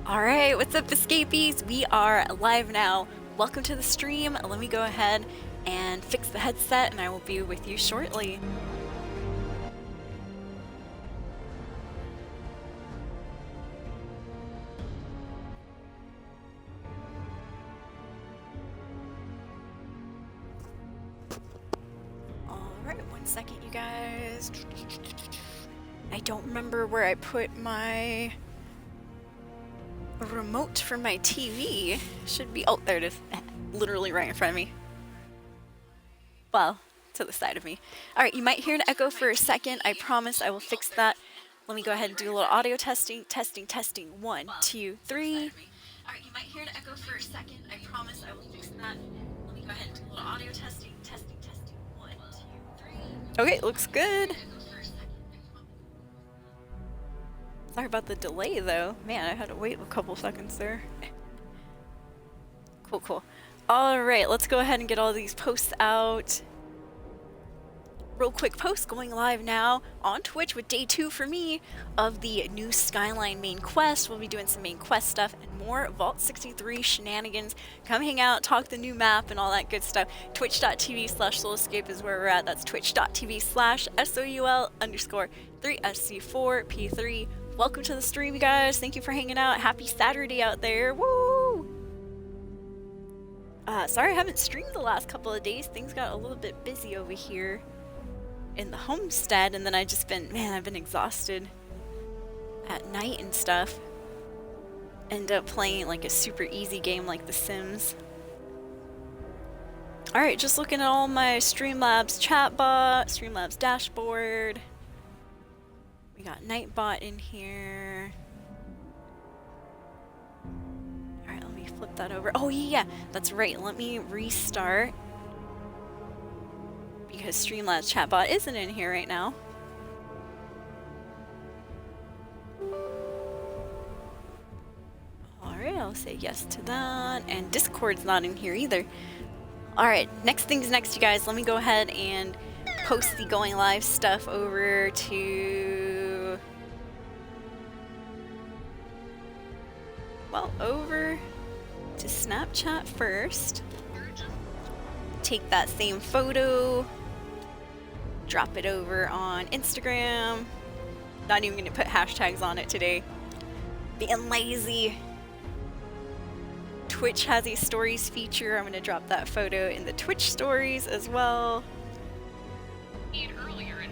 Alright, what's up, escapees? We are live now. Welcome to the stream. Let me go ahead and fix the headset and I will be with you shortly. Alright, 1 second, you guys. I don't remember where I put my remote for my TV. Should be, oh, there it is. Literally right in front of me. Well, to the side of me. Alright, you might hear an echo for a second. I promise I will fix that. Let me go ahead and do a little audio testing. Testing. 1, 2, 3. Alright, you might hear an echo for a second. I promise I will fix that. Let me go ahead and do a little audio testing. 1, 2, 3. Okay, looks good. Sorry about the delay though. Man, I had to wait a couple seconds there. Cool. Alright, let's go ahead and get all these posts out. Real quick post going live now on Twitch with day 2 for me of the new Skyline main quest. We'll be doing some main quest stuff and more Vault 63 shenanigans. Come hang out, talk the new map and all that good stuff. Twitch.tv/soulescape is where we're at. That's twitch.tv/SOUL_3SC4P3. Welcome to the stream, you guys. Thank you for hanging out. Happy Saturday out there. Woo! Sorry I haven't streamed the last couple of days. Things got a little bit busy over here in the homestead, and then I've been exhausted at night and stuff. End up playing like a super easy game like The Sims. Alright, just looking at all my Streamlabs chatbot, Streamlabs dashboard. We got Nightbot in here. Alright, let me flip that over. Oh yeah, that's right. Let me restart. Because Streamlabs chatbot isn't in here right now. Alright, I'll say yes to that. And Discord's not in here either. Alright, next thing's next, you guys. Let me go ahead and post the going live stuff over to... well, over to Snapchat first. Take that same photo. Drop it over on Instagram. Not even gonna put hashtags on it today. Being lazy. Twitch has a stories feature. I'm gonna drop that photo in the Twitch stories as well.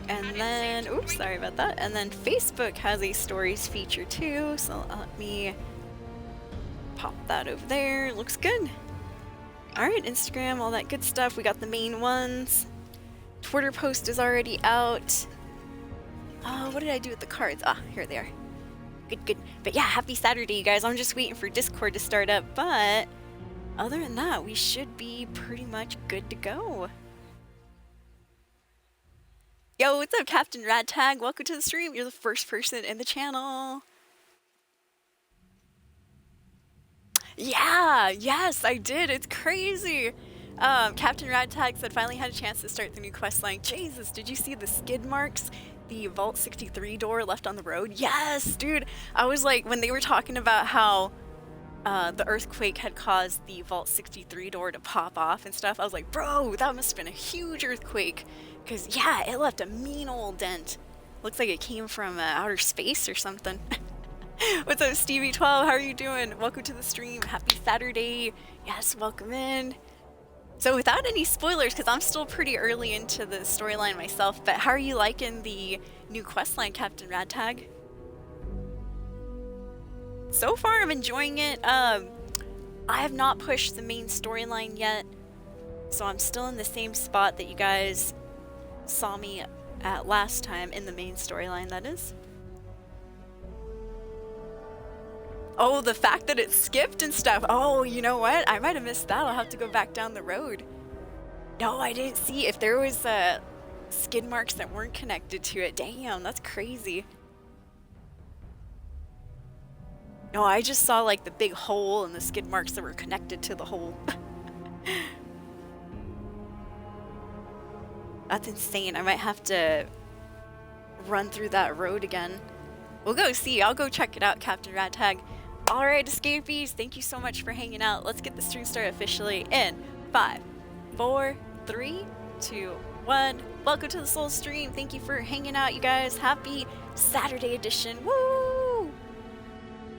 And then, oops, sorry about that. And then Facebook has a stories feature too. So let me pop that over there. Looks good. Alright, Instagram, all that good stuff. We got the main ones. Twitter post is already out. What did I do with the cards? Ah, here they are. Good. But yeah, happy Saturday, you guys. I'm just waiting for Discord to start up, but other than that, we should be pretty much good to go. Yo, what's up, Captain Radtag? Welcome to the stream. You're the first person in the channel. Yeah, yes, I did. It's crazy. Captain Radtag said finally had a chance to start the new quest line. Jesus, did you see the skid marks? The Vault 63 door left on the road? Yes, dude. I was like, when they were talking about how the earthquake had caused the Vault 63 door to pop off and stuff, I was like, bro, that must have been a huge earthquake. Because, yeah, it left a mean old dent. Looks like it came from outer space or something. What's up, Stevie12? How are you doing? Welcome to the stream. Happy Saturday. Yes, welcome in. So without any spoilers, because I'm still pretty early into the storyline myself, but how are you liking the new questline, Captain Radtag? So far, I'm enjoying it. I have not pushed the main storyline yet, so I'm still in the same spot that you guys saw me at last time in the main storyline, that is. Oh, the fact that it skipped and stuff. Oh, you know what? I might have missed that. I'll have to go back down the road. No, I didn't see if there was skid marks that weren't connected to it. Damn, that's crazy. No, I just saw like the big hole and the skid marks that were connected to the hole. That's insane. I might have to run through that road again. We'll go see. I'll go check it out, Captain Radtag. All right, escapees, thank you so much for hanging out. Let's get the stream started officially in 5, 4, 3, 2, 1. Welcome to the Soul stream. Thank you for hanging out, you guys. Happy Saturday edition. Woo!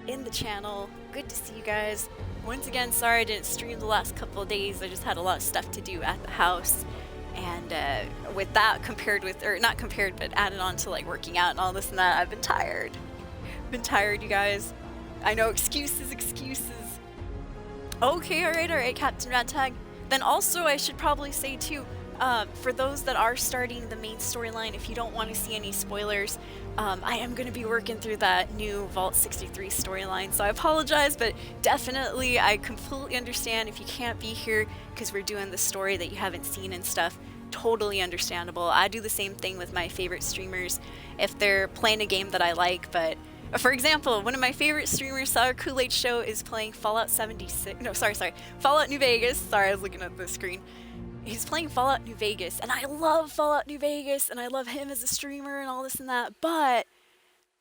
In the channel. Good to see you guys. Once again, sorry I didn't stream the last couple of days. I just had a lot of stuff to do at the house. And with that compared with, or not compared, but added on to like working out and all this and that, I've been tired. Been tired, you guys. I know, excuses. Okay, alright, Captain Radtag. Then also, I should probably say too, for those that are starting the main storyline, if you don't want to see any spoilers, I am going to be working through that new Vault 63 storyline, so I apologize, but definitely I completely understand if you can't be here because we're doing the story that you haven't seen and stuff. Totally understandable. I do the same thing with my favorite streamers if they're playing a game that I like, but for example, one of my favorite streamers, Sour Kool-Aid Show, is playing Fallout 76. No, sorry. Fallout New Vegas. Sorry, I was looking at the screen. He's playing Fallout New Vegas, and I love Fallout New Vegas, and I love him as a streamer and all this and that, but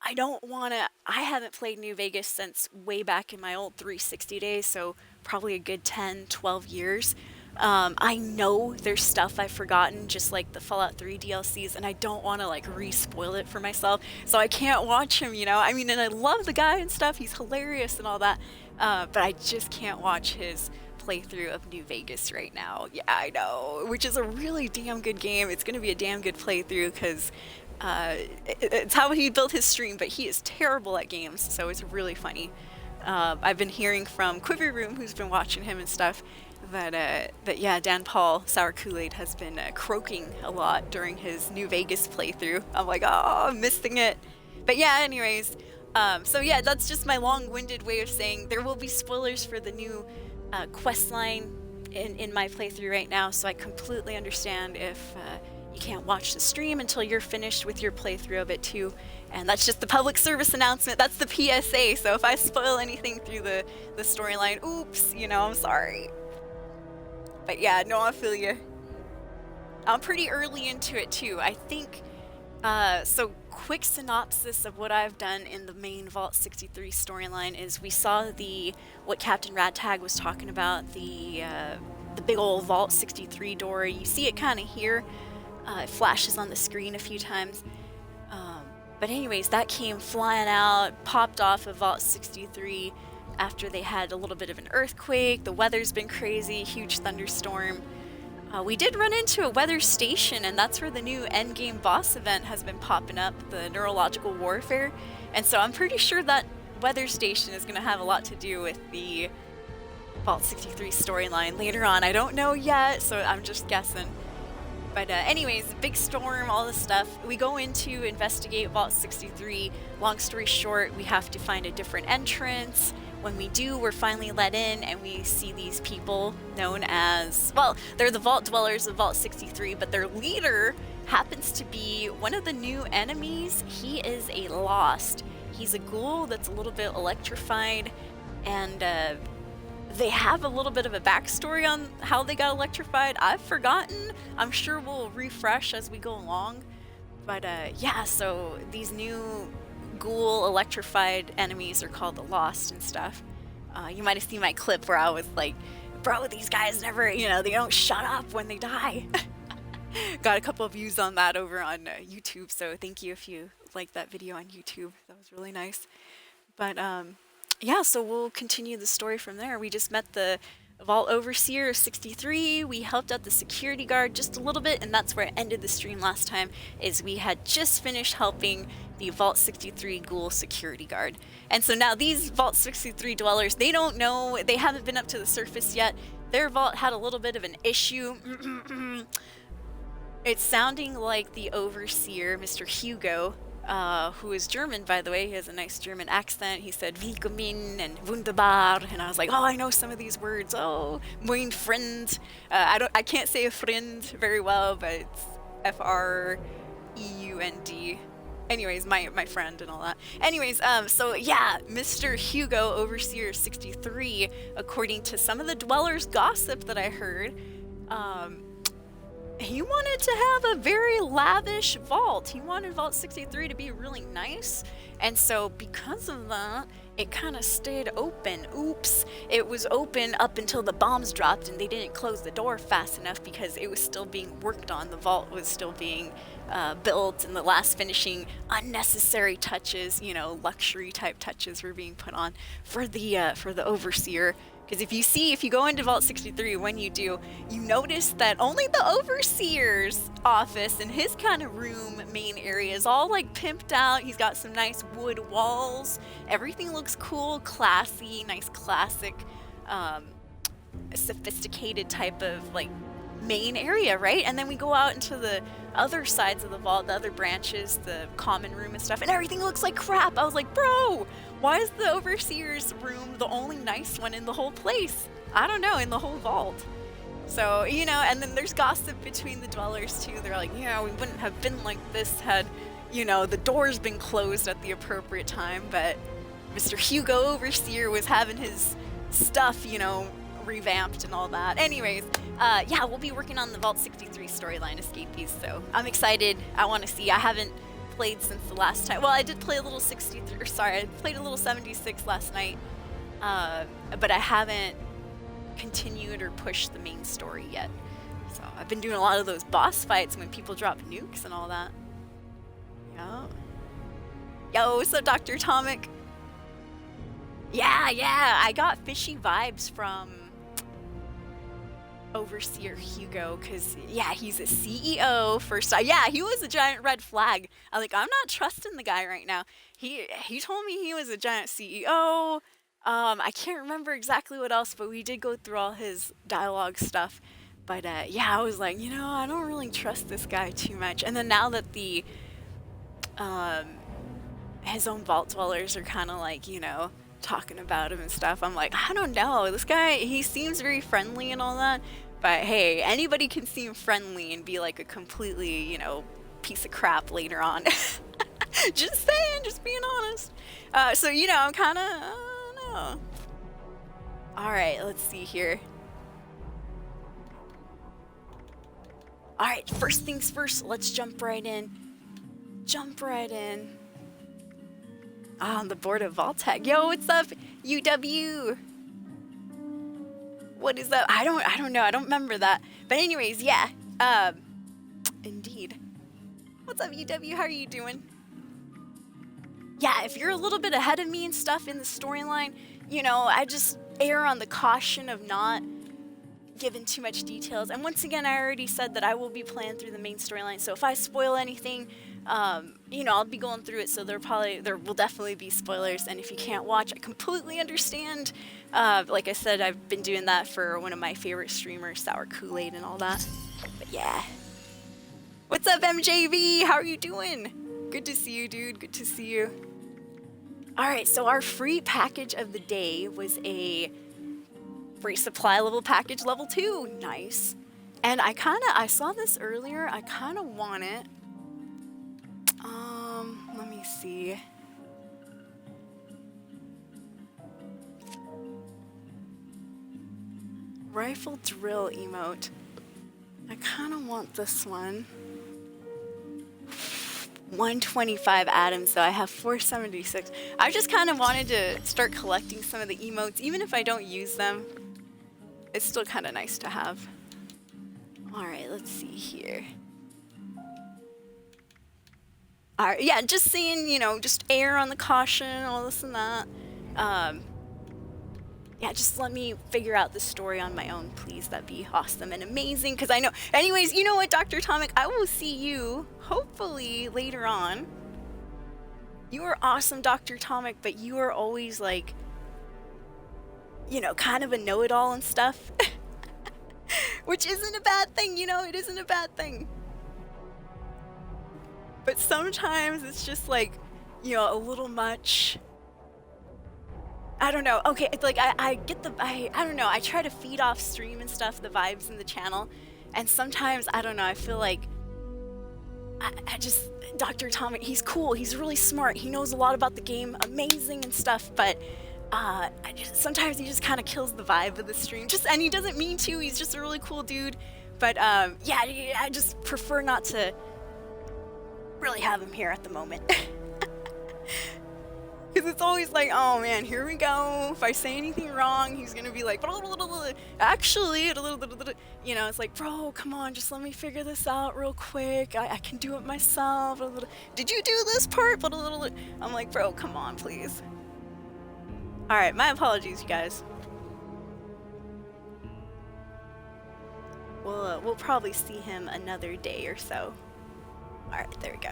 I don't want to... I haven't played New Vegas since way back in my old 360 days, so probably a good 10, 12 years. I know there's stuff I've forgotten, just like the Fallout 3 DLCs, and I don't want to like re-spoil it for myself, so I can't watch him, you know? I mean, and I love the guy and stuff, he's hilarious and all that, but I just can't watch his playthrough of New Vegas right now. Yeah, I know, which is a really damn good game. It's going to be a damn good playthrough because it's how he built his stream, but he is terrible at games, so it's really funny. I've been hearing from Quiver Room, who's been watching him and stuff, that yeah, Dan Paul, Sour Kool-Aid, has been croaking a lot during his New Vegas playthrough. I'm like, oh, I'm missing it. But yeah, anyways, so yeah, that's just my long-winded way of saying there will be spoilers for the new quest line in my playthrough right now, so I completely understand if you can't watch the stream until you're finished with your playthrough of it too. And that's just the public service announcement. That's the PSA. So if I spoil anything through the storyline, oops, you know, I'm sorry. But yeah, no, I feel you. I'm pretty early into it too. I think, so quick synopsis of what I've done in the main Vault 63 storyline is we saw what Captain Radtag was talking about, the big old Vault 63 door. You see it kind of here. It flashes on the screen a few times. But anyways, that came flying out, popped off of Vault 63 after they had a little bit of an earthquake. The weather's been crazy, huge thunderstorm. We did run into a weather station, and that's where the new endgame boss event has been popping up, the neurological warfare. And so I'm pretty sure that weather station is going to have a lot to do with the Vault 63 storyline later on. I don't know yet, so I'm just guessing. But anyways, big storm, all this stuff. We go in to investigate Vault 63. Long story short, we have to find a different entrance. When we do, we're finally let in, and we see these people known as, well, they're the Vault Dwellers of Vault 63, but their leader happens to be one of the new enemies. He is a Lost. He's a ghoul that's a little bit electrified, and they have a little bit of a backstory on how they got electrified. I've forgotten. I'm sure we'll refresh as we go along. But yeah, so these new ghoul electrified enemies are called the Lost and stuff. You might have seen my clip where I was like, bro, these guys never, you know, they don't shut up when they die. Got a couple of views on that over on YouTube, so thank you if you liked that video on YouTube. That was really nice. But yeah, so we'll continue the story from there. We just met the Vault Overseer of 63. We helped out the security guard just a little bit, and that's where it ended the stream last time, is we had just finished helping the Vault 63 ghoul security guard. And so now these Vault 63 dwellers, they don't know, they haven't been up to the surface yet. Their vault had a little bit of an issue. It's sounding like the Overseer, Mr. Hugo, who is German, by the way. He has a nice German accent. He said Willkommen and Wunderbar, and I was like, oh, I know some of these words. Oh, mein Freund. I can't say a friend very well, but it's F-R-E-U-N-D. Anyways, my friend and all that. Anyways, so yeah, Mr. Hugo, Overseer 63, according to some of the dwellers' gossip that I heard, he wanted to have a very lavish vault. He wanted Vault 63 to be really nice. And so because of that, it kind of stayed open. Oops. It was open up until the bombs dropped, and they didn't close the door fast enough because it was still being worked on. The vault was still being built, and the last finishing unnecessary touches, you know, luxury type touches were being put on for the overseer. Because if you go into Vault 63, when you do, you notice that only the Overseer's office and his kind of room main area is all like pimped out. He's got some nice wood walls. Everything looks cool, classy, nice classic, sophisticated type of like main area, right? And then we go out into the other sides of the vault, the other branches, the common room and stuff, and everything looks like crap. I was like, bro, why is the Overseer's room the only nice one in the whole place? I don't know, in the whole vault. So, you know, and then there's gossip between the dwellers too. They're like, yeah, we wouldn't have been like this had, you know, the doors been closed at the appropriate time, but Mr. Hugo Overseer was having his stuff, you know, revamped and all that. Anyways, yeah, we'll be working on the Vault 63 storyline escapees, so I'm excited. I want to see. I haven't played since the last time. Well, I did play a little 63, or sorry, I played a little 76 last night, but I haven't continued or pushed the main story yet. So I've been doing a lot of those boss fights when people drop nukes and all that. Yeah. Yo, what's up, Dr. Atomic? Yeah, I got fishy vibes from Overseer Hugo, because, yeah, he's a CEO first. Yeah, he was a giant red flag. I'm like, I'm not trusting the guy right now. He told me he was a giant CEO. I can't remember exactly what else, but we did go through all his dialogue stuff. But, yeah, I was like, you know, I don't really trust this guy too much. And then now that the, his own vault dwellers are kind of like, you know, talking about him and stuff, I'm like, I don't know, this guy, he seems very friendly and all that, but hey, anybody can seem friendly and be like a completely, you know, piece of crap later on. Just saying, just being honest. So, you know, I'm kind of, I don't know. Alright, let's see here. Alright, first things first, let's jump right in. On the board of Vault-Tec. Yo, what's up, UW? What is that? I don't know. I don't remember that. But anyways, yeah. Indeed. What's up, UW? How are you doing? Yeah, if you're a little bit ahead of me and stuff in the storyline, you know, I just err on the caution of not giving too much details. And once again, I already said that I will be playing through the main storyline. So if I spoil anything, you know, I'll be going through it, so there will definitely be spoilers, and if you can't watch, I completely understand. Like I said, I've been doing that for one of my favorite streamers, Sour Kool-Aid and all that. But yeah. What's up, MJV? How are you doing? Good to see you, dude. Good to see you. Alright, so our free package of the day was a free supply level package level 2. Nice. And I saw this earlier, I kinda want it. Let me see. Rifle drill emote. I kind of want this one. 125 atoms, so I have 476. I just kind of wanted to start collecting some of the emotes, even if I don't use them. It's still kind of nice to have. Alright, let's see here. Alright, yeah, just saying, you know, just err on the caution, all this and that. Yeah, just let me figure out the story on my own, please. That'd be awesome and amazing, because I know... Anyways, you know what, Dr. Atomic? I will see you, hopefully, later on. You are awesome, Dr. Atomic, but you are always, like... You know, kind of a know-it-all and stuff. Which isn't a bad thing, you know? It isn't a bad thing. But sometimes it's just like, you know, a little much. I don't know. Okay, it's like I get the I don't know. I try to feed off stream and stuff, the vibes in the channel, and sometimes I don't know. I feel like I just Dr. Atomic. He's cool. He's really smart. He knows a lot about the game, amazing and stuff. But sometimes he just kind of kills the vibe of the stream. And he doesn't mean to. He's just a really cool dude. But yeah, I just prefer not to really have him here at the moment. Because it's always like, oh man, here we go. If I say anything wrong, he's gonna be like, actually, you know, it's like, bro, come on, just let me figure this out real quick. I can do it myself. Did you do this part? I'm like, bro, come on, please. All right, my apologies, you guys. We'll probably see him another day or so. All right, there we go.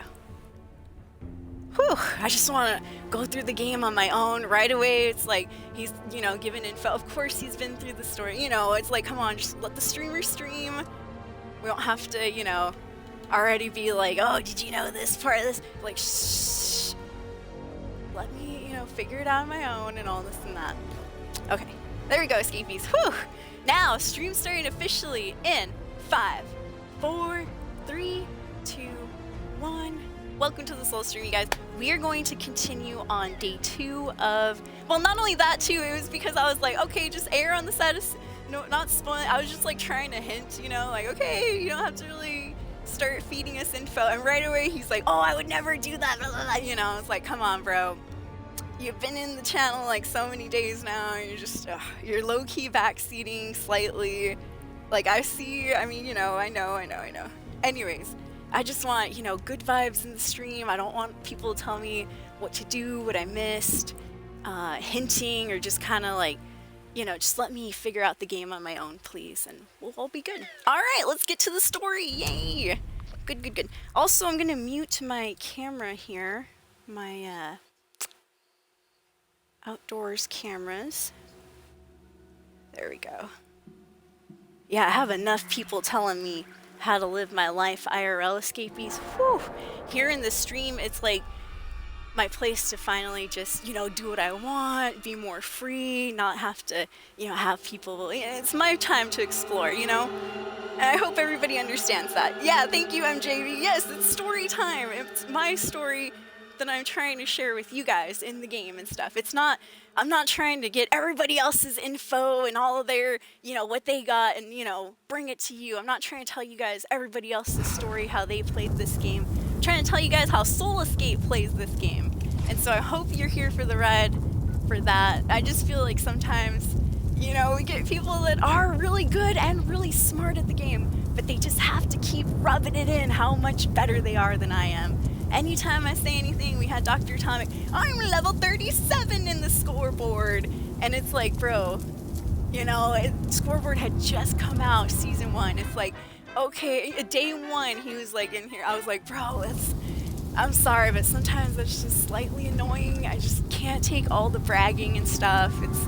Whew, I just want to go through the game on my own right away. It's like he's, you know, given info. Of course he's been through the story. You know, it's like, come on, just let the streamer stream. We don't have to, you know, already be like, oh, did you know this part of this? Like, shh. Let me, you know, figure it out on my own and all this and that. Okay, there we go, escapees. Whew. Now, stream starting officially in 5, 4, 3, 2, 1. Welcome to the Soul Stream, you guys. We are going to continue on day 2 of, well, not only that too, it was because I was like, okay, just err on the side of, no, not spoiling. I was just like trying to hint, you know, like, okay, you don't have to really start feeding us info. And right away he's like, oh, I would never do that, blah, blah, blah. You know, it's like, come on, bro. You've been in the channel like so many days now, and you're just, you're low-key backseating slightly. Like, I see, I mean, you know, I know. Anyways, I just want, you know, good vibes in the stream. I don't want people to tell me what to do, what I missed, hinting, or just kind of like, you know, just let me figure out the game on my own, please, and we'll all be good. All right, let's get to the story. Yay! Good. Also, I'm gonna mute my camera here, my outdoors cameras. There we go. Yeah, I have enough people telling me how to live my life, IRL escapees. Whew. Here in the stream, it's like my place to finally just, you know, do what I want, be more free, not have to, you know, have people. It's my time to explore, you know? And I hope everybody understands that. Yeah, thank you, MJV. Yes, it's story time. It's my story that I'm trying to share with you guys in the game and stuff. It's not, I'm not trying to get everybody else's info and all of their, you know, what they got and, you know, bring it to you. I'm not trying to tell you guys everybody else's story, how they played this game. I'm trying to tell you guys how Soul Escape plays this game. And so I hope you're here for the ride for that. I just feel like sometimes, you know, we get people that are really good and really smart at the game, but they just have to keep rubbing it in how much better they are than I am. Anytime I say anything, we had Dr. Atomic, I'm level 37 in the scoreboard. And it's like, bro, you know, scoreboard had just come out season 1. It's like, okay, day 1, he was like in here. I was like, bro, I'm sorry, but sometimes that's just slightly annoying. I just can't take all the bragging and stuff. It's,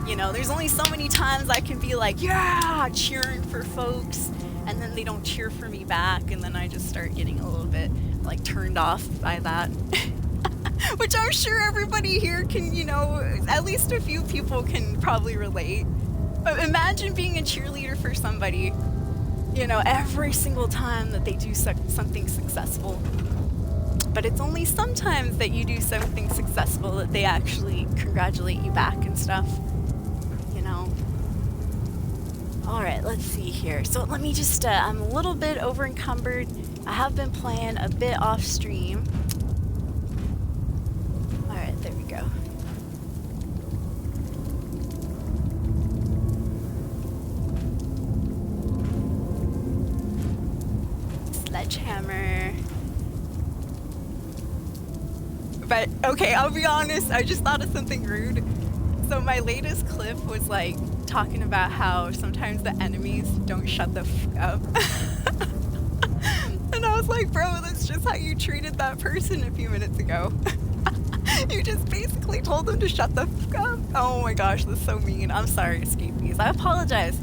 you know, there's only so many times I can be like, yeah, cheering for folks. And then they don't cheer for me back. And then I just start getting a little bit like turned off by that. Which I'm sure everybody here can, you know, at least a few people can probably relate. But imagine being a cheerleader for somebody, you know, every single time that they do something successful. But it's only sometimes that you do something successful that they actually congratulate you back and stuff, you know. All right, let's see here. So let me just, I'm a little bit over encumbered. I have been playing a bit off stream. All right, there we go. Sledgehammer. But, okay, I'll be honest, I just thought of something rude. So my latest clip was like talking about how sometimes the enemies don't shut the f up. And I was like, bro, that's just how you treated that person a few minutes ago. You just basically told them to shut the f up. Oh my gosh, that's so mean. I'm sorry, escapees. I apologize.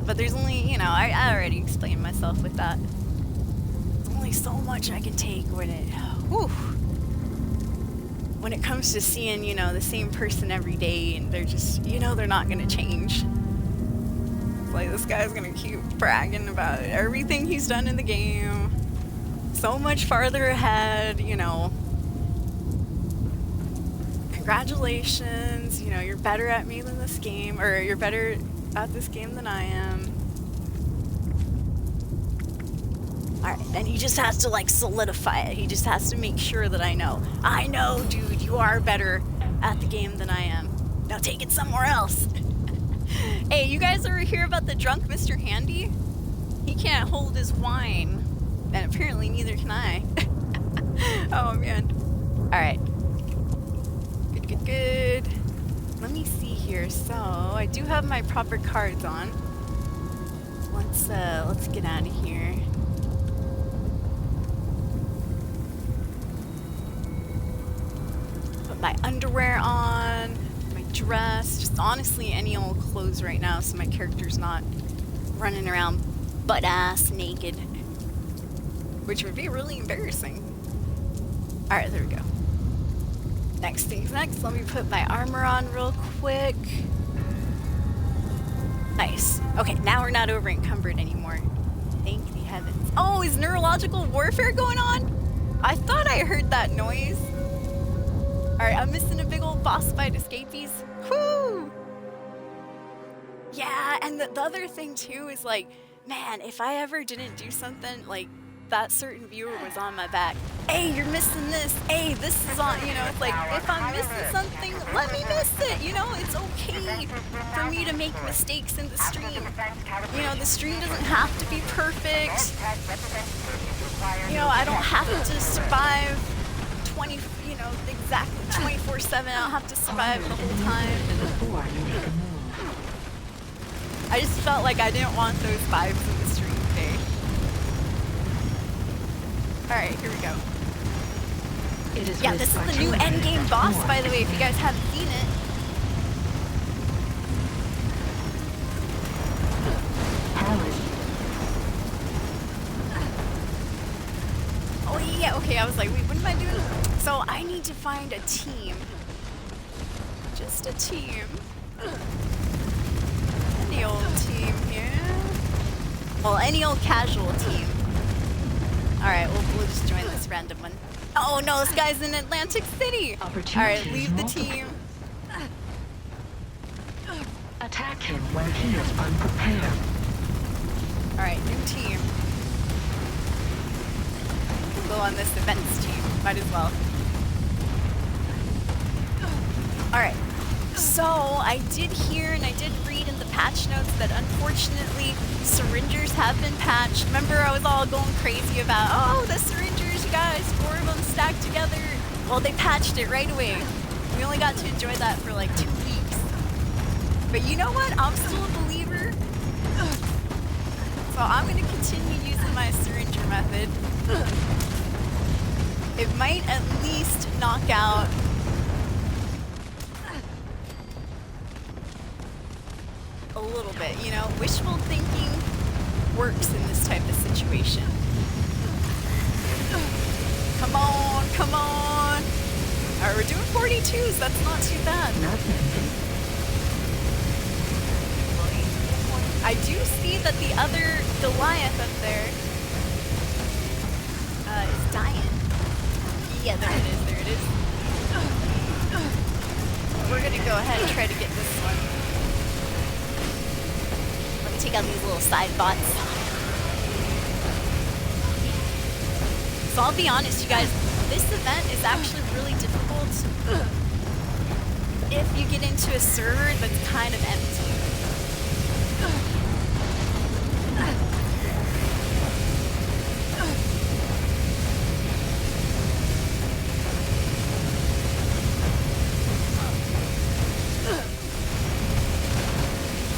But there's only, you know, I already explained myself with that. There's only so much I can take when it, whew. When it comes to seeing, you know, the same person every day and they're just, you know, they're not gonna change. It's like, this guy's gonna keep bragging about everything he's done in the game. So much farther ahead, you know. Congratulations, you know, you're better at me than this game, or you're better at this game than I am. Alright, and he just has to like solidify it. He just has to make sure that I know. I know, dude, you are better at the game than I am. Now take it somewhere else. Hey, you guys ever hear about the drunk Mr. Handy? He can't hold his wine. And apparently neither can I. Oh man. Alright. Good. Let me see here. So I do have my proper cards on. Let's get out of here. Put my underwear on, my dress, just honestly any old clothes right now so my character's not running around butt ass naked. Which would be really embarrassing. Alright, there we go. Next thing's next. Let me put my armor on real quick. Nice. Okay, now we're not over encumbered anymore. Thank the heavens. Oh, is neurological warfare going on? I thought I heard that noise. Alright, I'm missing a big old boss fight, escapees. Whoo! Yeah, and the other thing too is like, man, if I ever didn't do something like that certain viewer was on my back. Hey, you're missing this. Hey, this is on, you know, it's like, if I'm missing something, let me miss it, you know? It's okay for me to make mistakes in the stream. You know, the stream doesn't have to be perfect. You know, I don't have to survive 20, you know, exactly 24/7. I don't have to survive the whole time. I just felt like I didn't want those vibes in the stream today. Alright, here we go. Yeah, this is the new endgame boss, by the way, if you guys haven't seen it. Oh yeah, okay, I was like, wait, what am I doing? So I need to find a team. Just a team. Any old team here. Well, any old casual team. Alright, we'll just join this random one. Oh no, this guy's in Atlantic City! Alright, leave the team. Attack him when he is unprepared. Alright, new team. We'll go on this events team. Might as well. Alright. So, I did hear and I did read in the patch notes that unfortunately syringers have been patched. Remember I was all going crazy about, oh, the syringers, you guys, 4 of them stacked together. Well, they patched it right away. We only got to enjoy that for like 2 weeks. But you know what? I'm still a believer. So I'm going to continue using my syringer method. It might at least knock out a little bit, you know? Wishful thinking works in this type of situation. Come on, come on! Alright, we're doing 42s, that's not too bad. I do see that the other Goliath up there is dying. Yeah, there it is, there it is. We're gonna go ahead and try to get this one. Let me take out these little side bots. So I'll be honest, you guys, this event is actually really difficult if you get into a server that's kind of empty.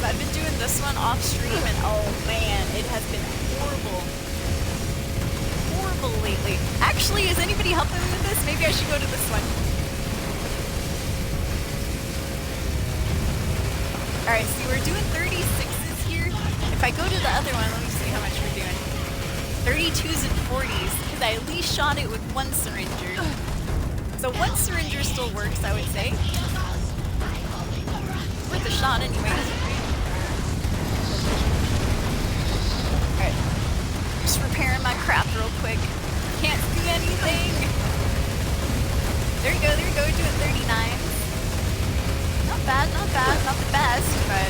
I've been doing this one off stream and oh man, it has been horrible. Horrible lately. Actually, is anybody helping me with this? Maybe I should go to this one. Alright, see, we're doing 36s here. If I go to the other one, let me see how much we're doing. 32s and 40s, because I at least shot it with one syringer. So one syringer still works, I would say. Worth a shot anyways. Alright. Just repairing my crap real quick. Can't see anything. There you go, doing 39. Not bad, not the best, but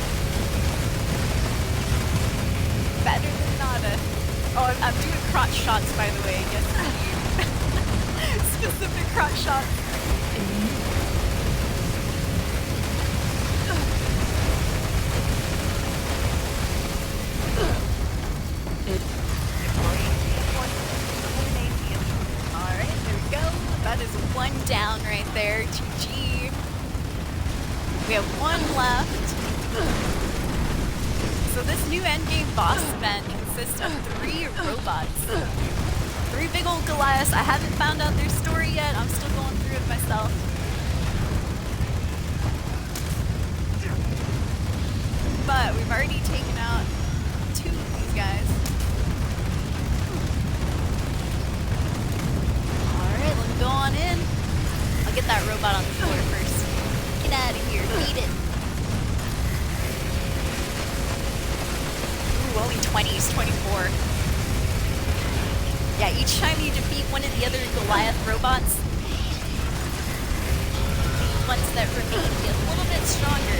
better than nada. Oh, I'm doing crotch shots, by the way. Yes, indeed. Specific crotch shots. Alright, there we go. That is one down right there. GG. We have one left. So this new endgame boss event consists of 3 robots. 3 big old Goliaths. I haven't found out their story yet. I'm still going through it myself. But we've already taken out 2 of these guys. Alright, let me go on in. I'll get that robot on the floor first. Get out of here. Beat it. Ooh, only 20s, 24. Yeah, each time you defeat one of the other Goliath robots, the ones that remain get a little bit stronger.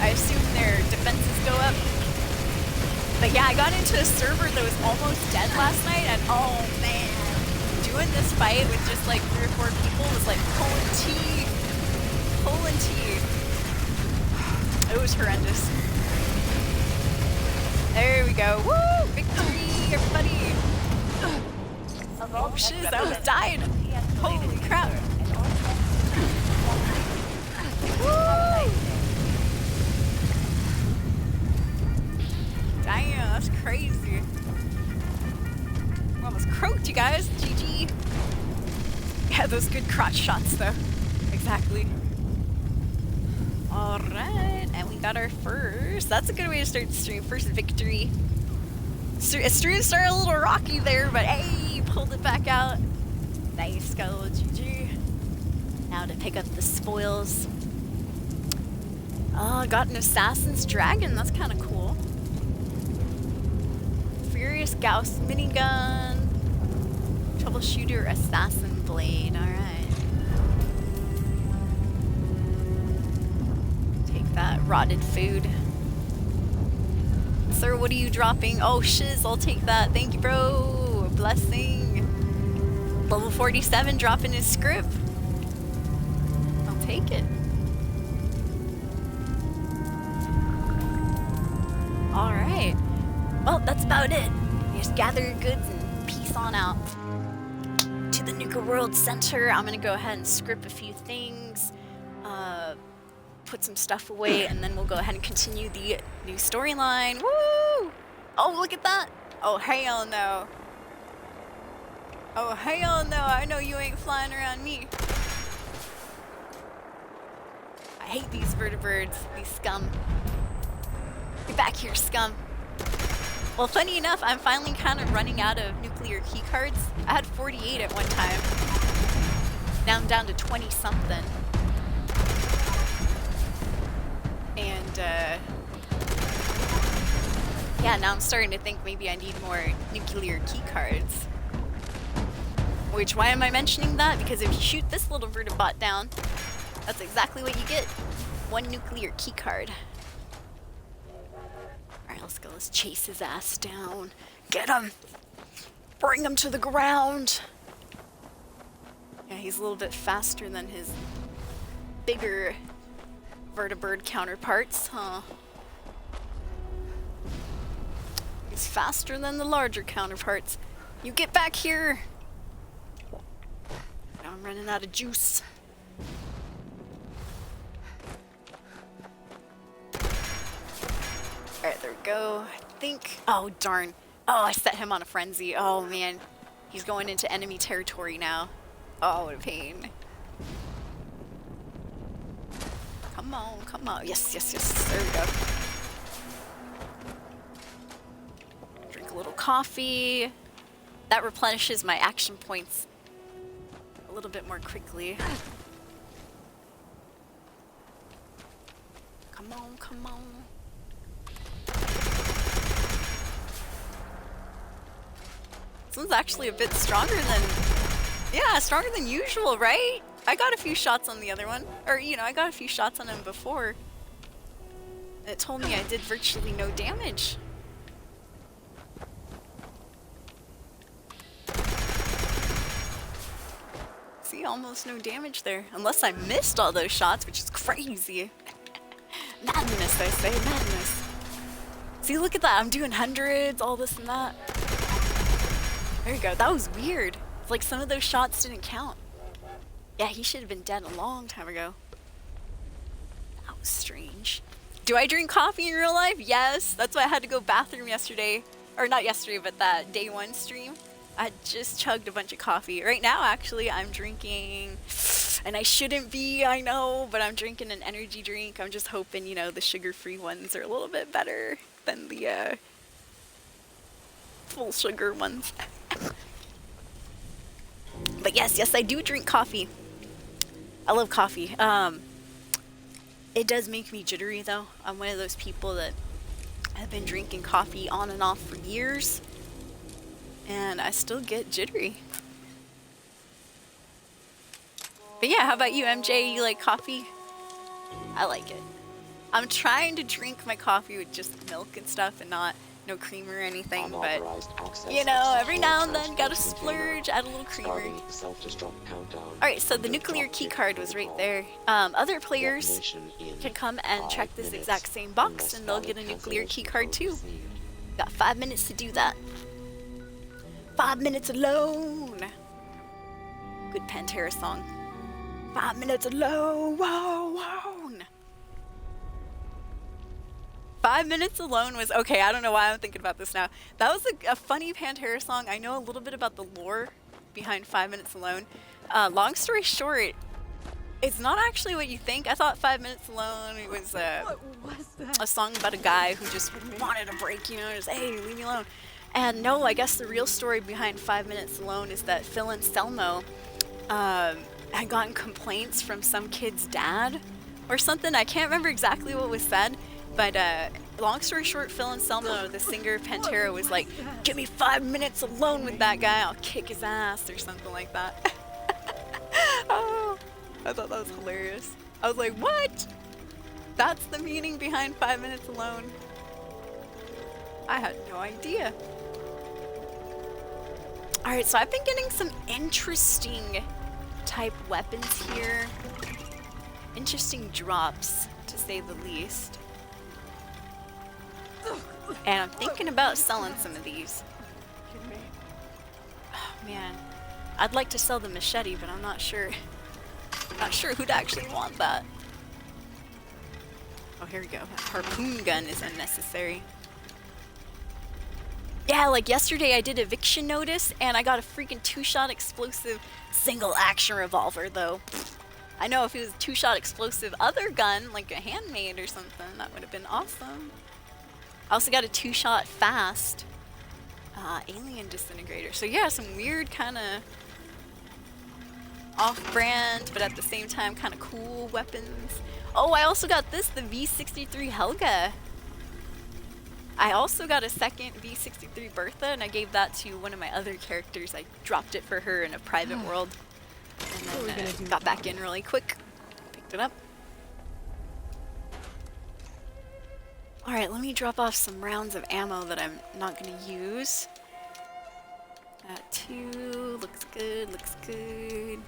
I assume their defenses go up. But yeah, I got into a server that was almost dead last night, and oh man, doing this fight with just like 3 or 4 people was like pulling teeth. Pulling teeth. It was horrendous. There we go. Woo! Victory, everybody! Oh shit, I almost died! Holy crap! Woo! Damn, that's crazy. Almost croaked, you guys. GG. Yeah, those good crotch shots, though. Exactly. Alright, and we got our first. That's a good way to start the stream. First victory. Stream started a little rocky there, but hey, pulled it back out. Nice, got a little GG. Now to pick up the spoils. Oh, got an Assassin's Dragon. That's kind of cool. Furious Gauss minigun. Troubleshooter Assassin Blade. Alright. That rotted food. Sir, what are you dropping? Oh shiz, I'll take that. Thank you, bro. Blessing. Level 47 dropping his script. I'll take it. Alright. Well, that's about it. Just gather your goods and peace on out. To the Nuka World Center. I'm gonna go ahead and script a few things. Put some stuff away, and then we'll go ahead and continue the new storyline. Woo! Oh, look at that! Oh, hell no. Oh, hell no. I know you ain't flying around me. I hate these vertibirds, these scum. Get back here, scum. Well, funny enough, I'm finally kind of running out of nuclear key cards. I had 48 at one time. Now I'm down to 20-something. And, yeah, now I'm starting to think maybe I need more nuclear key cards. Which, why am I mentioning that? Because if you shoot this little vertibot down, that's exactly what you get. 1 nuclear key card. Alright, let's go. Let's chase his ass down. Get him! Bring him to the ground! Yeah, he's a little bit faster than his bigger vertibird counterparts, huh? He's faster than the larger counterparts. You get back here! Now I'm running out of juice. Alright, there we go. I think... Oh, darn. Oh, I set him on a frenzy. Oh, man. He's going into enemy territory now. Oh, what a pain. Come on, come on. Yes, yes, yes. There we go. Drink a little coffee. That replenishes my action points a little bit more quickly. Come on, come on. This one's actually a bit stronger than... Yeah, stronger than usual, right? I got a few shots on the other one. Or, you know, I got a few shots on him before. It told me I did virtually no damage. See, almost no damage there. Unless I missed all those shots, which is crazy. Madness, I say, madness. See, look at that. I'm doing hundreds, all this and that. There you go. That was weird. It's like some of those shots didn't count. Yeah, he should have been dead a long time ago. That was strange. Do I drink coffee in real life? Yes. That's why I had to go bathroom yesterday. Or not yesterday, but that day one stream. I just chugged a bunch of coffee. Right now, actually, I'm drinking, and I shouldn't be, I know, but I'm drinking an energy drink. I'm just hoping, you know, the sugar-free ones are a little bit better than the full sugar ones. But yes, I do drink coffee. I love coffee. It does make me jittery, though. I'm one of those people that have been drinking coffee on and off for years. And I still get jittery. But yeah, how about you, MJ? You like coffee? I like it. I'm trying to drink my coffee with just milk and stuff and no cream or anything, but you know, every now and then gotta splurge, add a little creamer. Alright, so the nuclear key card was right there. Other players can come and check this exact same box and they'll get a nuclear key card too. Got 5 minutes to do that. 5 minutes alone. Good Pantera song. 5 minutes alone. 5 minutes alone was okay. I don't know why I'm thinking about this now. That was a funny Pantera song. I know a little bit about the lore behind 5 minutes alone. Long story short, it's not actually what you think. I thought 5 minutes alone was a song about a guy who just wanted a break, you know, just hey, leave me alone. And no, I guess the real story behind 5 minutes alone is that Phil Anselmo had gotten complaints from some kid's dad or something. I can't remember exactly what was said, but long story short, Phil Anselmo, the singer of Pantera, was like, give me 5 minutes alone with that guy, I'll kick his ass or something like that. Oh, I thought that was hilarious. I was like, what? That's the meaning behind 5 minutes alone? I had no idea. Alright, so I've been getting some interesting type weapons here. Interesting drops, to say the least. And I'm thinking about selling some of these. Oh man, I'd like to sell the machete, but I'm not sure. Not sure who'd actually want that. Oh, here we go. That harpoon gun is unnecessary. Yeah, like yesterday I did eviction notice and I got a freaking 2-shot explosive single action revolver though. I know if it was a 2-shot explosive other gun, like a handmade or something, that would have been awesome. I also got a 2-shot fast alien disintegrator. So yeah, some weird kind of off-brand, but at the same time kind of cool weapons. Oh, I also got this, the V63 Helga. I also got a second V63 Bertha, and I gave that to one of my other characters. I dropped it for her in a private world, and then got back in really quick. Picked it up. Alright, let me drop off some rounds of ammo that I'm not going to use. That too. Looks good, looks good.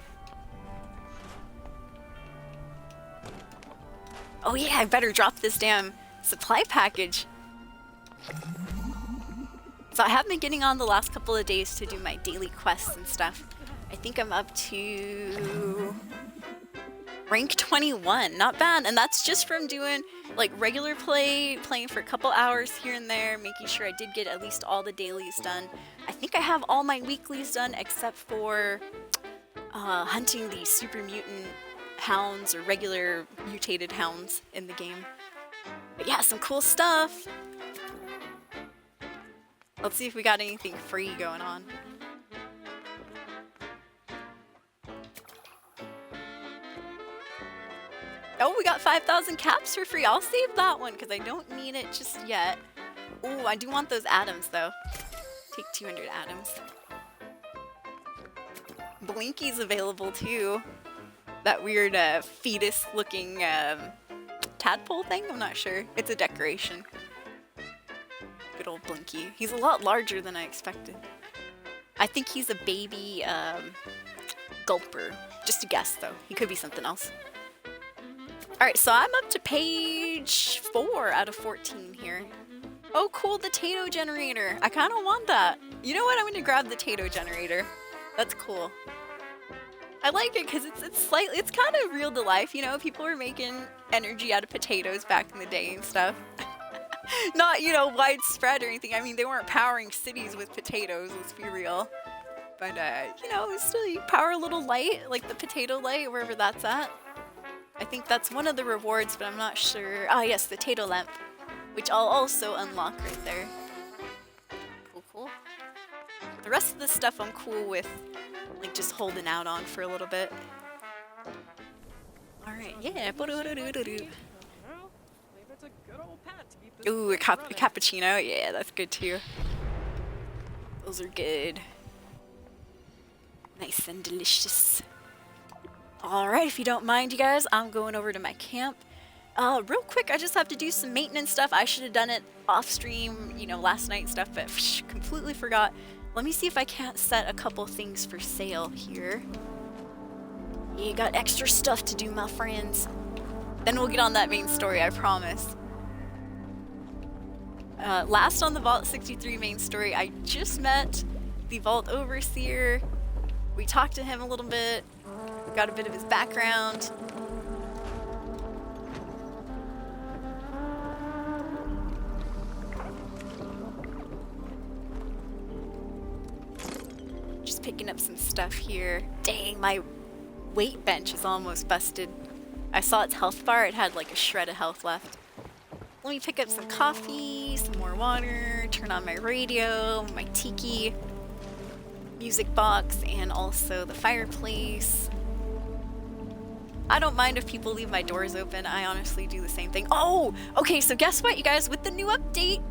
Oh yeah, I better drop this damn supply package. So I have been getting on the last couple of days to do my daily quests and stuff. I think I'm up to rank 21, not bad. And that's just from doing like regular play, playing for a couple hours here and there, making sure I did get at least all the dailies done. I think I have all my weeklies done except for hunting the super mutant hounds or regular mutated hounds in the game. But yeah, some cool stuff. Let's see if we got anything free going on. Oh, we got 5,000 caps for free. I'll save that one because I don't need it just yet. Oh, I do want those atoms though. Take 200 atoms. Blinky's available too. That weird fetus looking tadpole thing? I'm not sure. It's a decoration. Good old Blinky. He's a lot larger than I expected. I think he's a baby Gulper. Just a guess, though. He could be something else. Alright, so I'm up to page 4 out of 14 here. Oh, cool, the Tato generator. I kind of want that. You know what? I'm going to grab the Tato generator. That's cool. I like it because it's kind of real to life, you know? People were making energy out of potatoes back in the day and stuff. Not, you know, widespread or anything. I mean, they weren't powering cities with potatoes, let's be real. But, you know, still, you power a little light, like the potato light, wherever that's at. I think that's one of the rewards, but I'm not sure. Ah, yes, the Tato lamp, which I'll also unlock right there. Cool, cool. The rest of the stuff I'm cool with, like, just holding out on for a little bit. Alright, yeah. Ooh, a cappuccino. Yeah, that's good too. Those are good. Nice and delicious. Alright, if you don't mind, you guys, I'm going over to my camp. Real quick, I just have to do some maintenance stuff. I should have done it off stream, you know, last night and stuff, but completely forgot. Let me see if I can't set a couple things for sale here. You got extra stuff to do, my friends. Then we'll get on that main story, I promise. Last on the Vault 63 main story, I just met the Vault Overseer. We talked to him a little bit, got a bit of his background. Just picking up some stuff here. Dang, my weight bench is almost busted. I saw its health bar, it had like a shred of health left. Let me pick up some coffee, some more water, turn on my radio, my tiki music box, and also the fireplace. I don't mind if people leave my doors open. I honestly do the same thing. Oh, okay, so guess what, you guys? With the new update,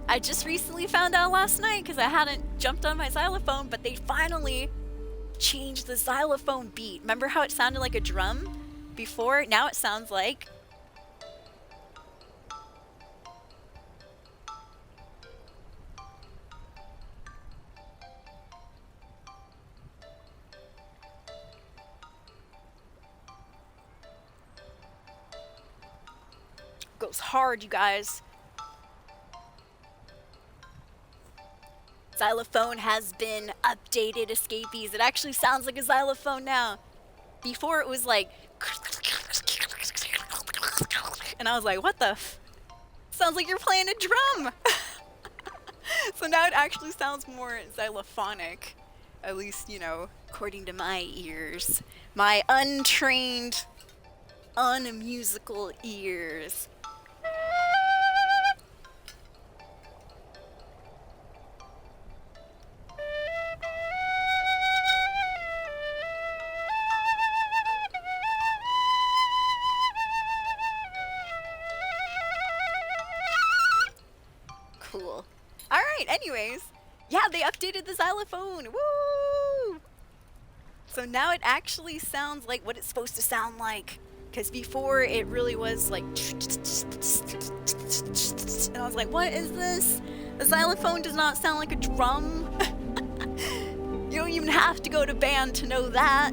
I just recently found out last night because I hadn't jumped on my xylophone, but they finally changed the xylophone beat. Remember how it sounded like a drum before? Now it sounds like... goes hard, you guys. Xylophone has been updated, escapees. It actually sounds like a xylophone now. Before it was like... and I was like, what the f... sounds like you're playing a drum! So now it actually sounds more xylophonic. At least, you know, according to my ears. My untrained, unmusical ears. Cool. Alright, anyways. Yeah, they updated the xylophone. Woo! So now it actually sounds like what it's supposed to sound like. Because before it really was like... and I was like, what is this? The xylophone does not sound like a drum. You don't even have to go to band to know that.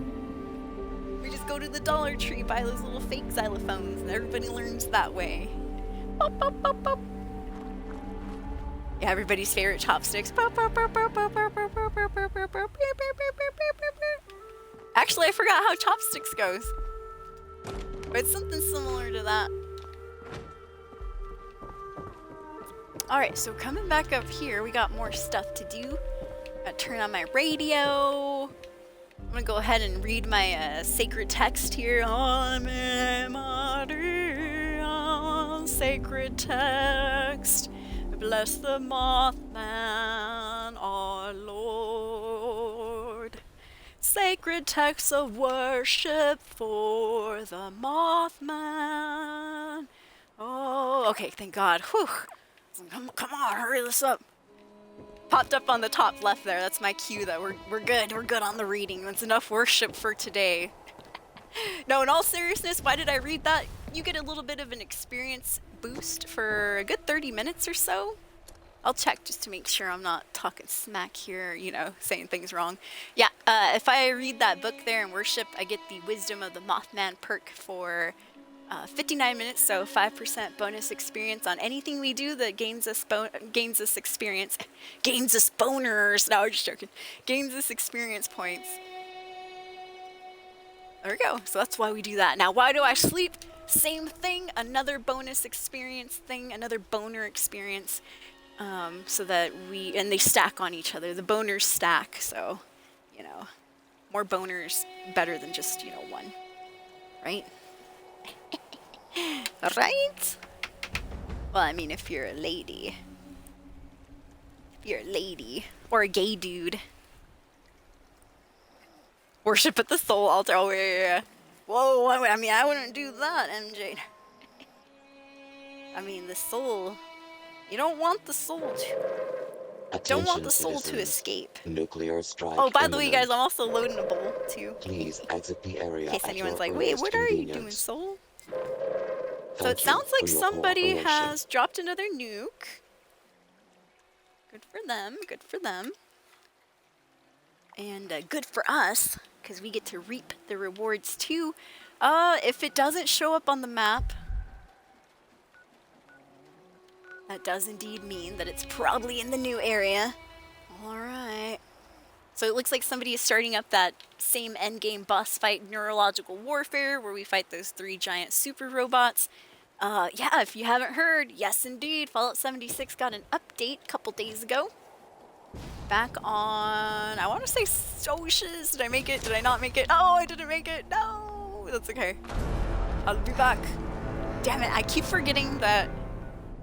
We just go to the Dollar Tree, buy those little fake xylophones, and everybody learns that way. Pop, pop, pop, pop. Yeah, everybody's favorite chopsticks. Actually, I forgot how chopsticks goes. But it's something similar to that. Alright, so coming back up here, we got more stuff to do. Gotta turn on my radio. I'm gonna go ahead and read my sacred text here. Sacred text. Bless the Mothman, our Lord. Sacred text of worship for the Mothman. Oh, okay, thank God. Whew. Come on, hurry this up. Popped up on the top left there. That's my cue that we're good. We're good on the reading. That's enough worship for today. No, in all seriousness, why did I read that? You get a little bit of an experience boost for a good 30 minutes or so. I'll check just to make sure I'm not talking smack here, you know, saying things wrong. Yeah, if I read that book there in worship, I get the Wisdom of the Mothman perk for 59 minutes, so 5% bonus experience on anything we do that gains us experience. Gains us boners. No, I'm just joking. Gains us experience points. There we go. So that's why we do that. Now, why do I sleep? Same thing. Another bonus experience thing. Another boner experience. So that and they stack on each other. The boners stack, so, you know, more boners better than just, you know, one. Right? Right? Well, I mean, if you're a lady. If you're a lady. Or a gay dude. Worship at the soul altar. Oh, yeah. Whoa, I mean, I wouldn't do that, MJ. I mean, the soul... You don't want the soul to... Don't want the soul to escape. Nuclear strike. Oh, by the way, guys, I'm also loading a bowl, too. Please exit the area. In case anyone's like, wait, what are you doing, soul? So it sounds like somebody has dropped another nuke. Good for them, good for them. And good for us, because we get to reap the rewards, too. If it doesn't show up on the map... That does indeed mean that it's probably in the new area. Alright. So it looks like somebody is starting up that same endgame boss fight, Neurological Warfare, where we fight those 3 giant super robots. Yeah, if you haven't heard, yes indeed, Fallout 76 got an update a couple days ago. Back on, I want to say Socials. Did I make it? Did I not make it? Oh, I didn't make it. No, that's okay. I'll be back. Damn it, I keep forgetting that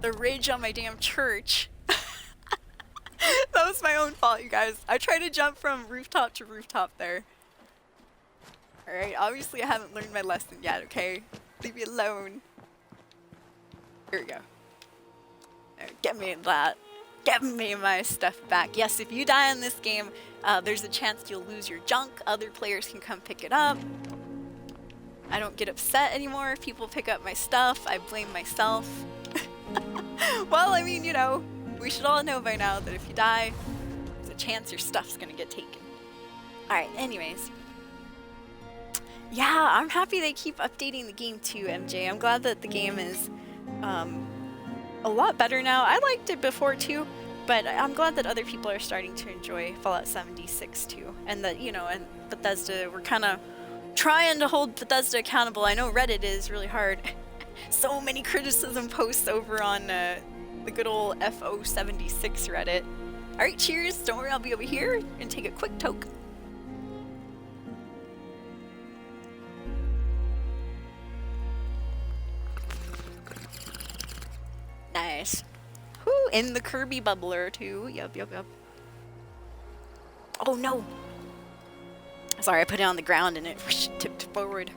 the ridge on my damn church. That was my own fault, you guys. I tried to jump from rooftop to rooftop there. Alright, obviously I haven't learned my lesson yet, okay? Leave me alone. Here we go. There, get me that. Get me my stuff back. Yes, if you die in this game, there's a chance you'll lose your junk. Other players can come pick it up. I don't get upset anymore if people pick up my stuff. I blame myself. Well, I mean, you know, we should all know by now that if you die, there's a chance your stuff's gonna get taken. Alright, anyways. Yeah, I'm happy they keep updating the game too, MJ. I'm glad that the game is a lot better now. I liked it before too, but I'm glad that other people are starting to enjoy Fallout 76 too. And that, you know, and Bethesda, we're kind of trying to hold Bethesda accountable. I know Reddit is really hard. So many criticism posts over on the good old FO76 Reddit. Alright, cheers. Don't worry, I'll be over here and take a quick toke. Nice. Whoo, in the Kirby bubbler too. Yup. Oh no! Sorry, I put it on the ground and it tipped forward.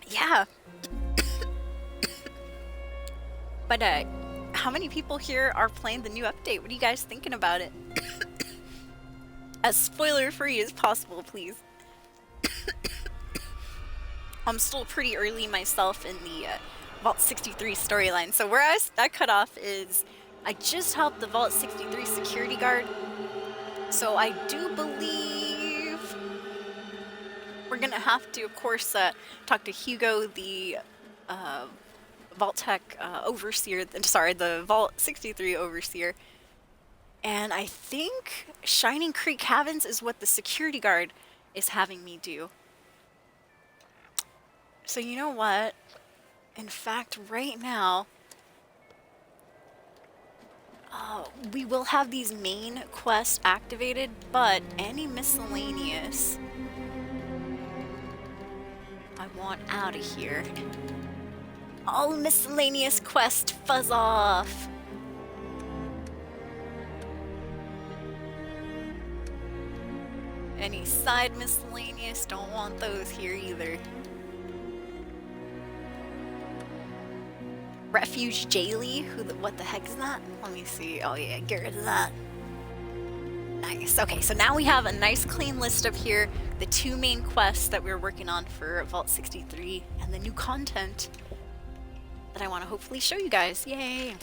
Yeah. But how many people here are playing the new update? What are you guys thinking about it? As spoiler-free as possible, please. I'm still pretty early myself in the Vault 63 storyline. So where I cut off is I just helped the Vault 63 security guard. So I do believe we're gonna have to, of course, talk to Hugo, the Vault Tech overseer. Sorry, the Vault 63 overseer. And I think Shining Creek Cabins is what the security guard is having me do. So you know what? In fact, right now, we will have these main quests activated, but any miscellaneous, I want out of here. All miscellaneous quests fuzz off. Any side miscellaneous, don't want those here either. Refuge Jaylee? What the heck is that? Let me see. Oh yeah, get rid of that. Nice. Okay, so now we have a nice clean list of here, the 2 main quests that we're working on for Vault 63 and the new content. that I want to hopefully show you guys. Yay!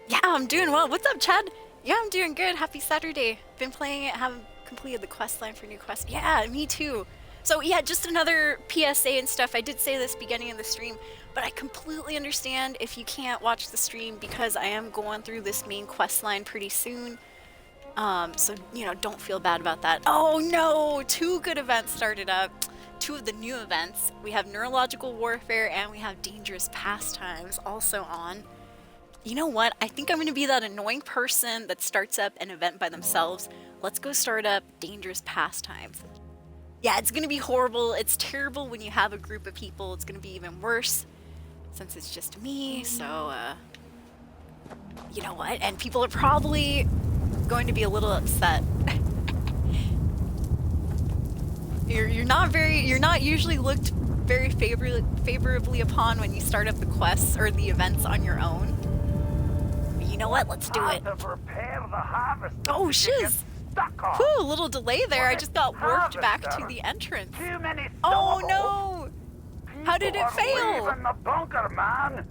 Yeah, I'm doing well. What's up, Chad? Yeah, I'm doing good. Happy Saturday. Been playing it, haven't completed the quest line for new quest. Yeah, me too. So yeah, just another PSA and stuff. I did say this beginning of the stream, but I completely understand if you can't watch the stream because I am going through this main quest line pretty soon. So, you know, don't feel bad about that. Oh no! 2 good events started up. 2 of the new events. We have Neurological Warfare and we have Dangerous Pastimes also on. You know what? I think I'm going to be that annoying person that starts up an event by themselves. Let's go start up Dangerous Pastimes. Yeah, it's going to be horrible. It's terrible when you have a group of people. It's going to be even worse since it's just me. So, you know what? And people are probably going to be a little upset. You're not usually looked very favorably upon when you start up the quests or the events on your own. But you know what? Let's do it. Oh shiz! Whew, a little delay there. I just got warped back to the entrance. Oh no! How did it fail? The bunker, man.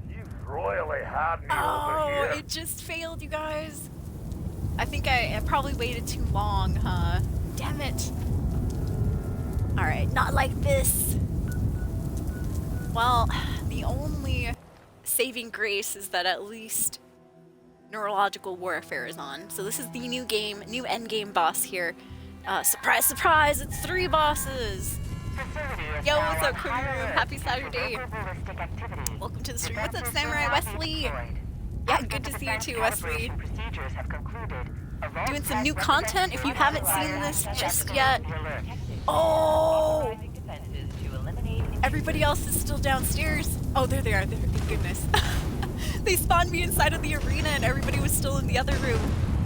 You've royally had me over here. It just failed, you guys. I think I probably waited too long, huh? Damn it. Alright, not like this. Well, the only saving grace is that at least Neurological Warfare is on. So this is the new game, new endgame boss here. Surprise, surprise, it's 3 bosses! Yo, what's up, crew? Happy Saturday. Welcome to the stream. What's up, Samurai Wesley? Yeah, good to see you too, Wesley. Doing some new content if you haven't seen this just yet. Oh! Everybody else is still downstairs. Oh, there they are. There, thank goodness. They spawned me inside of the arena and everybody was still in the other room.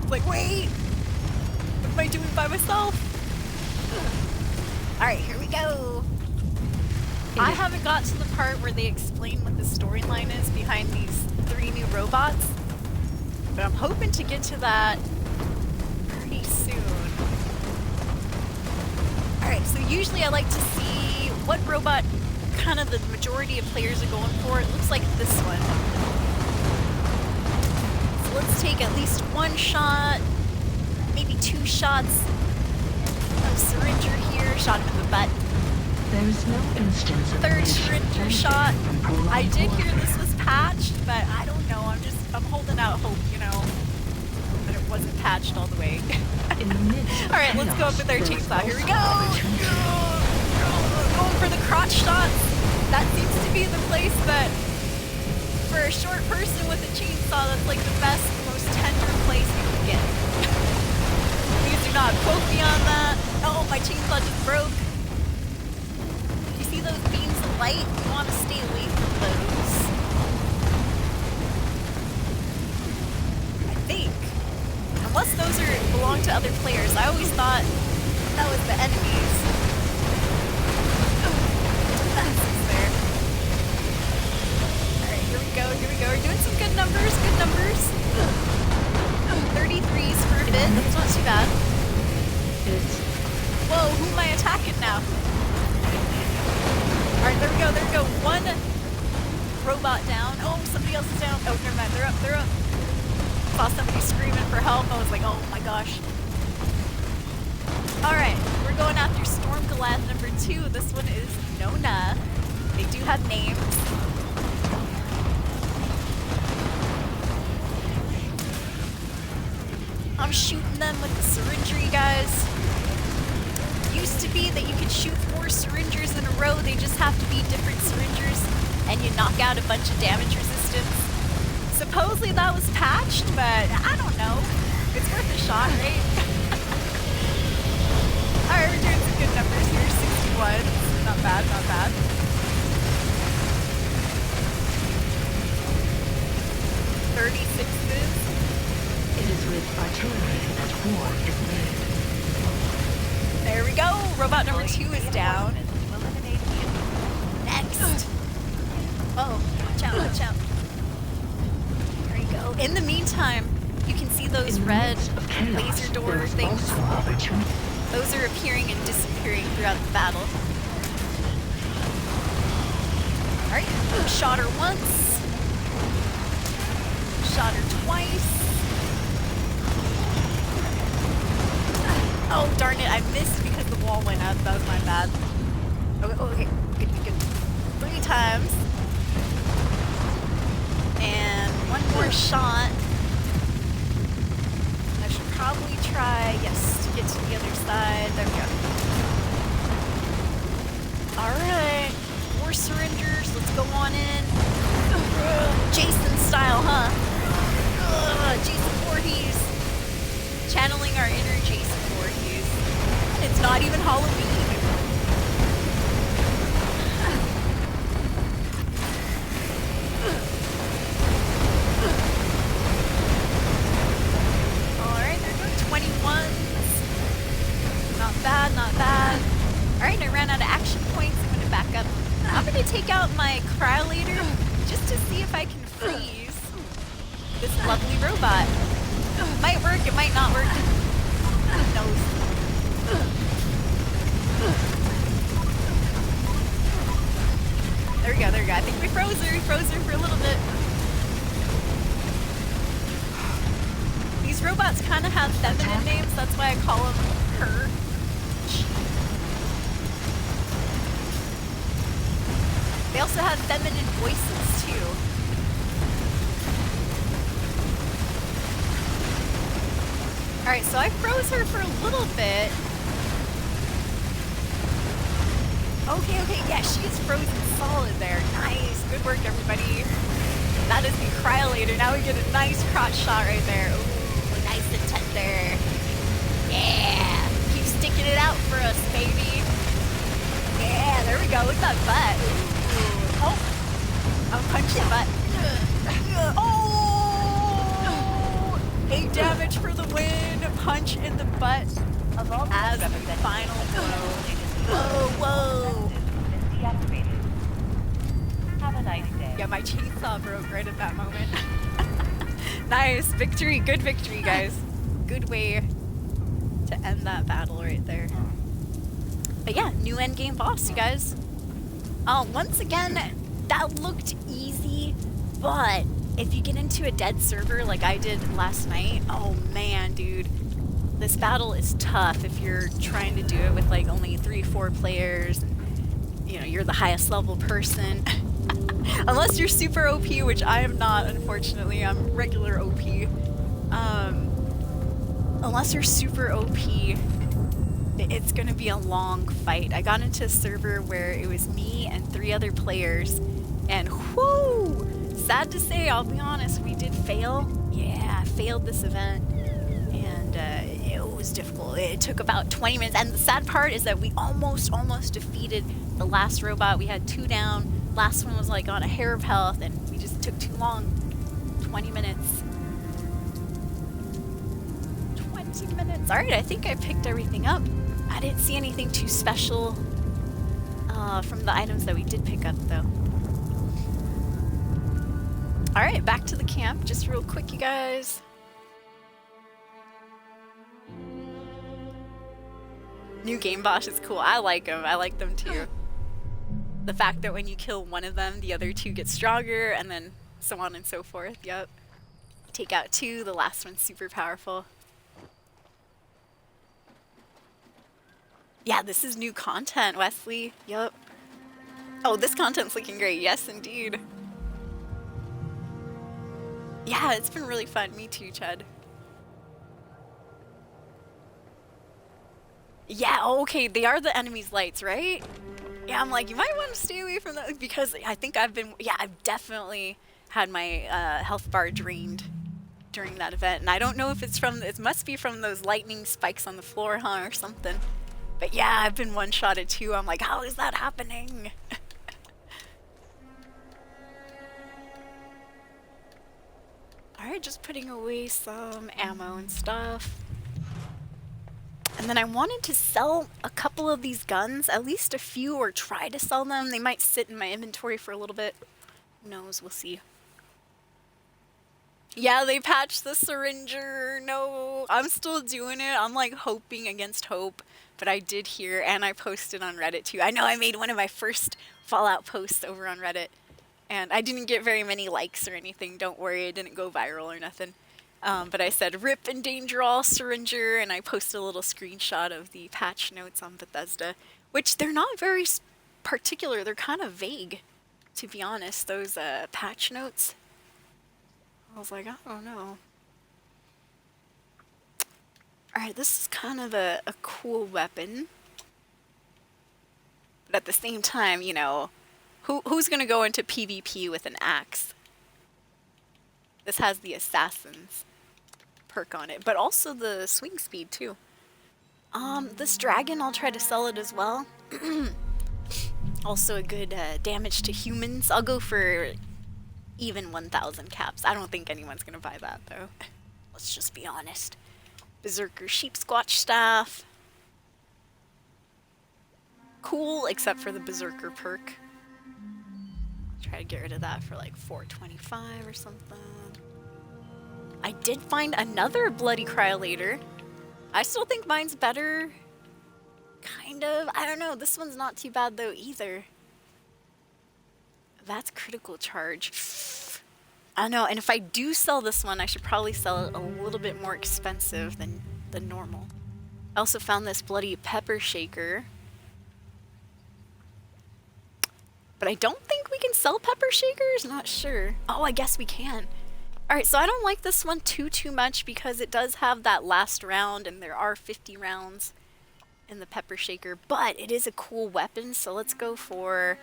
Like, wait! What am I doing by myself? Alright, here we go. I haven't got to the part where they explain what the storyline is behind these 3 new robots, but I'm hoping to get to that pretty soon. Alright, so usually I like to see what robot kind of the majority of players are going for. It looks like this one. So let's take at least 1 shot, maybe 2 shots. A syringer here, shot him in the butt. There is no instance of 3rd syringer shot. I did hear this was patched, but I don't know. I'm holding out hope, you know, that it wasn't patched all the way. Alright, let's go up with our chainsaw. Here we go! Going for the crotch shots. That seems to be the place that, for a short person with a chainsaw, that's like the best, most tender place you can get. Please do not quote me on that. Oh, my chainsaw just broke. You see those beams of light? You want to stay away from those. I think. Unless those belong to other players. I always thought that was the enemies. That's there. Alright, here we go, here we go. We're doing some good numbers, good numbers. 33s for a bit. That's not too bad. Whoa, who am I attacking now? Alright, there we go, there we go. 1 robot down. Oh, somebody else is down. Oh, never mind, they're up, they're up. Saw somebody screaming for help. I was like, oh my gosh. Alright, we're going after Storm Goliath number 2. This one is Nona. They do have names. I'm shooting them with the syringery, guys. Used to be that you could shoot 4 syringers in a row. They just have to be different syringers, and you knock out a bunch of damage resistance. Supposedly that was patched, but I don't know. It's worth a shot, right? Alright, we're doing some good numbers here. 61. Not bad, not bad. It is with artillery that war is made. There we go. Robot number 2 is down. Next. Oh, watch out, watch out. There you go. In the meantime, you can see those red laser door things. Those are appearing and disappearing throughout the battle. Alright, shot her once. Shot her twice. Oh, darn it, I missed because the wall went up. That was my bad. Okay, okay, good. 3 times. And one more shot. I should probably try, yes, to get to the other side. There we go. Alright, more syringers. Let's go on in. Jason style, huh? Jason Voorhees. Channeling our inner Jason Voorhees. And it's not even Halloween. Alright, they're doing 21s. Not bad, not bad. Alright, I ran out of action points. I'm gonna back up. I'm gonna take out my cryolator just to see if I can freeze this lovely robot. It might work, it might not work. Who knows? There we go, there we go. I think we froze her for a little bit. These robots kind of have feminine names, that's why I call them her. They also have feminine voices too. Alright, so I froze her for a little bit. Okay, yeah, she is frozen solid there. Nice, good work everybody. That is the cryolator. Now we get a nice crotch shot right there. Ooh, nice and tender. Yeah, keep sticking it out for us, baby. Yeah, there we go, look at that butt. Ooh. Oh, I'll punch the butt. Oh, 8 damage for the win. Punch in the butt as the final blow. Whoa. Have a nice day. Yeah, my chainsaw broke right at that moment. Nice. Victory. Good victory, guys. Good way to end that battle right there. But yeah, new endgame boss, you guys. Once again, that looked easy, but if you get into a dead server like I did last night, oh man, dude. This battle is tough if you're trying to do it with like only 3-4 players. You know, you're the highest level person. Unless you're super OP, which I am not, unfortunately. I'm regular OP. Unless you're super OP, it's gonna be a long fight. I got into a server where it was me and 3 other players, and whoo! Sad to say, I'll be honest, we did fail. Yeah, I failed this event, and it was difficult. It took about 20 minutes, and the sad part is that we almost defeated the last robot. We had 2 down. Last one was like on a hair of health, and we just took too long. 20 minutes. 20 minutes. Alright, I think I picked everything up. I didn't see anything too special from the items that we did pick up, though. Alright, back to the camp. Just real quick, you guys. New game boss is cool. I like them. I like them too. The fact that when you kill one of them, the other 2 get stronger, and then so on and so forth. Yep. Take out 2, the last one's super powerful. Yeah, this is new content, Wesley. Yep. Oh, this content's looking great. Yes, indeed. Yeah, it's been really fun. Me too, Chad. Yeah, okay, they are the enemy's lights, right? Yeah, I'm like, you might want to stay away from that, because I think I've definitely had my health bar drained during that event. And I don't know if it's from, it must be from those lightning spikes on the floor, huh, or something. But yeah, I've been one-shotted too. I'm like, how is that happening? Alright, just putting away some ammo and stuff. And then I wanted to sell a couple of these guns, at least a few, or try to sell them. They might sit in my inventory for a little bit. Who knows? We'll see. Yeah, they patched the syringer. No, I'm still doing it. I'm like hoping against hope. But I did hear, and I posted on Reddit too. I know I made one of my first Fallout posts over on Reddit. And I didn't get very many likes or anything. Don't worry, it didn't go viral or nothing. But I said, "Rip and danger all Syringer," and I posted a little screenshot of the patch notes on Bethesda, which they're not very particular. They're kind of vague, to be honest, those patch notes. I was like, I don't know. Alright, this is kind of a cool weapon. But at the same time, you know, who's going to go into PvP with an axe? This has the Assassin's perk on it, but also the swing speed too. This dragon, I'll try to sell it as well. Also a good damage to humans. I'll go for even 1,000 caps. I don't think anyone's gonna buy that though. Let's just be honest. Berserker Sheep Squatch Staff. Cool, except for the Berserker perk. Try to get rid of that for like 425 or something. I did find another Bloody Cryolator. I still think mine's better. Kind of. I don't know. This one's not too bad though either. That's critical charge. I don't know. And if I do sell this one, I should probably sell it a little bit more expensive than normal. I also found this Bloody Pepper Shaker. But I don't think we can sell Pepper Shakers. Not sure. Oh, I guess we can. Alright, so I don't like this one too much because it does have that last round and there are 50 rounds in the Pepper Shaker, but it is a cool weapon, so let's go for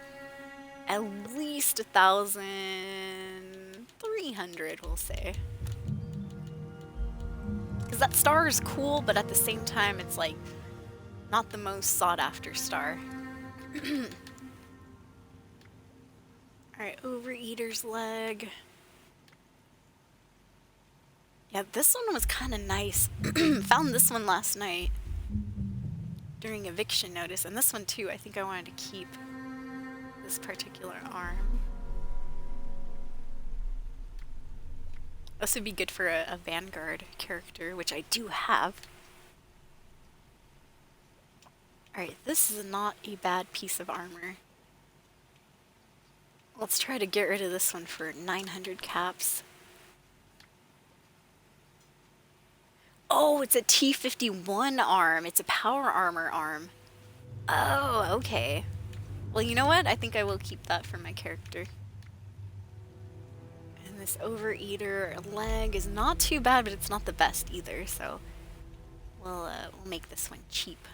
at least 1,300, we'll say. Because that star is cool, but at the same time it's like not the most sought after star. Alright, Overeater's Leg. Yeah, this one was kind of nice. Found this one last night during eviction notice, and this one too. I think I wanted to keep this particular arm. This would be good for a Vanguard character, which I do have. Alright, this is not a bad piece of armor. Let's try to get rid of this one for 900 caps. Oh, it's a T51 arm. It's a power armor arm. Oh, okay. Well, you know what? I think I will keep that for my character. And this Overeater leg is not too bad, but it's not the best either, so we'll make this one cheap.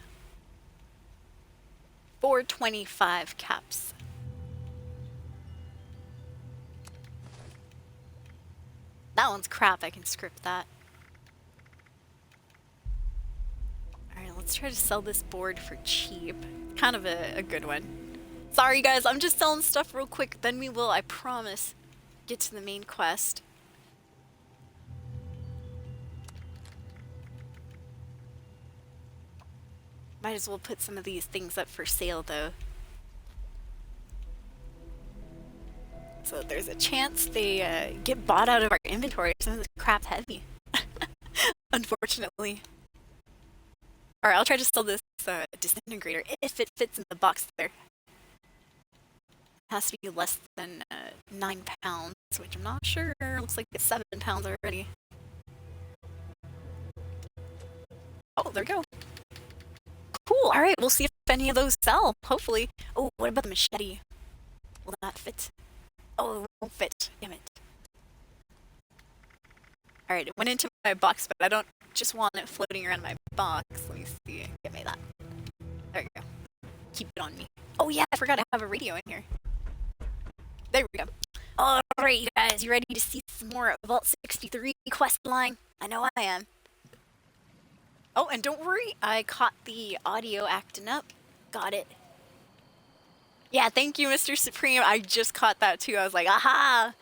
425 caps. That one's crap. I can script that. Alright, let's try to sell this board for cheap. Kind of a good one. Sorry guys, I'm just selling stuff real quick, then we will, I promise, get to the main quest. Might as well put some of these things up for sale though. So there's a chance they get bought out of our inventory. Some of this crap's heavy. Unfortunately. Alright, I'll try to sell this disintegrator if it fits in the box there. It has to be less than 9 pounds, which I'm not sure. Looks like it's 7 pounds already. Oh, there we go. Cool, alright, we'll see if any of those sell, hopefully. Oh, what about the machete? Will that fit? Oh, it won't fit. Damn it. Alright, it went into my box, but I don't just want it floating around my box. Let me see. Give me that. There we go. Keep it on me. Oh yeah, I forgot I have a radio in here. There we go. Alright, you guys, you ready to see some more Vault 63 quest line? I know I am. Oh, and don't worry, I caught the audio acting up. Got it. Yeah, thank you, Mr. Supreme. I just caught that too. I was like, aha!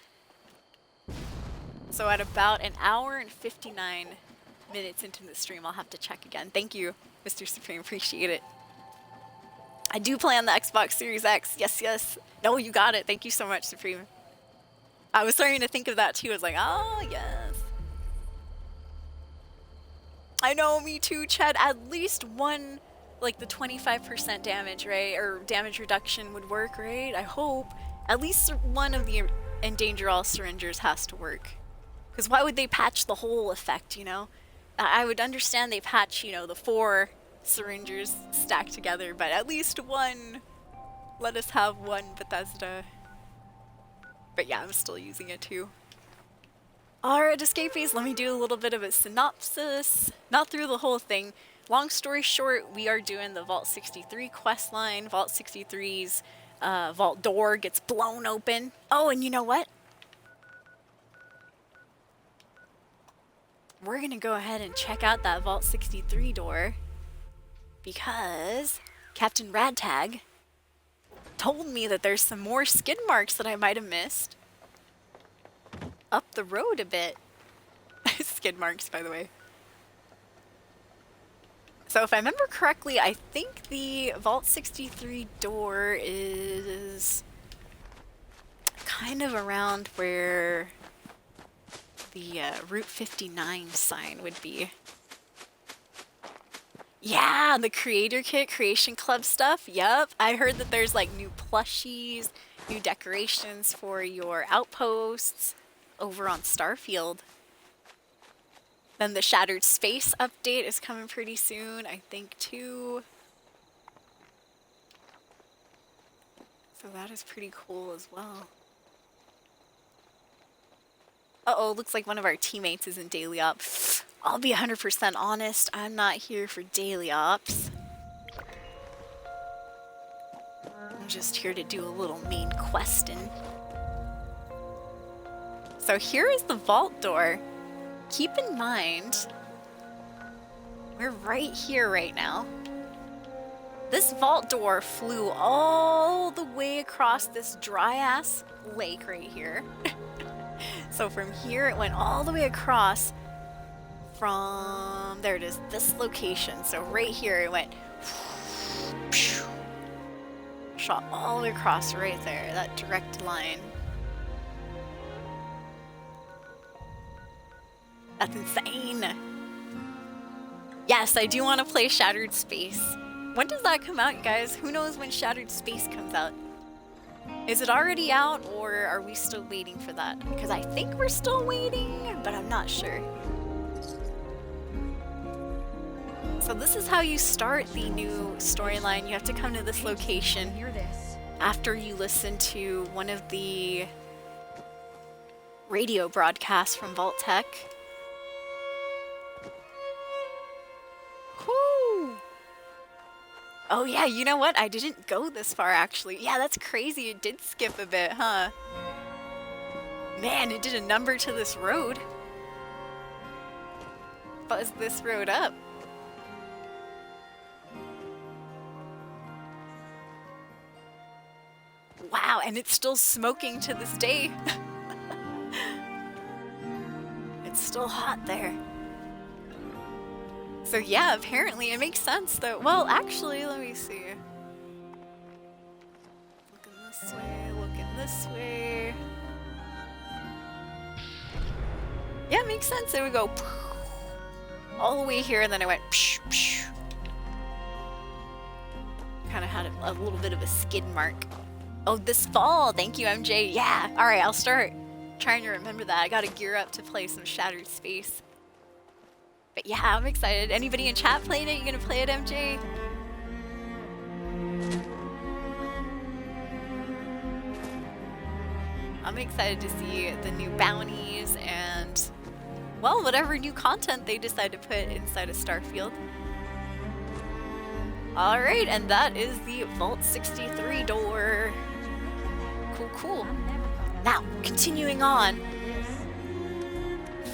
So at about an hour and 59 minutes into the stream, I'll have to check again. Thank you, Mr. Supreme. Appreciate it. I do play on the Xbox Series X. Yes, yes. No, you got it. Thank you so much, Supreme. I was starting to think of that too. I was like, oh, yes. I know, me too, Chad. At least one, like the 25% damage, right? Or damage reduction would work, right? I hope. At least one of the endanger all syringers has to work. Because why would they patch the whole effect, you know? I would understand they patch, you know, the 4 syringers stacked together, but at least one. Let us have one Bethesda. But yeah, I'm still using it too. Alright, escapees, let me do a little bit of a synopsis. Not through the whole thing. Long story short, we are doing the Vault 63 quest line. Vault 63's vault door gets blown open. Oh, and you know what? We're gonna go ahead and check out that Vault 63 door because Captain Radtag told me that there's some more skid marks that I might have missed up the road a bit. Skid marks, by the way. So if I remember correctly, I think the Vault 63 door is kind of around where the Route 59 sign would be. Yeah, the creator kit, creation club stuff. Yup, I heard that there's like new plushies, new decorations for your outposts over on Starfield. Then the Shattered Space update is coming pretty soon, I think, too. So that is pretty cool as well. Uh-oh, looks like one of our teammates is in daily op. I'll be 100% honest, I'm not here for daily ops. I'm just here to do a little main questing. So here is the vault door. Keep in mind, we're right here right now. This vault door flew all the way across this dry-ass lake right here. So from here, it went all the way across from, there it is, this location. So right here, it went, shot all the way across right there, that direct line. That's insane. Yes, I do want to play Shattered Space. When does that come out, you guys? Who knows when Shattered Space comes out? Is it already out, or are we still waiting for that? Because I think we're still waiting, but I'm not sure. So this is how you start the new storyline. You have to come to this location after you listen to one of the radio broadcasts from Vault Tech. Cool. Oh yeah, you know what? I didn't go this far actually. Yeah, that's crazy. It did skip a bit, huh? Man, it did a number to this road. Buzz this road up. Wow, and it's still smoking to this day. It's still hot there. So yeah, apparently it makes sense though. Well, actually, let me see. Looking this way, looking this way. Yeah, it makes sense. There we go. All the way here, and then I went. Kind of had a little bit of a skid mark. Oh, this fall. Thank you, MJ. Yeah. All right, I'll start trying to remember that. I got to gear up to play some Shattered Space. But yeah, I'm excited. Anybody in chat playing it? You gonna play it, MJ? I'm excited to see the new bounties and, well, whatever new content they decide to put inside of Starfield. Alright, and that is the Vault 63 door. Cool, cool. Now, continuing on.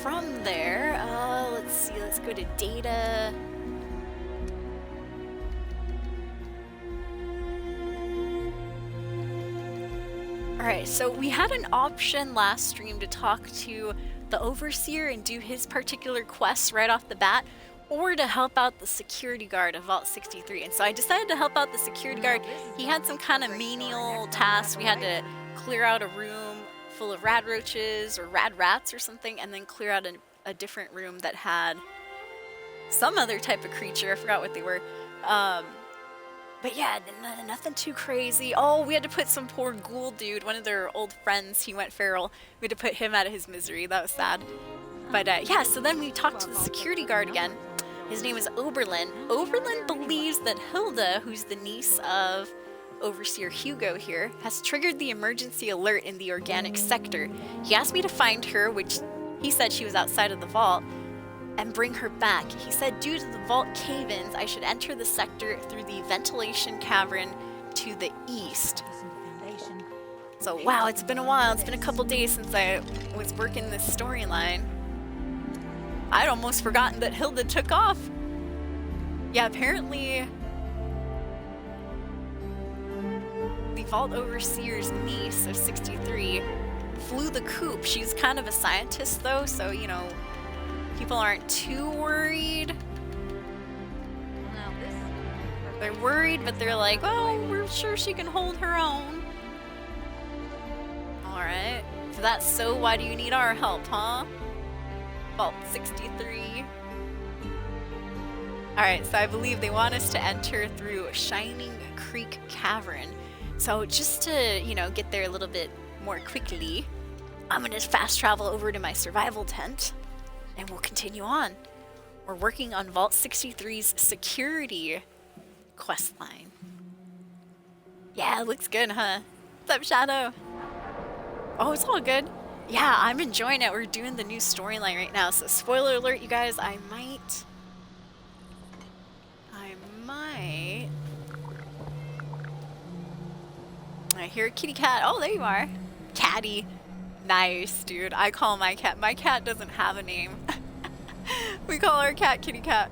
From there, let's see, let's go to data. Alright, so we had an option last stream to talk to the Overseer and do his particular quests right off the bat, or to help out the security guard of Vault 63. And so I decided to help out the security guard. He had some kind of menial task. We had to clear out a room full of rad roaches or rad rats or something, and then clear out a different room that had some other type of creature. I forgot what they were. But yeah, nothing too crazy. Oh, we had to put some poor ghoul dude, one of their old friends, he went feral. We had to put him out of his misery. That was sad. But yeah, so then we talked to the security guard again. His name is Oberlin. Oberlin believes that Hilda, who's the niece of Overseer Hugo here, has triggered the emergency alert in the organic sector. He asked me to find her, which he said she was outside of the vault, and bring her back. He said due to the vault cave-ins, I should enter the sector through the ventilation cavern to the east. So wow, it's been a while. It's been a couple days since I was working this storyline. I'd almost forgotten that Hilda took off. Yeah, apparently the Vault Overseer's niece of 63 flew the coop. She's kind of a scientist though, so you know, people aren't too worried. They're worried, but they're like, oh, we're sure she can hold her own. Alright. If that's so, why do you need our help, huh? Vault 63. Alright, so I believe they want us to enter through Shining Creek Cavern. So just to, you know, get there a little bit more quickly, I'm gonna fast travel over to my survival tent and we'll continue on. We're working on Vault 63's security questline. Yeah, it looks good, huh? What's up, Shadow? Oh, it's all good. Yeah, I'm enjoying it. We're doing the new storyline right now. So spoiler alert, you guys, I might... I hear a kitty cat. Oh, there you are. Catty. Nice, dude. I call my cat doesn't have a name. We call our cat Kitty Cat.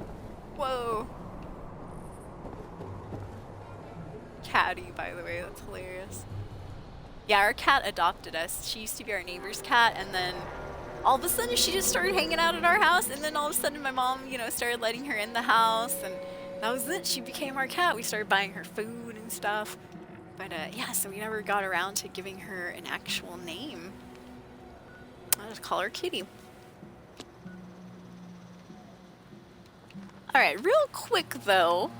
Whoa. Catty, by the way, that's hilarious. Yeah, our cat adopted us. She used to be our neighbor's cat, and then all of a sudden she just started hanging out at our house, and then all of a sudden my mom, you know, started letting her in the house, and that was it. She became our cat. We started buying her food and stuff. But yeah, so we never got around to giving her an actual name. I'll just call her Kitty. Alright, real quick though.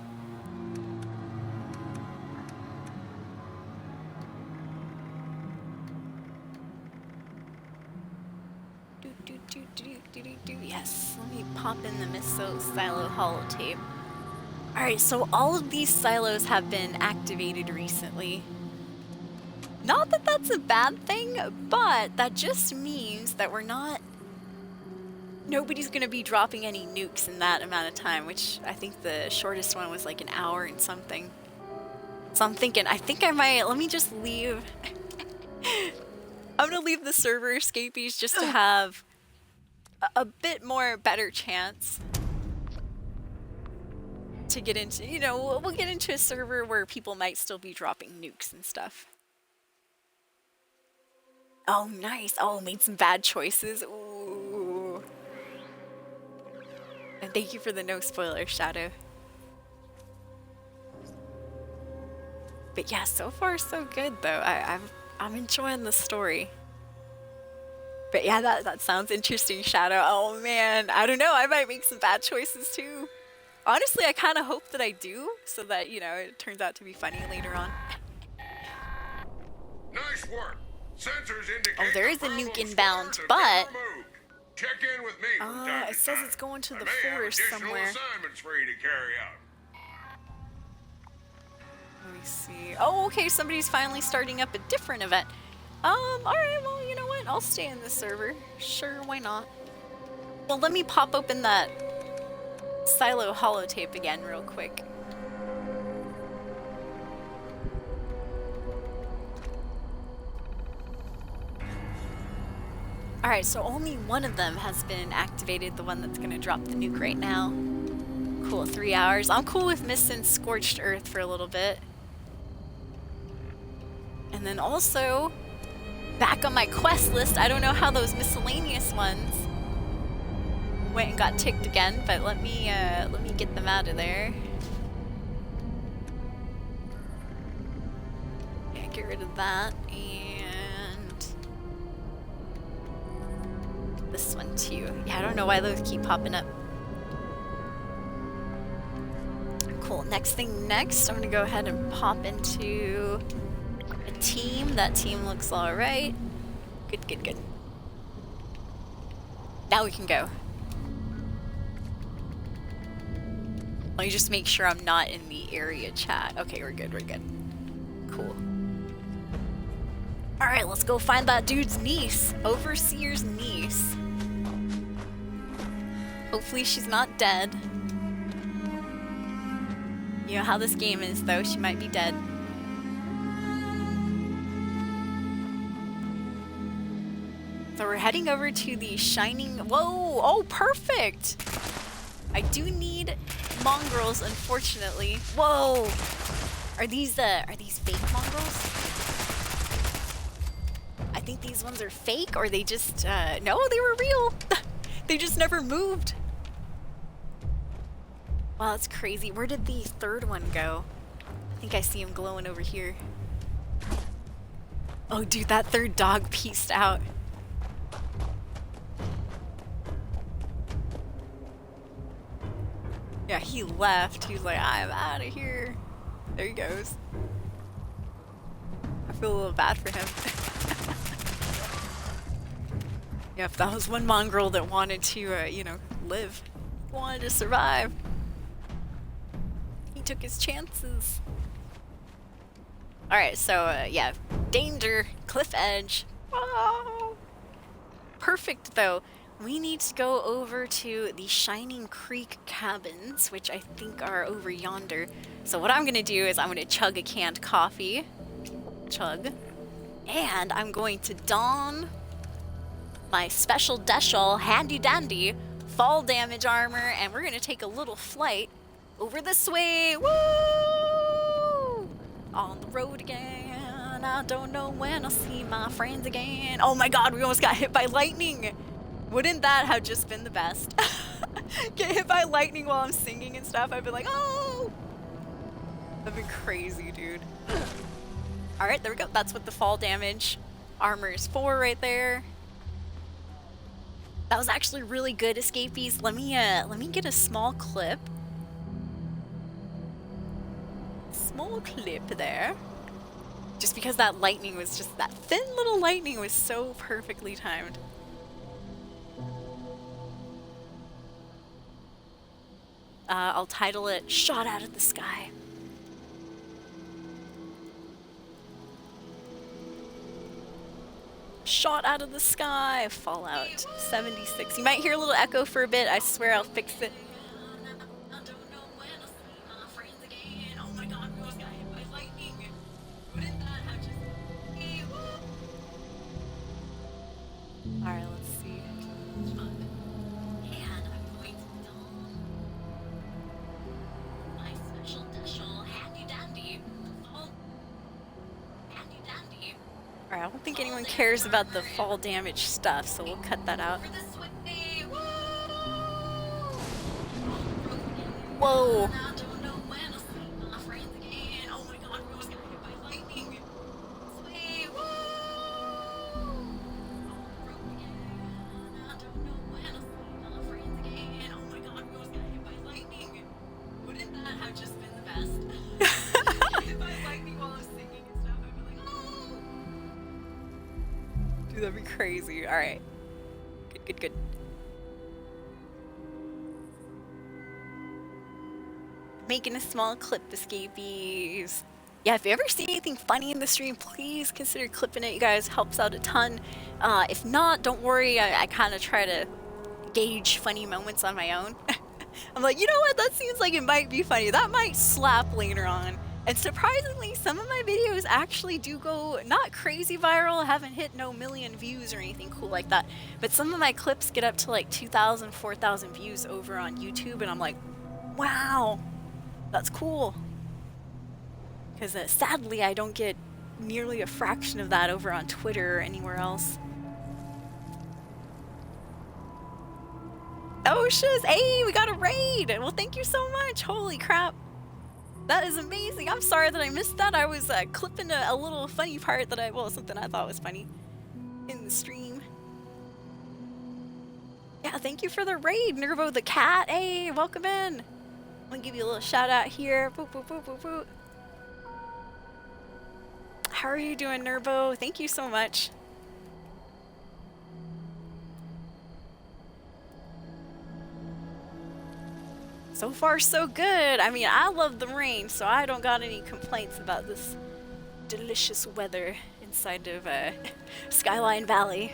Yes, let me pop in the Miso Silo holotape. Alright, so all of these silos have been activated recently. Not that that's a bad thing, but that just means that nobody's gonna be dropping any nukes in that amount of time, which I think the shortest one was like an hour and something. So I'm thinking, I think I might, let me just leave. I'm gonna leave the server escapees just to have a bit more better chance to get into, you know, we'll get into a server where people might still be dropping nukes and stuff. Oh, nice. Oh, made some bad choices. Ooh. And thank you for the no spoiler, Shadow. But yeah, so far so good though. I'm enjoying the story. But yeah, that sounds interesting, Shadow. Oh man, I don't know. I might make some bad choices too. Honestly, I kind of hope that I do, so that, you know, it turns out to be funny later on. Nice work. Sensors indicate Oh, there is a nuke inbound, but check in with me from time to it says time. it's going to I the may have forest additional somewhere. assignments for you to carry out. Let me see. Oh, okay, somebody's finally starting up a different event. Alright, well, you know what? I'll stay in this server. Sure, why not? Well, let me pop open that Silo holotape again real quick. Alright, so only one of them has been activated, the one that's gonna drop the nuke right now. Cool, 3 hours. I'm cool with missing Scorched Earth for a little bit. And then also, back on my quest list, I don't know how those miscellaneous ones went and got ticked again, but let me get them out of there. Yeah, get rid of that, and this one too. Yeah, I don't know why those keep popping up. cool. Next thing next, I'm gonna go ahead and pop into a team. That team looks alright. Good, good, good. Now we can go. Let me just make sure I'm not in the area chat. Okay, we're good, we're good. Cool. Alright, let's go find that dude's niece. Overseer's niece. Hopefully she's not dead. You know how this game is, though. She might be dead. So we're heading over to the Shining... Whoa! Oh, perfect! I do need mongrels, unfortunately. Whoa! Are these fake mongrels? I think these ones are fake, or they just, no, they were real! They just never moved. Wow, that's crazy. Where did the third one go? I think I see him glowing over here. Oh, dude, that third dog pieced out. Yeah, he left. He was like, I'm out of here. There he goes. I feel a little bad for him. Yeah, if that was one mongrel that wanted to, you know, live, wanted to survive. He took his chances. Alright, so, yeah. Danger. Cliff edge. Oh. Perfect, though. We need to go over to the Shining Creek cabins, which I think are over yonder. So what I'm going to do is I'm going to chug a canned coffee. Chug. And I'm going to don my special Deschal handy dandy fall damage armor, and we're going to take a little flight over this way. Woo! On the road again. I don't know when I'll see my friends again. Oh my god, we almost got hit by lightning. Wouldn't that have just been the best? Get hit by lightning while I'm singing and stuff. I'd be like, oh! That'd be crazy, dude. Alright, there we go. That's what the fall damage armor is for right there. That was actually really good, escapees. Let me get a small clip. Small clip there. Just because that lightning was just, that thin little lightning was so perfectly timed. I'll title it Shot Out of the Sky. Shot out of the sky. Fallout 76. You might hear a little echo for a bit. I swear I'll fix it. Alright, let's see. And I'm going to don my special Deschal handy dandy. Handy dandy. Alright, I don't think anyone cares about the fall damage stuff, so we'll cut that out. Whoa! That'd be crazy. Alright. Good, good, good. Making a small clip, escapees. Yeah, if you ever see anything funny in the stream, please consider clipping it. You guys, helps out a ton. If not, don't worry. I kind of try to gauge funny moments on my own. I'm like, you know what? That seems like it might be funny. That might slap later on. And surprisingly, some of my videos actually do go not crazy viral, haven't hit no million views or anything cool like that. But some of my clips get up to like 2,000, 4,000 views over on YouTube, and I'm like, wow, that's cool. Because sadly, I don't get nearly a fraction of that over on Twitter or anywhere else. Oh, shiz, hey, we got a raid! Well, thank you so much, holy crap. That is amazing. I'm sorry that I missed that. I was clipping a little funny part that something I thought was funny in the stream. Yeah, thank you for the raid, Nervo the cat. Hey, welcome in. I'm gonna give you a little shout out here. Boop, boop, boop, boop, boop. How are you doing, Nervo? Thank you so much. So far, so good. I mean, I love the rain, so I don't got any complaints about this delicious weather inside of Skyline Valley.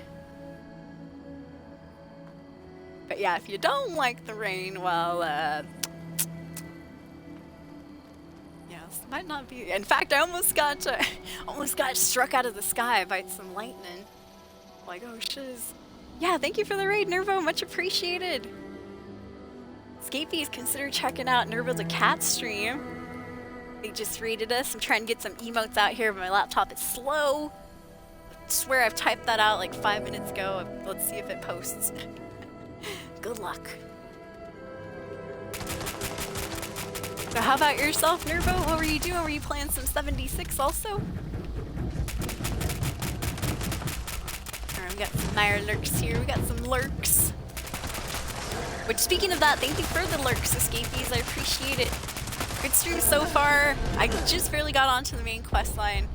But yeah, if you don't like the rain, well, yeah, this might not be. In fact, I almost got struck out of the sky by some lightning. Like, oh shiz. Yeah, thank you for the raid, Nervo. Much appreciated. Escapees, consider checking out Nervo the Cat stream. They just raided us. I'm trying to get some emotes out here, but my laptop is slow. I swear I've typed that out like 5 minutes ago. Let's see if it posts. Good luck. So how about yourself, Nervo? What were you doing? Were you playing some 76 also? Alright, we got some Meyer lurks here. We got some lurks. Which, speaking of that, thank you for the lurks, Escapees. I appreciate it. Good stream so far. I just barely got onto the main quest line.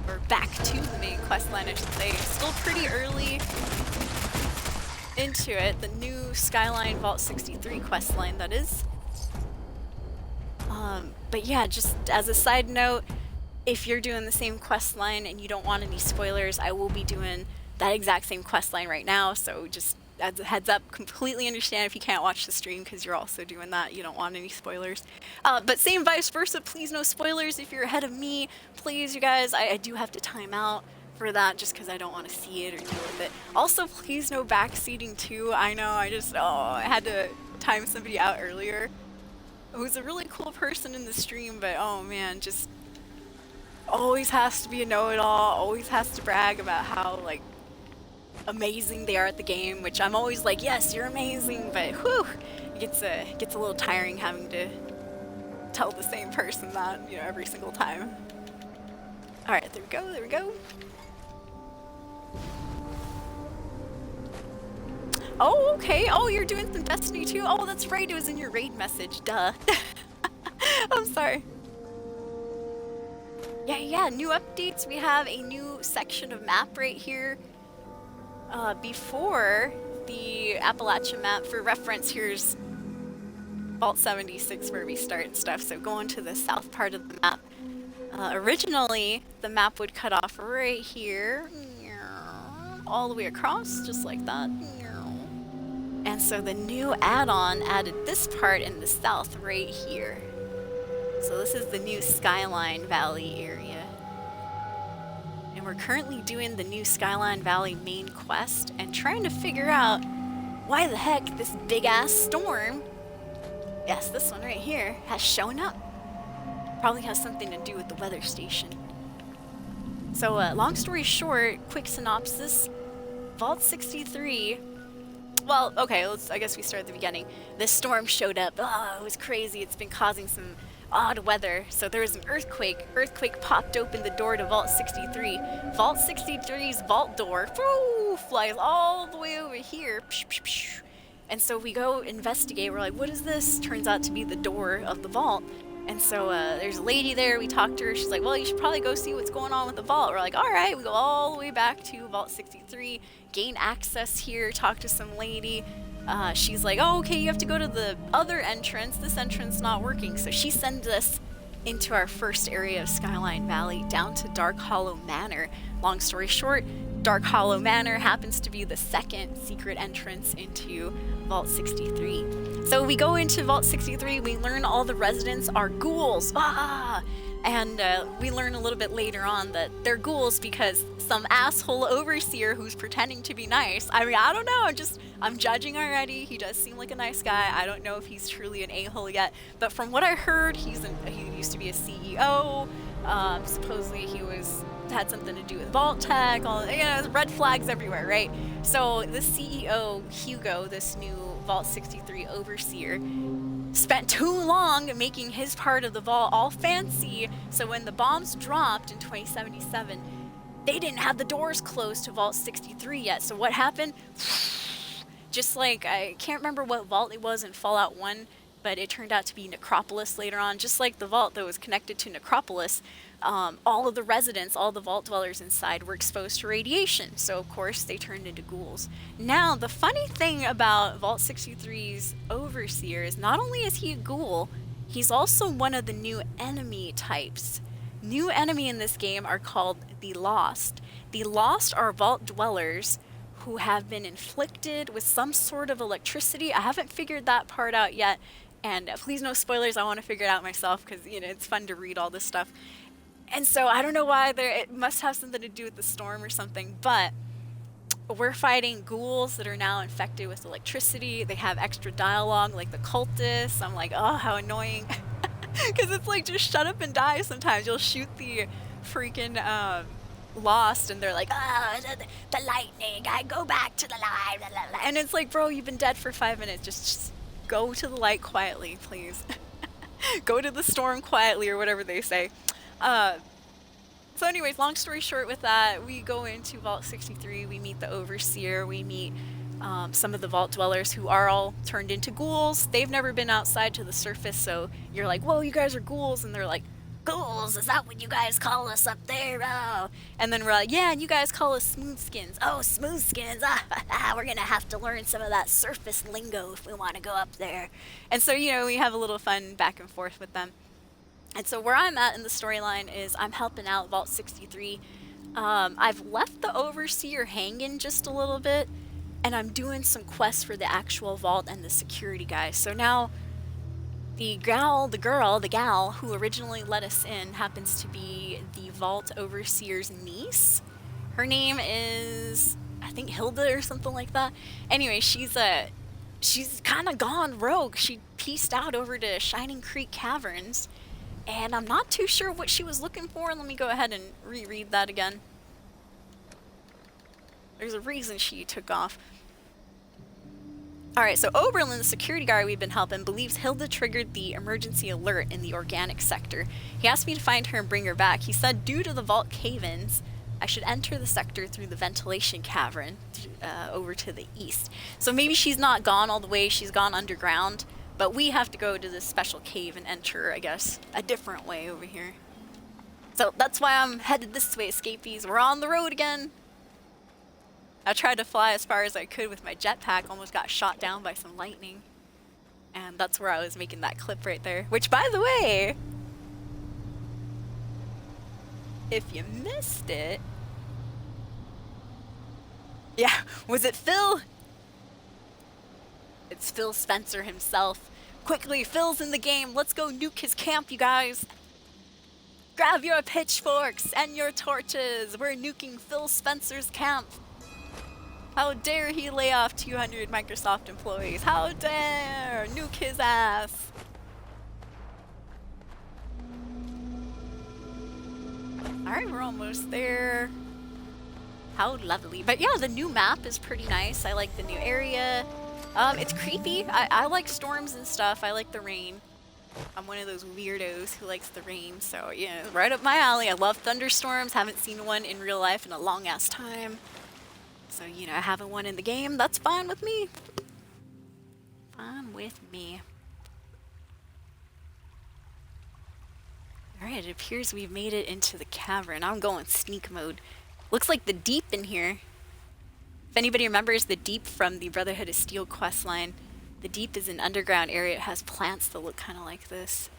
Or back to the main quest line, I should say. Still pretty early into it. The new Skyline Vault 63 quest line, that is. But yeah, just as a side note, if you're doing the same quest line and you don't want any spoilers, I will be doing that exact same quest line right now. So just as a heads up, completely understand if you can't watch the stream because you're also doing that. You don't want any spoilers. But same vice versa, please no spoilers if you're ahead of me. Please, you guys, I do have to time out for that just because I don't want to see it or deal with it. Also, please no backseating too. I know, I had to time somebody out earlier who's a really cool person in the stream, but oh man, just always has to be a know-it-all, always has to brag about how, like, amazing they are at the game, which I'm always like, yes, you're amazing, but whew, it gets a little tiring having to tell the same person that, you know, every single time. Alright, there we go. Oh, okay. Oh, you're doing some Destiny too? Oh, that's right, it was in your raid message, duh. I'm sorry. Yeah, new updates. We have a new section of map right here. Before the Appalachia map, for reference, here's Vault 76 where we start and stuff, so going to the south part of the map. Originally, the map would cut off right here, all the way across, just like that. And so the new add-on added this part in the south right here. So this is the new Skyline Valley area. And we're currently doing the new Skyline Valley main quest and trying to figure out why the heck this big-ass storm, yes, this one right here, has shown up. Probably has something to do with the weather station. So long story short, quick synopsis, Vault 63, well, okay, I guess we start at the beginning. This storm showed up. Oh, it was crazy. It's been causing some odd weather. So there was an earthquake. Earthquake popped open the door to Vault 63. Vault 63's vault door flies all the way over here. And so we go investigate. We're like, what is this? Turns out to be the door of the vault. And so there's a lady there. We talked to her. She's like, well, you should probably go see what's going on with the vault. We're like, all right. We go all the way back to Vault 63, gain access here, talk to some lady. She's like, oh, okay, you have to go to the other entrance. This entrance not working. So she sends us into our first area of Skyline Valley, down to Dark Hollow Manor. Long story short, Dark Hollow Manor happens to be the second secret entrance into Vault 63. So we go into Vault 63, we learn all the residents are ghouls. And we learn a little bit later on that they're ghouls because some asshole overseer who's pretending to be nice. I mean, I don't know, I'm judging already. He does seem like a nice guy. I don't know if he's truly an a-hole yet, but from what I heard, he used to be a CEO. Supposedly he had something to do with Vault Tech, red flags everywhere, right? So the CEO, Hugo, this new Vault 63 overseer, spent too long making his part of the vault all fancy, so when the bombs dropped in 2077, they didn't have the doors closed to Vault 63 yet. So what happened? Just like, I can't remember what vault it was in Fallout 1, but it turned out to be Necropolis later on. Just like the vault that was connected to Necropolis, all of the residents, all the vault dwellers inside were exposed to radiation, so of course they turned into ghouls. Now, the funny thing about Vault 63's Overseer is not only is he a ghoul, he's also one of the new enemy types. New enemy in this game are called the Lost. The Lost are vault dwellers who have been inflicted with some sort of electricity. I haven't figured that part out yet, and please no spoilers, I want to figure it out myself because, you know, it's fun to read all this stuff. And so I don't know why it must have something to do with the storm or something, but we're fighting ghouls that are now infected with electricity. They have extra dialogue like the cultists. I'm like, oh, how annoying. Because it's like, just shut up and die sometimes. You'll shoot the freaking Lost and they're like, oh, the lightning, I go back to the light. And it's like, bro, you've been dead for 5 minutes. Just go to the light quietly, please. Go to the storm quietly, or whatever they say. So anyways, long story short with that, we go into Vault 63, we meet the Overseer, we meet some of the Vault Dwellers who are all turned into ghouls. They've never been outside to the surface, so you're like, whoa, you guys are ghouls, and they're like, ghouls, is that what you guys call us up there? Oh. And then we're like, yeah, and you guys call us smoothskins. Oh, smoothskins, we're gonna have to learn some of that surface lingo if we want to go up there. And so, you know, we have a little fun back and forth with them. And so where I'm at in the storyline is I'm helping out Vault 63. I've left the Overseer hanging just a little bit, and I'm doing some quests for the actual vault and the security guys. So now the gal who originally let us in happens to be the Vault Overseer's niece. Her name is, I think, Hilda or something like that. Anyway, she's kind of gone rogue. She pieced out over to Shining Creek Caverns. And I'm not too sure what she was looking for. Let me go ahead and reread that again. There's a reason she took off. Alright, so Oberlin, the security guard we've been helping, believes Hilda triggered the emergency alert in the organic sector. He asked me to find her and bring her back. He said due to the vault cave-ins, I should enter the sector through the ventilation cavern over to the east. So maybe she's not gone all the way, she's gone underground. But we have to go to this special cave and enter, I guess, a different way over here. So that's why I'm headed this way, escapees. We're on the road again. I tried to fly as far as I could with my jetpack, almost got shot down by some lightning. And that's where I was making that clip right there. Which, by the way, if you missed it... Yeah, was it Phil? It's Phil Spencer himself. Quickly, Phil's in the game. Let's go nuke his camp, you guys. Grab your pitchforks and your torches. We're nuking Phil Spencer's camp. How dare he lay off 200 Microsoft employees? How dare! Nuke his ass. Alright, we're almost there. How lovely. But yeah, the new map is pretty nice. I like the new area. It's creepy. I like storms and stuff. I like the rain. I'm one of those weirdos who likes the rain, so yeah, right up my alley. I love thunderstorms. Haven't seen one in real life in a long ass time. So, you know, having one in the game, that's fine with me. Fine with me. Alright, it appears we've made it into the cavern. I'm going sneak mode. Looks like the Deep in here. If anybody remembers the Deep from the Brotherhood of Steel questline, the Deep is an underground area. It has plants that look kind of like this.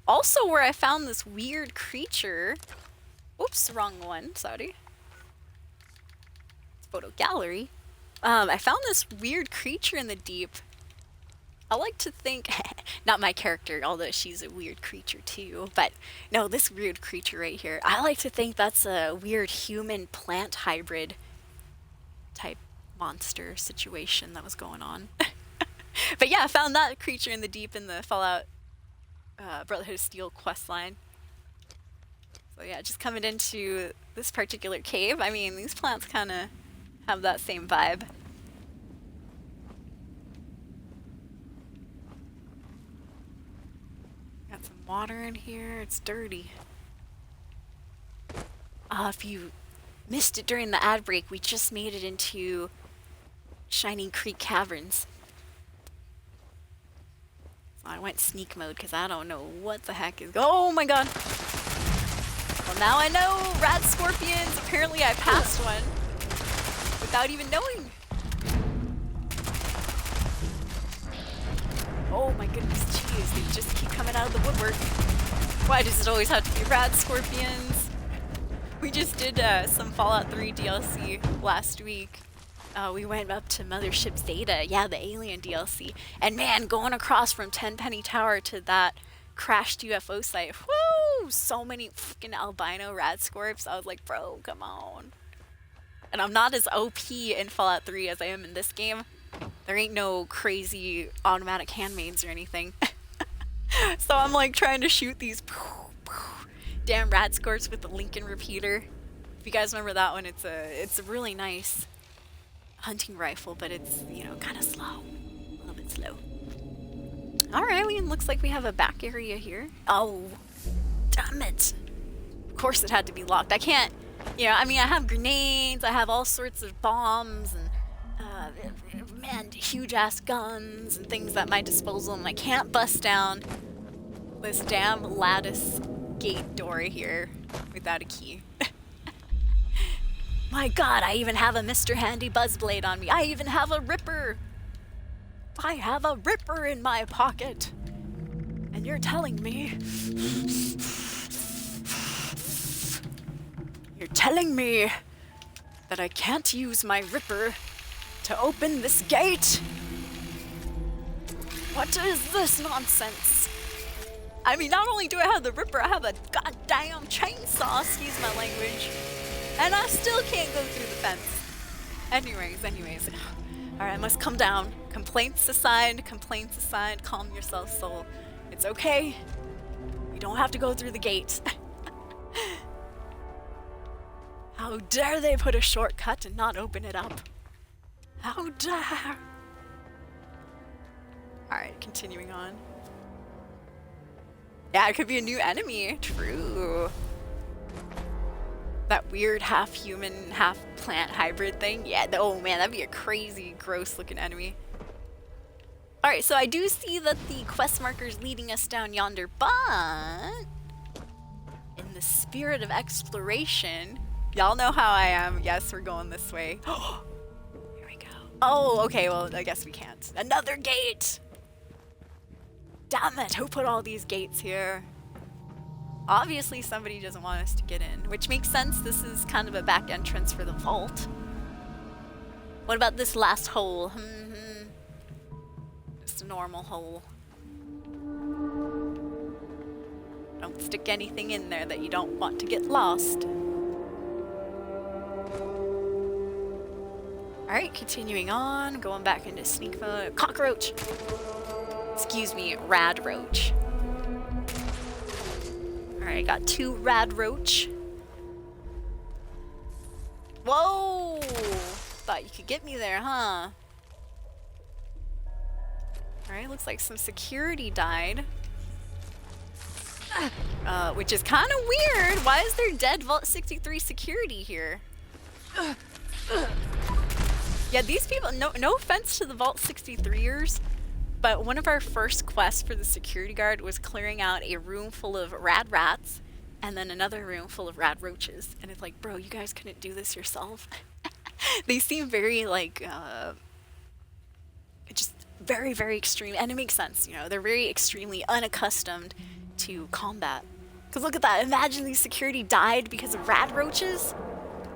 Also, where I found this weird creature. Oops, wrong one. Sorry. It's photo gallery. I found this weird creature in the Deep. I like to think, not my character, although she's a weird creature too, but no, this weird creature right here. I like to think that's a weird human-plant hybrid type monster situation that was going on. But yeah, I found that creature in the Deep in the Fallout Brotherhood of Steel questline. So yeah, just coming into this particular cave. I mean, these plants kind of have that same vibe. Got some water in here. It's dirty. If you missed it during the ad break, we just made it into Shining Creek Caverns. I went sneak mode because I don't know what the heck is oh my god. Well, now I know rad scorpions. Apparently I passed one without even knowing. Oh my goodness, jeez, they just keep coming out of the woodwork. Why does it always have to be rad scorpions? We just did some Fallout 3 DLC last week. We went up to Mothership Zeta, yeah, the alien DLC. And man, going across from Tenpenny Tower to that crashed UFO site, whoo! So many fucking albino rad scorps. I was like, bro, come on. And I'm not as OP in Fallout 3 as I am in this game. There ain't no crazy automatic handmaids or anything. So I'm like trying to shoot these damn rad scorps with the Lincoln repeater. If you guys remember that one, it's a really nice hunting rifle, but it's, you know, kind of slow. A little bit slow. Alright, it looks like we have a back area here. Oh, damn it. Of course it had to be locked. I can't, you know, I mean, I have grenades, I have all sorts of bombs and, man, huge-ass guns and things at my disposal, and I can't bust down this damn lattice gate door here without a key. My god, I even have a Mr. Handy Buzzblade on me. I even have a Ripper. I have a Ripper in my pocket. And you're telling me... You're telling me that I can't use my Ripper to open this gate? What is this nonsense? I mean, not only do I have the Ripper, I have a goddamn chainsaw, excuse my language. And I still can't go through the fence. Anyways. Alright, I must come down. Complaints aside, calm yourself, soul. It's okay. You don't have to go through the gate. How dare they put a shortcut and not open it up? How dare! Alright, continuing on. Yeah, it could be a new enemy. True. That weird half-human, half-plant hybrid thing. Yeah, oh man, that'd be a crazy, gross-looking enemy. Alright, so I do see that the quest marker's leading us down yonder, but... in the spirit of exploration... Y'all know how I am. Yes, we're going this way. Here we go. Oh, okay, well, I guess we can't. Another gate! Damn it, who put all these gates here? Obviously somebody doesn't want us to get in, which makes sense. This is kind of a back entrance for the vault. What about this last hole? Just a normal hole. Don't stick anything in there that you don't want to get lost. Alright, continuing on, going back into sneak mode. Cockroach! Excuse me, rad roach. Alright, I got 2 rad roach. Whoa! Thought you could get me there, huh? Alright, looks like some security died. Which is kind of weird. Why is there dead Vault 63 security here? Yeah, these people, no offense to the Vault 63ers, but one of our first quests for the security guard was clearing out a room full of rad rats and then another room full of rad roaches. And it's like, bro, you guys couldn't do this yourself? They seem very, like, just very, very extreme. And it makes sense, you know, they're very extremely unaccustomed to combat. Because look at that, imagine these security died because of rad roaches.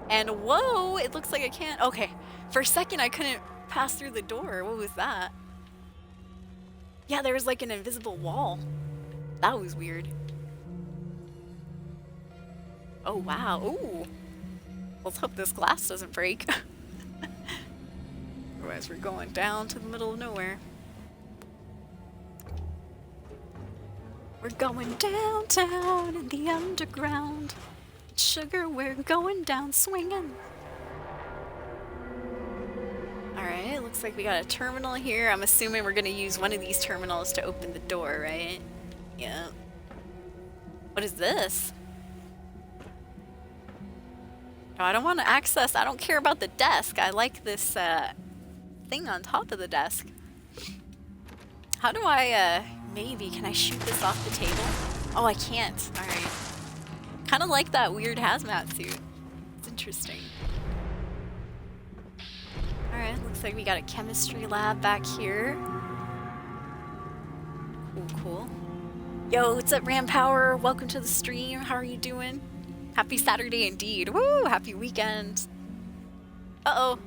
And whoa, it looks like I can't, okay. For a second I couldn't pass through the door. What was that? Yeah, there was like an invisible wall. That was weird. Oh wow, ooh. Let's hope this glass doesn't break. Otherwise we're going down to the middle of nowhere. We're going downtown in the underground. Sugar, we're going down swinging. Alright, looks like we got a terminal here. I'm assuming we're gonna use one of these terminals to open the door, right? Yeah. What is this? Oh, I don't want to access, I don't care about the desk. I like this thing on top of the desk. How do I Maybe. Can I shoot this off the table? Oh, I can't. Alright. Kind of like that weird hazmat suit. It's interesting. Alright, looks like we got a chemistry lab back here. Cool, cool. Yo, what's up, Ram Power? Welcome to the stream. How are you doing? Happy Saturday indeed. Woo! Happy weekend. Uh-oh.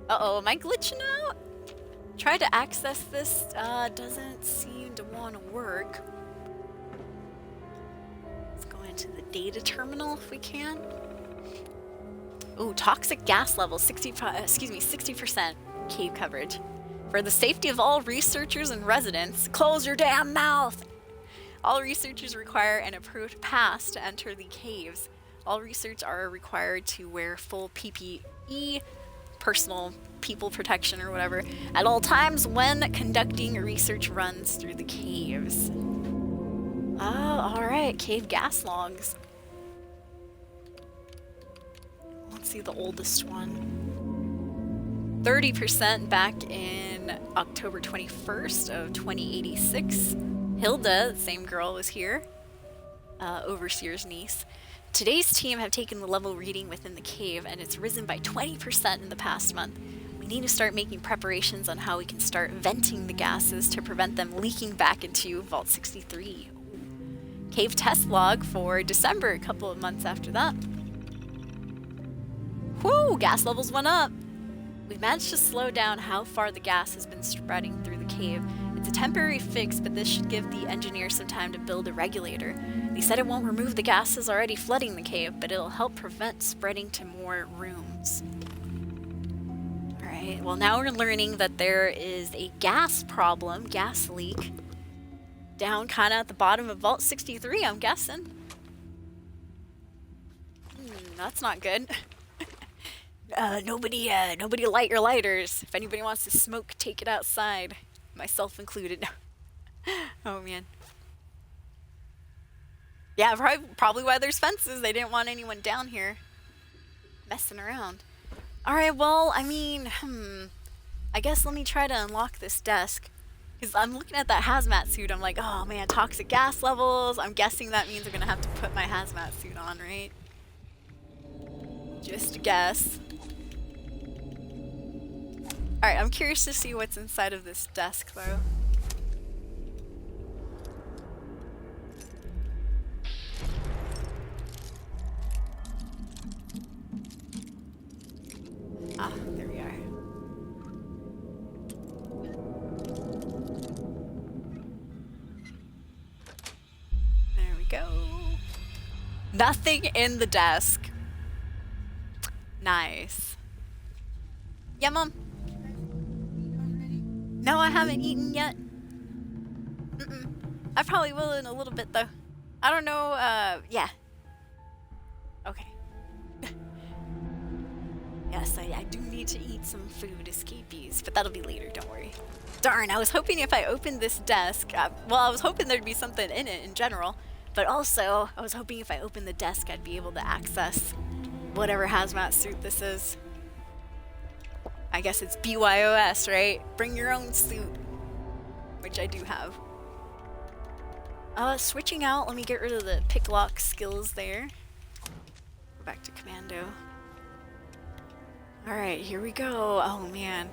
Uh-oh, am I glitching out? Try to access this, doesn't seem to want to work. Let's go into the data terminal if we can. Ooh, toxic gas level, 60% cave coverage. For the safety of all researchers and residents, close your damn mouth! All researchers require an approved pass to enter the caves. All researchers are required to wear full PPE, personal people protection or whatever, at all times when conducting research runs through the caves. Oh, alright, cave gas logs. Let's see the oldest one. 30% back in October 21st of 2086. Hilda, the same girl, was here. Overseer's niece. Today's team have taken the level reading within the cave and it's risen by 20% in the past month. We need to start making preparations on how we can start venting the gases to prevent them leaking back into Vault 63. Cave test log for December, a couple of months after that. Whoo! Gas levels went up! We managed to slow down how far the gas has been spreading through the cave. It's a temporary fix, but this should give the engineers some time to build a regulator. They said it won't remove the gases already flooding the cave, but it'll help prevent spreading to more rooms. Alright, well now we're learning that there is a gas problem, gas leak, down kind of at the bottom of Vault 63, I'm guessing. That's not good. Nobody light your lighters. If anybody wants to smoke, take it outside. Myself included. Oh man. Yeah, probably why there's fences. They didn't want anyone down here messing around. Alright, well, I mean, I guess let me try to unlock this desk. Because I'm looking at that hazmat suit. I'm like, oh man, toxic gas levels. I'm guessing that means I'm going to have to put my hazmat suit on, right? Just a guess. Alright, I'm curious to see what's inside of this desk, though. Ah, there we are. There we go. Nothing in the desk. Nice. Yeah, Mom? No, I haven't eaten yet. I probably will in a little bit, though. I don't know, yeah. Okay. Yes, I do need to eat some food escapees, but that'll be later, don't worry. Darn, I was hoping if I opened this desk, well, I was hoping there'd be something in it in general, but also, I was hoping if I opened the desk, I'd be able to access whatever hazmat suit this is. I guess it's BYOS, right? Bring your own suit. Which I do have. Switching out, let me get rid of the pick lock skills there. Go back to commando. Alright, here we go. Oh man.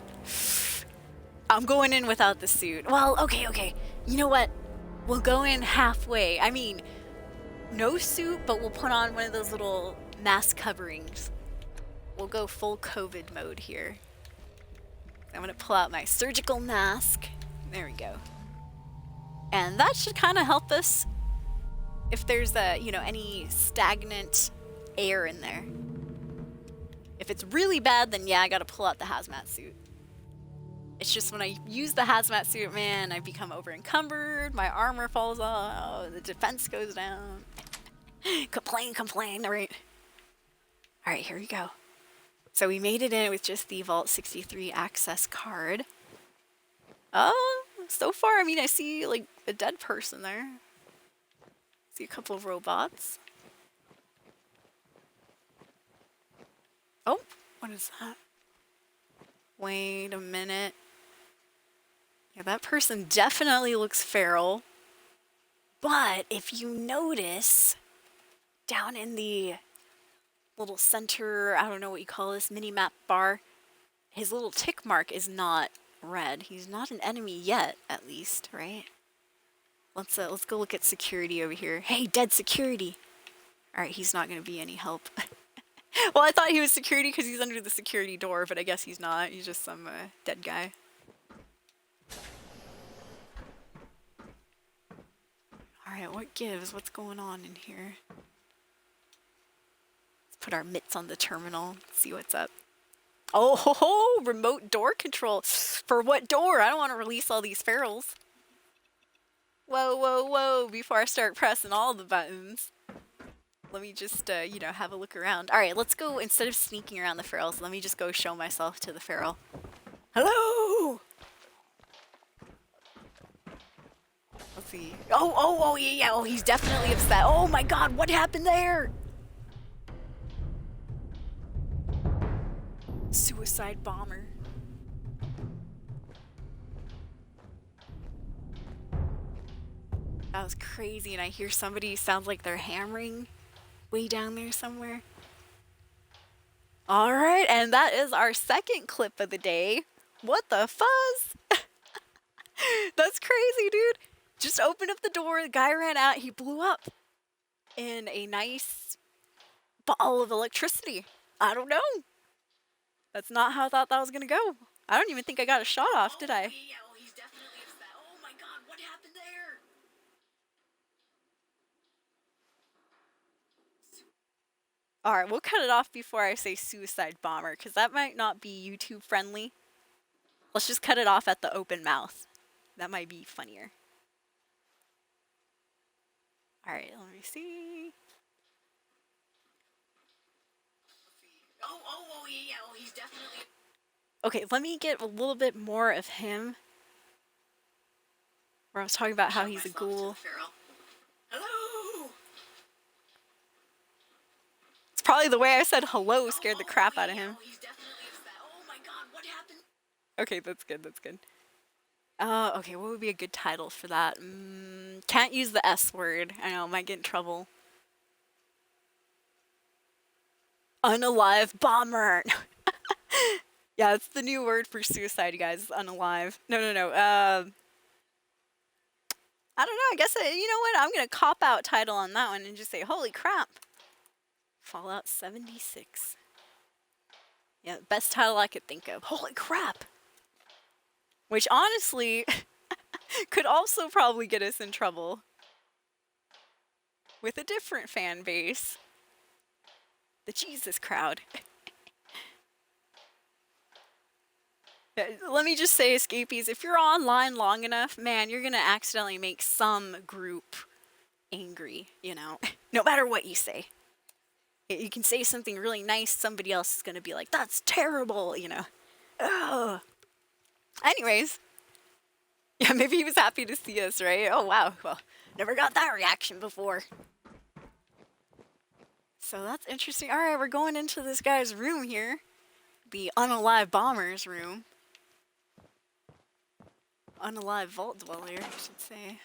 I'm going in without the suit. Well, okay. You know what? We'll go in halfway. I mean, no suit, but we'll put on one of those little mask coverings. We'll go full COVID mode here. I'm gonna pull out my surgical mask. There we go. And that should kind of help us if there's any stagnant air in there. If it's really bad, then yeah, I gotta pull out the hazmat suit. It's just when I use the hazmat suit, man, I become over encumbered, my armor falls off, the defense goes down. Complain, right? Alright, here we go. So we made it in with just the Vault 63 access card. Oh, so far, I mean, I see like a dead person there. See a couple of robots. Oh, what is that? Wait a minute. Yeah, that person definitely looks feral. But if you notice, down in the little center, I don't know what you call this, mini-map bar, his little tick mark is not red. He's not an enemy yet, at least, right? Let's go look at security over here. Hey, dead security! Alright, he's not gonna be any help. Well, I thought he was security because he's under the security door, but I guess he's not. He's just some dead guy. Alright, what gives? What's going on in here? Let's put our mitts on the terminal, see what's up. Oh ho ho! Remote door control! For what door? I don't want to release all these ferals. Whoa, whoa, whoa! Before I start pressing all the buttons. Let me just, you know, have a look around. Alright, let's go, instead of sneaking around the ferals, let me just go show myself to the feral. Hello! Let's see. Oh, yeah, oh, he's definitely upset. Oh my god, what happened there? Suicide bomber. That was crazy, and I hear somebody sounds like they're hammering way down there somewhere. Alright, and that is our second clip of the day. What the fuzz? That's crazy, dude. Just opened up the door, the guy ran out, he blew up in a nice ball of electricity. I don't know. That's not how I thought that was gonna go. I don't even think I got a shot off, did I? Yeah, oh, he's definitely upset. Oh my god, what happened there? Alright, we'll cut it off before I say suicide bomber, because that might not be YouTube friendly. Let's just cut it off at the open mouth. That might be funnier. Alright, let me see. Oh, yeah, oh, he's definitely... Okay, let me get a little bit more of him. Where I was talking about how he's a ghoul. Hello! It's probably the way I said hello scared the crap out of him. He's definitely upset. Oh my god, what happened? Okay, that's good, that's good. Okay, what would be a good title for that? Can't use the S word. I know, might get in trouble. Unalive bomber! Yeah, it's the new word for suicide, you guys. Unalive. No. I don't know, I guess, you know what? I'm gonna cop out title on that one and just say, holy crap. Fallout 76. Yeah, best title I could think of. Holy crap! Which honestly could also probably get us in trouble with a different fan base. The Jesus crowd. Let me just say, escapees, if you're online long enough, man, you're gonna accidentally make some group angry, you know? No matter what you say. You can say something really nice, somebody else is gonna be like, that's terrible, you know? Ugh. Anyways. Yeah, maybe he was happy to see us, right? Oh, wow. Well, never got that reaction before. So that's interesting. Alright, we're going into this guy's room here. The unalive bomber's room. Unalive vault dweller, I should say.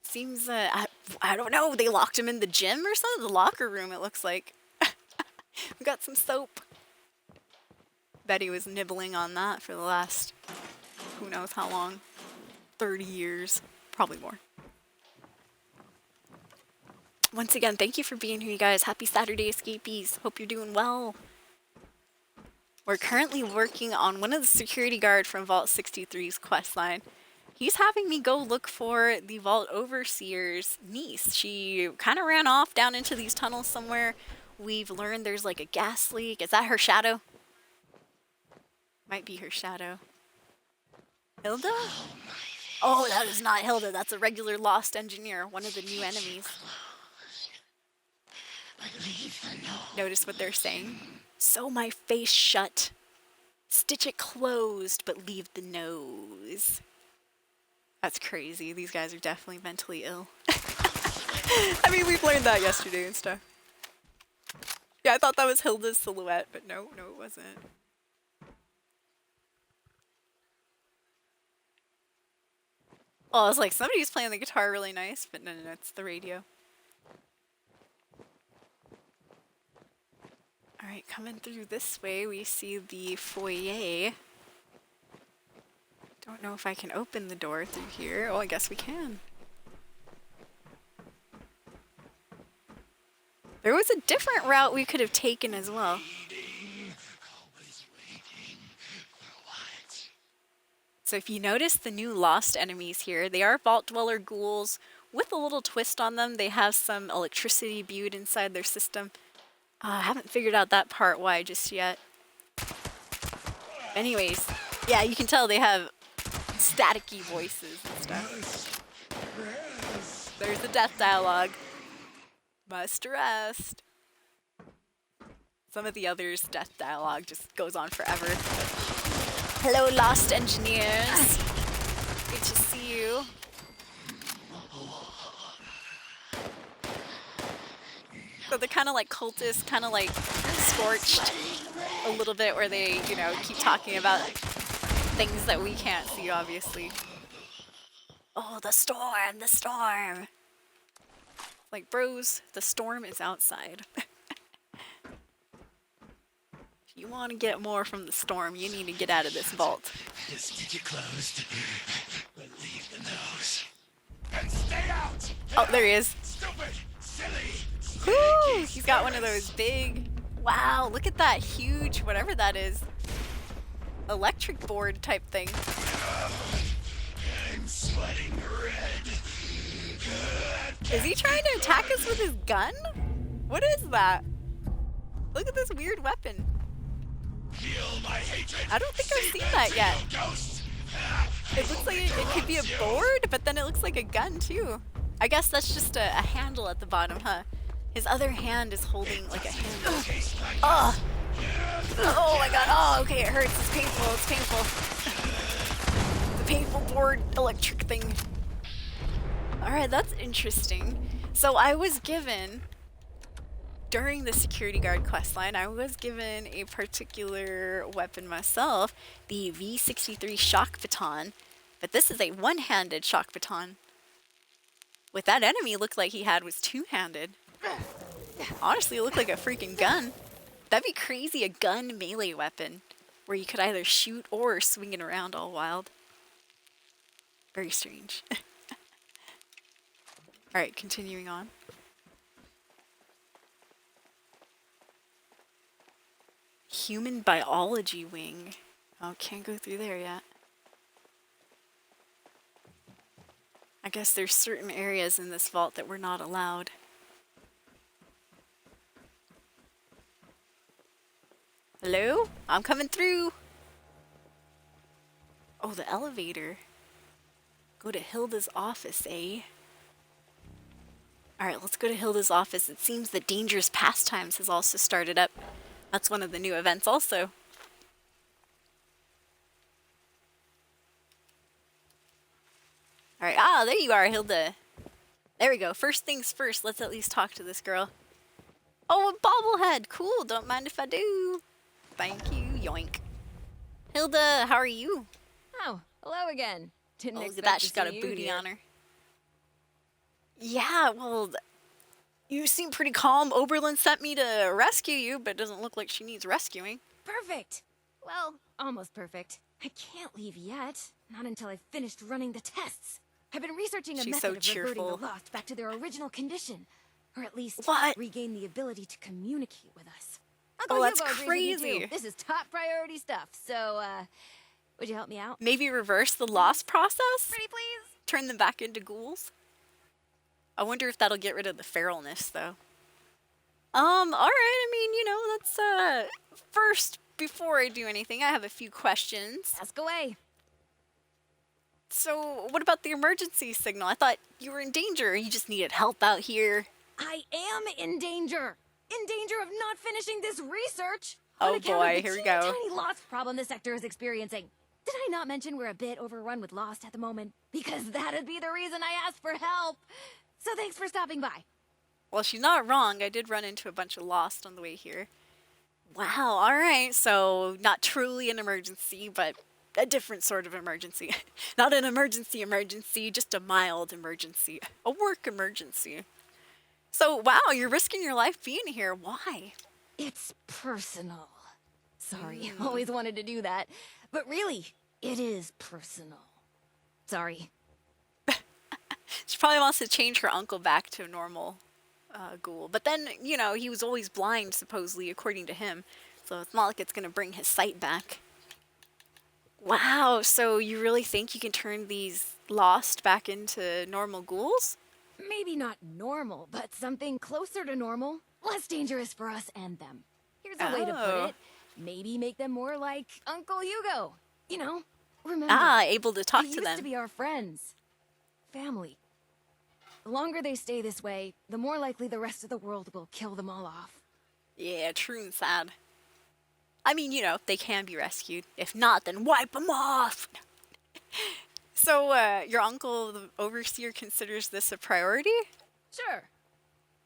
Seems, I don't know, they locked him in the gym or something? The locker room, it looks like. We got some soap. Bet he was nibbling on that for the last, who knows how long. 30 years. Probably more. Once again, thank you for being here, you guys. Happy Saturday, escapees. Hope you're doing well. We're currently working on one of the security guard from Vault 63's questline. He's having me go look for the Vault Overseer's niece. She kind of ran off down into these tunnels somewhere. We've learned there's like a gas leak. Is that her shadow? Might be her shadow. Hilda? Oh, that is not Hilda. That's a regular lost engineer, one of the new enemies. Notice what they're saying. Sew my face shut. Stitch it closed, but leave the nose. That's crazy. These guys are definitely mentally ill. I mean, we've learned that yesterday and stuff. Yeah, I thought that was Hilda's silhouette, but no, it wasn't. Oh, I was like, somebody's playing the guitar really nice, but no, it's the radio. Alright, coming through this way, we see the foyer. Don't know if I can open the door through here. Oh, I guess we can. There was a different route we could have taken as well. So if you notice the new lost enemies here, they are Vault Dweller ghouls with a little twist on them. They have some electricity imbued inside their system. I haven't figured out that part why just yet. Anyways, yeah, you can tell they have staticky voices and stuff. There's the death dialogue. Must rest. Some of the others' death dialogue just goes on forever. Hello, lost engineers. Good to see you. So they're kind of like cultists, kind of like Scorched a little bit, where they, you know, keep talking about things that we can't see, obviously. Oh, the storm, the storm. Like, bros, the storm is outside. If you want to get more from the storm, you need to get out of this vault. Just get you closed, but leave the nose. And stay out! Oh, there he is. Stupid, silly. Woo! He's got one of those big... Wow, look at that huge, whatever that is. Electric board type thing. I'm sweating red. Is he trying to attack us with his gun? What is that? Look at this weird weapon. Feel my hatred. I don't think I've seen that yet. Ghost. It looks like it could be a board, but then it looks like a gun too. I guess that's just a handle at the bottom, huh? His other hand is holding like a handle. Oh! Oh my god, oh, okay, it hurts, it's painful, it's painful. The painful board electric thing. Alright, that's interesting. So I was given, during the security guard questline, I was given a particular weapon myself, the V63 shock baton, but this is a one-handed shock baton. What that enemy looked like he had was two-handed. Honestly, it looked like a freaking gun. That'd be crazy, a gun melee weapon, where you could either shoot or swing it around all wild. Very strange. Alright, continuing on. Human biology wing. Oh, can't go through there yet. I guess there's certain areas in this vault that we're not allowed. Hello? I'm coming through. Oh, the elevator. Go to Hilda's office, eh? Alright, let's go to Hilda's office. It seems that Dangerous Pastimes has also started up. That's one of the new events also. Alright, there you are, Hilda. There we go. First things first, let's at least talk to this girl. Oh, a bobblehead! Cool, don't mind if I do. Thank you, yoink. Hilda, how are you? Oh, hello again. Didn't Look at expect that, to she's got a see you booty here. on her. Yeah, well, you seem pretty calm. Oberlin sent me to rescue you, but it doesn't look like she needs rescuing. Perfect. Well, almost perfect. I can't leave yet. Not until I've finished running the tests. I've been researching a She's method so of reverting cheerful. the lost back to their original condition. Or at least What? regain the ability to communicate with us. Oh, that's Hugo agrees with me, crazy. too. This is top priority stuff. So, would you help me out? Maybe reverse the loss process? Pretty please? Turn them back into ghouls? I wonder if that'll get rid of the feralness, though. Alright, I mean, you know, that's, first, before I do anything, I have a few questions. Ask away. So, what about the emergency signal? I thought you were in danger. You just needed help out here. I am in danger. In danger of not finishing this research. Oh On account boy, of the here we go. Tiny lost problem the sector is experiencing. Did I not mention we're a bit overrun with lost at the moment? Because that'd be the reason I asked for help. So thanks for stopping by. Well, she's not wrong. I did run into a bunch of lost on the way here. Wow, alright. So, not truly an emergency, but a different sort of emergency. Not an emergency, just a mild emergency. A work emergency. So, wow, you're risking your life being here. Why? It's personal. Sorry, always wanted to do that. But really, it is personal. Sorry. She probably wants to change her uncle back to a normal ghoul. But then, you know, he was always blind, supposedly, according to him. So it's not like it's going to bring his sight back. Wow, so you really think you can turn these lost back into normal ghouls? Maybe not normal, but something closer to normal. Less dangerous for us and them. Here's a way to Oh. put it. Maybe make them more like Uncle Hugo. You know, remember. Ah, able to talk they to used them. to be our friends. Family. The longer they stay this way, the more likely the rest of the world will kill them all off. Yeah, true and sad. I mean, you know, they can be rescued. If not, then wipe them off! So, your uncle, the overseer, considers this a priority? Sure.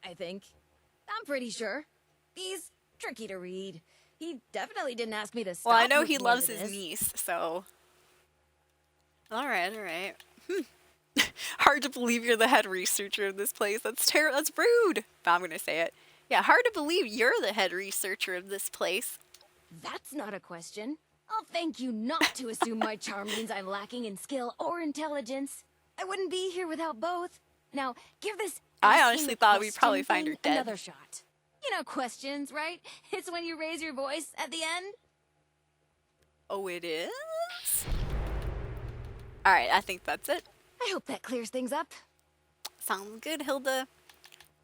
I think. I'm pretty sure. He's tricky to read. He definitely didn't ask me to stop. Well, I know he looking loves into his this. niece, so... Alright. Hard to believe you're the head researcher of this place. That's that's rude! But I'm gonna say it. Yeah, hard to believe you're the head researcher of this place. That's not a question. I'll thank you not to assume my charm means I'm lacking in skill or intelligence. I wouldn't be here without both. Now, give this I asking honestly a thought we'd probably question find her thing dead. another shot. You know questions, right? It's when you raise your voice at the end. Oh, it is? Alright, I think that's it. I hope that clears things up. Sounds good, Hilda.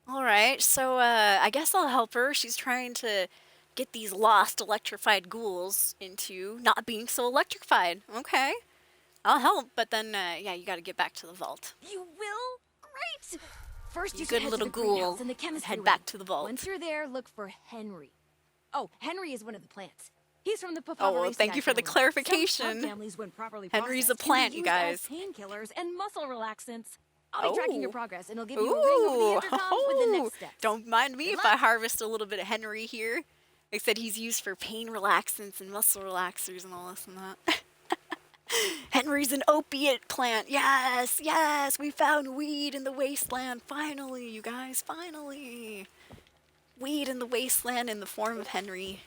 Alright, so I guess I'll help her. She's trying to get these lost electrified ghouls into not being so electrified. Okay. I'll help, but then, yeah, you gotta get back to the vault. You will? Great! First, you You should good head little to the greenhouse ghoul. in the chemistry Head room. back to the vault. Once you're there, look for Henry. Oh, Henry is one of the plants. He's from the Oh, well, thank you for the clarification. Families, when properly Henry's a processed, can be plant, you used as guys. painkillers and muscle relaxants. I'll be tracking your Oh. progress, and I'll give you a ring over the Ooh, intercom with the next steps. don't mind me Good if luck. I harvest a little bit of Henry here. They said he's used for pain relaxants and muscle relaxers and all this and that. Henry's an opiate plant. Yes, yes, we found weed in the wasteland. Finally, you guys, finally. Weed in the wasteland in the form of Henry.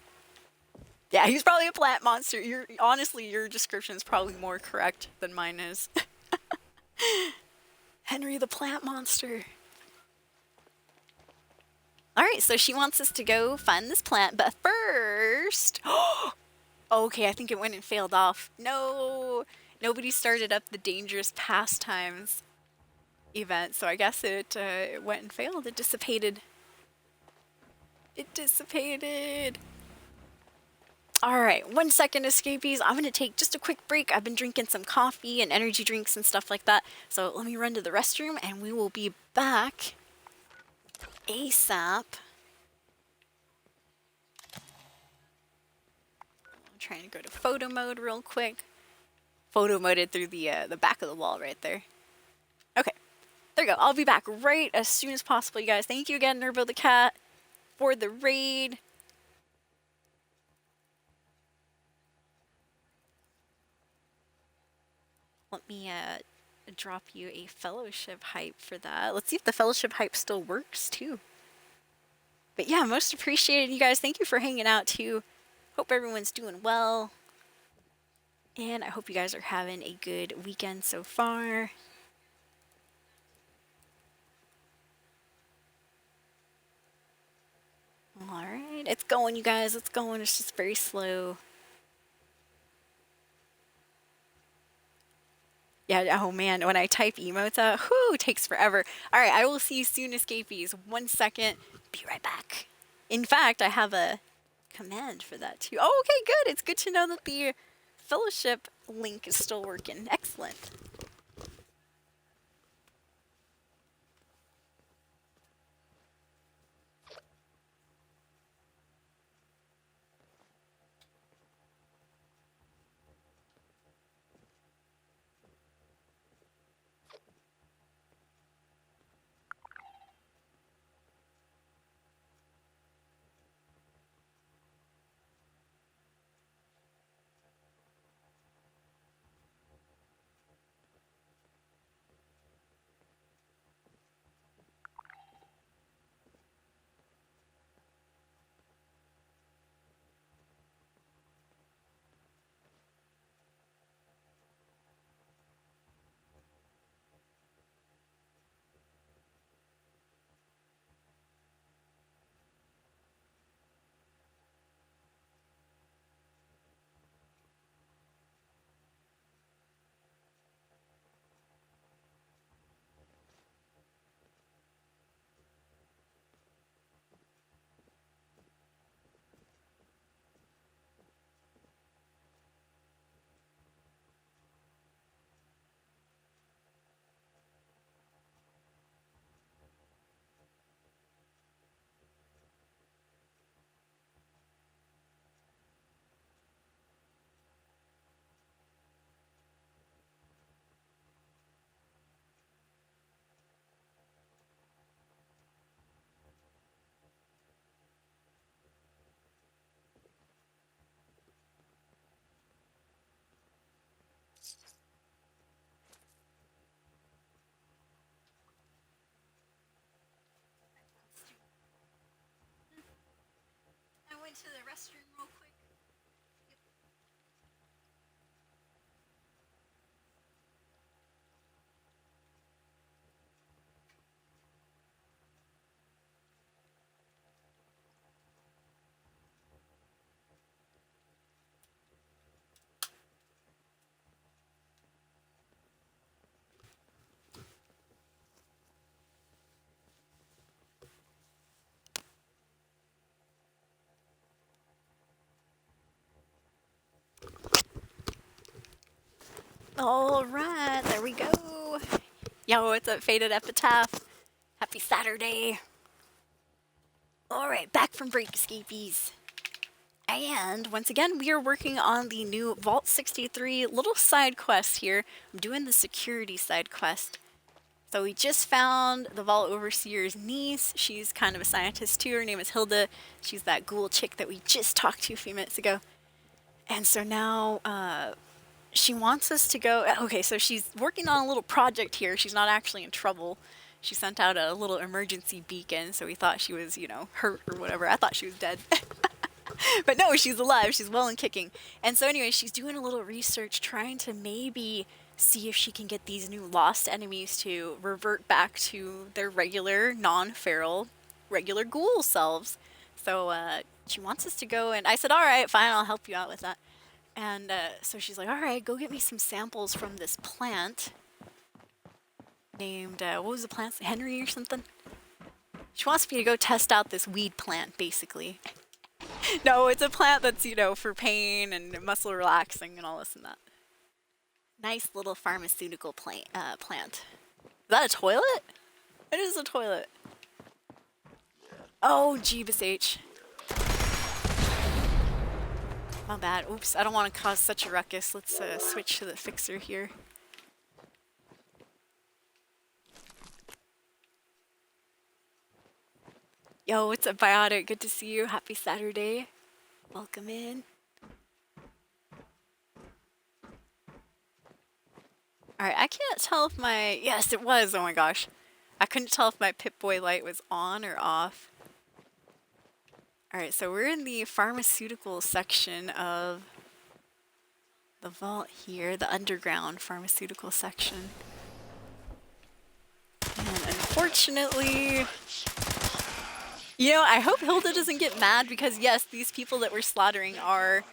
Yeah, he's probably a plant monster. Honestly, your description is probably more correct than mine is. Henry the plant monster. Alright, so she wants us to go find this plant, but first... Okay, I think it went and failed off. No! Nobody started up the dangerous pastimes event, so I guess it went and failed. It dissipated. It dissipated. Alright, 1 second, escapees. I'm gonna take just a quick break. I've been drinking some coffee and energy drinks and stuff like that. So let me run to the restroom and we will be back ASAP. I'm trying to go to photo mode real quick. Photo moded through the back of the wall right there. Okay, there you go. I'll be back right as soon as possible, you guys. Thank you again, Nervo the Cat, for the raid. Let me drop you a fellowship hype for that. Let's see if the fellowship hype still works too. But yeah, most appreciated, you guys. Thank you for hanging out too. Hope everyone's doing well. And I hope you guys are having a good weekend so far. Alright, it's going, you guys. It's going. It's just very slow. Yeah, oh man, when I type emotes out, whoo, it takes forever. Alright, I will see you soon, escapees. 1 second. Be right back. In fact, I have a command for that too. Oh, okay, good. It's good to know that the fellowship link is still working. Excellent. to the restroom real quick. All right, there we go. Yo, what's up, Faded Epitaph? Happy Saturday. All right, back from break, escapees. And once again, we are working on the new Vault 63 little side quest here. I'm doing the security side quest. So we just found the Vault Overseer's niece. She's kind of a scientist too. Her name is Hilda. She's that ghoul chick that we just talked to a few minutes ago. And so now, she wants us to go. Okay, so she's working on a little project here. She's not actually in trouble. She sent out a little emergency beacon, so we thought she was, you know, hurt or whatever. I thought she was dead. But no, she's alive. She's well and kicking. And so anyway, she's doing a little research, trying to maybe see if she can get these new lost enemies to revert back to their regular, non-feral, regular ghoul selves. So she wants us to go, and I said, all right, fine, I'll help you out with that. And so she's like, all right, go get me some samples from this plant named, what was the plant? Henry or something? She wants me to go test out this weed plant, basically. No, it's a plant that's, you know, for pain and muscle relaxing and all this and that. Nice little pharmaceutical plant. Is that a toilet? It is a toilet. Oh, Jeebus H. My bad. Oops, I don't want to cause such a ruckus. Let's switch to the fixer here. Yo, what's up, Biotic? Good to see you. Happy Saturday. Welcome in. Alright, I can't tell if my... Yes, it was. Oh my gosh. I couldn't tell if my Pip-Boy light was on or off. Alright, so we're in the pharmaceutical section of the vault here, the underground pharmaceutical section. And unfortunately, you know, I hope Hilda doesn't get mad because yes, these people that we're slaughtering are,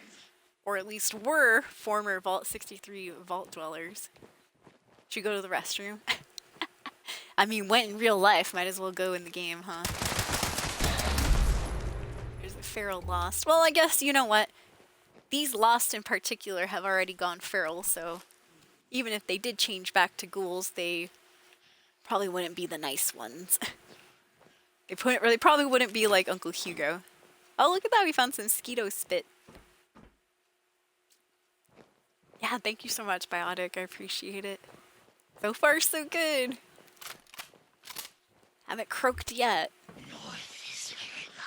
or at least were, former Vault 63 vault dwellers. Should we go to the restroom? I mean, went in real life, might as well go in the game, huh? There's a feral lost. Well, I guess, you know what? These lost in particular have already gone feral, so even if they did change back to ghouls, they probably wouldn't be the nice ones. They probably wouldn't be like Uncle Hugo. Oh, look at that, we found some Skeeto spit. Yeah, thank you so much, Biotic, I appreciate it. So far, so good. Haven't croaked yet.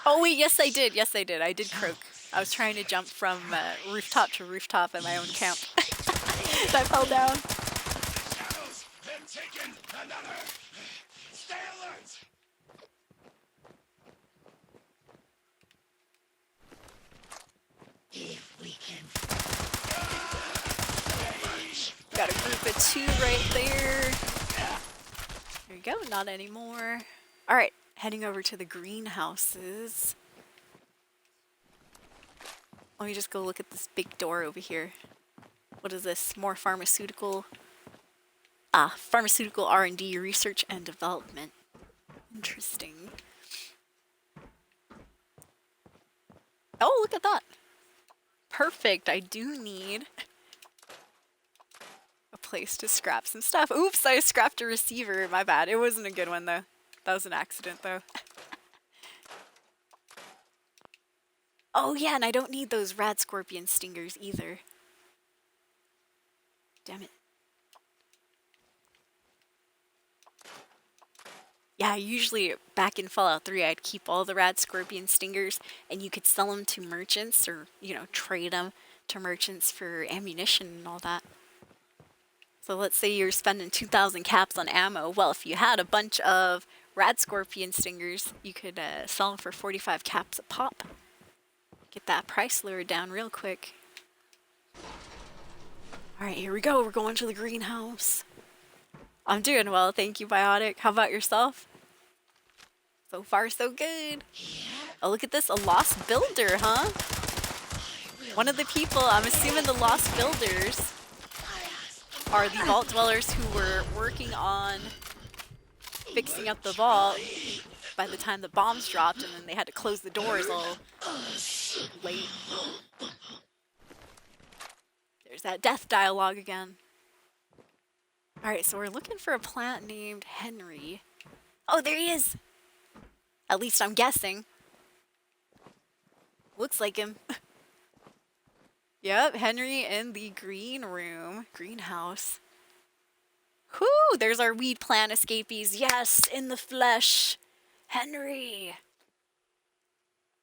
Oh wait, yes I did, I did croak. I was trying to jump from rooftop to rooftop at my own camp. I fell down. Shadows, they're taking another. Stay alert. If we can. Got a group of 2 right there. There you go, not anymore. Alright, heading over to the greenhouses. Let me just go look at this big door over here. What is this? More pharmaceutical... Ah, pharmaceutical R&D, research and development. Interesting. Oh, look at that. Perfect, I do need a place to scrap some stuff. Oops, I scrapped a receiver, my bad. It wasn't a good one though. That was an accident though. Oh yeah, and I don't need those rad scorpion stingers either. Damn it. Yeah, usually back in Fallout 3, I'd keep all the rad scorpion stingers and you could sell them to merchants or, you know, trade them to merchants for ammunition and all that. So let's say you're spending 2,000 caps on ammo. Well, if you had a bunch of rad scorpion stingers, you could sell them for 45 caps a pop. Get that price lowered down real quick. Alright, here we go. We're going to the greenhouse. I'm doing well, thank you, Biotic. How about yourself? So far, so good. Oh, look at this. A lost builder, huh? One of the people, I'm assuming the lost builders, are the vault dwellers who were working on fixing up the vault by the time the bombs dropped, and then they had to close the doors all late. There's that death dialogue again. Alright, so we're looking for a plant named Henry. Oh, there he is! At least I'm guessing. Looks like him. Yep, Henry in the green room. Greenhouse. Whoo! There's our weed plant escapees. Yes, in the flesh. Henry!